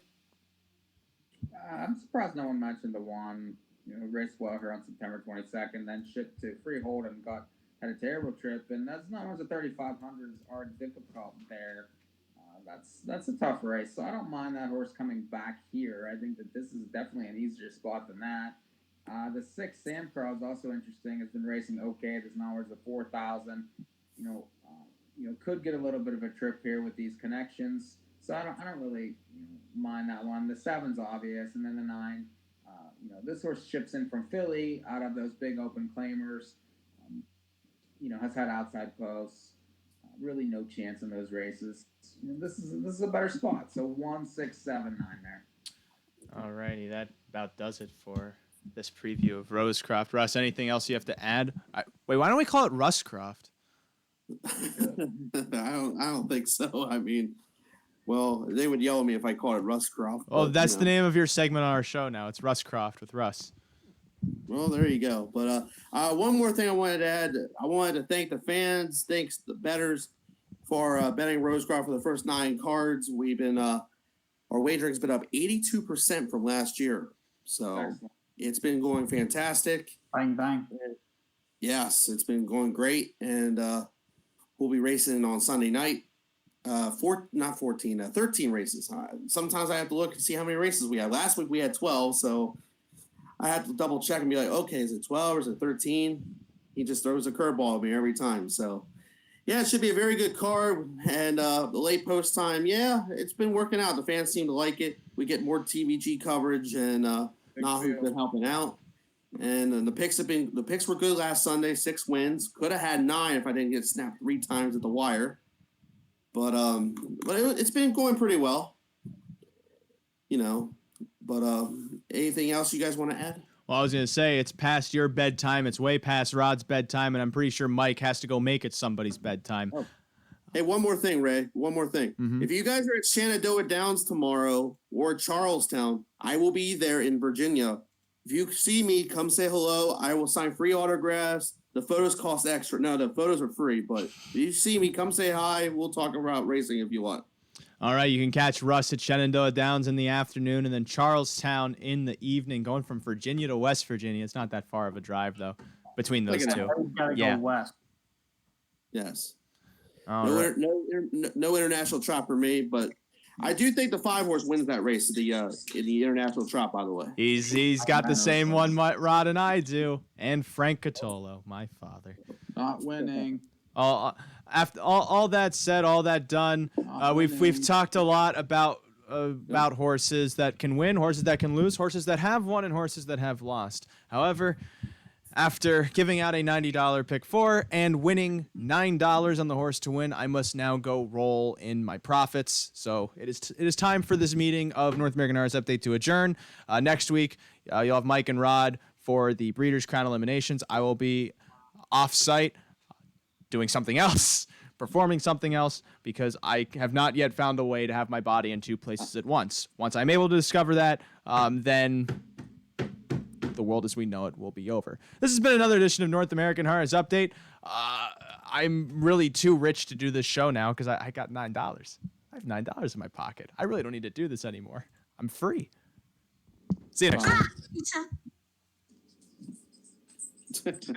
I'm surprised no one mentioned the one, raced well here on September 22nd, then shipped to Freehold and had a terrible trip. And as long as the 3500s are difficult there, that's a tough race. So I don't mind that horse coming back here. I think that this is definitely an easier spot than that. The 6 Sam Crow is also interesting. Has been racing okay. There's now the 4,000. Could get a little bit of a trip here with these connections. So I don't really mind that one. The 7's obvious, and then the 9. This horse ships in from Philly out of those big open claimers. Has had outside posts. Really no chance in those races. This is a better spot. So 1, 6, 7, 9 there. Alrighty, that about does it for this preview of Rosecroft. Russ, anything else you have to add? Wait, why don't we call it Russcroft? I don't think so. I mean, well, they would yell at me if I called it Russcroft. Well, that's the name of your segment on our show now. It's Russcroft with Russ. Well, there you go. But one more thing I wanted to add. I wanted to thank the fans, thanks the bettors for betting Rosecroft for the first 9 cards. We've been our wagering's been up 82% from last year, so Excellent. It's been going fantastic. Bang, bang. Yes, it's been going great, and we'll be racing on Sunday night. 13 races. Sometimes I have to look and see how many races we had. Last week we had 12, so I have to double check and be like, okay, is it 12 or is it 13? He just throws a curveball at me every time. So, yeah, it should be a very good card. And the late post time, yeah, it's been working out. The fans seem to like it. We get more TVG coverage, and NAHU's been helping out. And the picks were good last Sunday. 6 wins. Could have had 9 if I didn't get snapped 3 times at the wire. But it's been going pretty well. But anything else you guys want to add? Well, I was going to say, it's past your bedtime. It's way past Rod's bedtime, and I'm pretty sure Mike has to go make it somebody's bedtime. Oh. Hey, one more thing, Ray. One more thing. Mm-hmm. If you guys are at Shenandoah Downs tomorrow or Charlestown, I will be there in Virginia. If you see me, come say hello. I will sign free autographs. The photos cost extra. No, the photos are free, but if you see me, come say hi. We'll talk about racing if you want. All right, you can catch Russ at Shenandoah Downs in the afternoon and then Charlestown in the evening, going from Virginia to West Virginia. It's not that far of a drive, though, between those two. Gotta Yeah. go west. Yes. All No, right. no international trot for me, but I do think the 5-horse wins that race in the international trot, by the way. He's got the same one Rod and I do, and Frank Catolo, my father. Not winning. After all that said, all that done, we've talked a lot about horses that can win, horses that can lose, horses that have won, and horses that have lost. However, after giving out a $90 pick 4 and winning $9 on the horse to win, I must now go roll in my profits. So it is time for this meeting of North American Horse Update to adjourn. Next week, you'll have Mike and Rod for the Breeders' Crown eliminations. I will be off-site doing something else, performing something else, because I have not yet found a way to have my body in 2 places at once. Once I'm able to discover that, then the world as we know it will be over. This has been another edition of North American Horrors Update. I'm really too rich to do this show now because I got $9. I have $9 in my pocket. I really don't need to do this anymore. I'm free. See you next time. Pizza.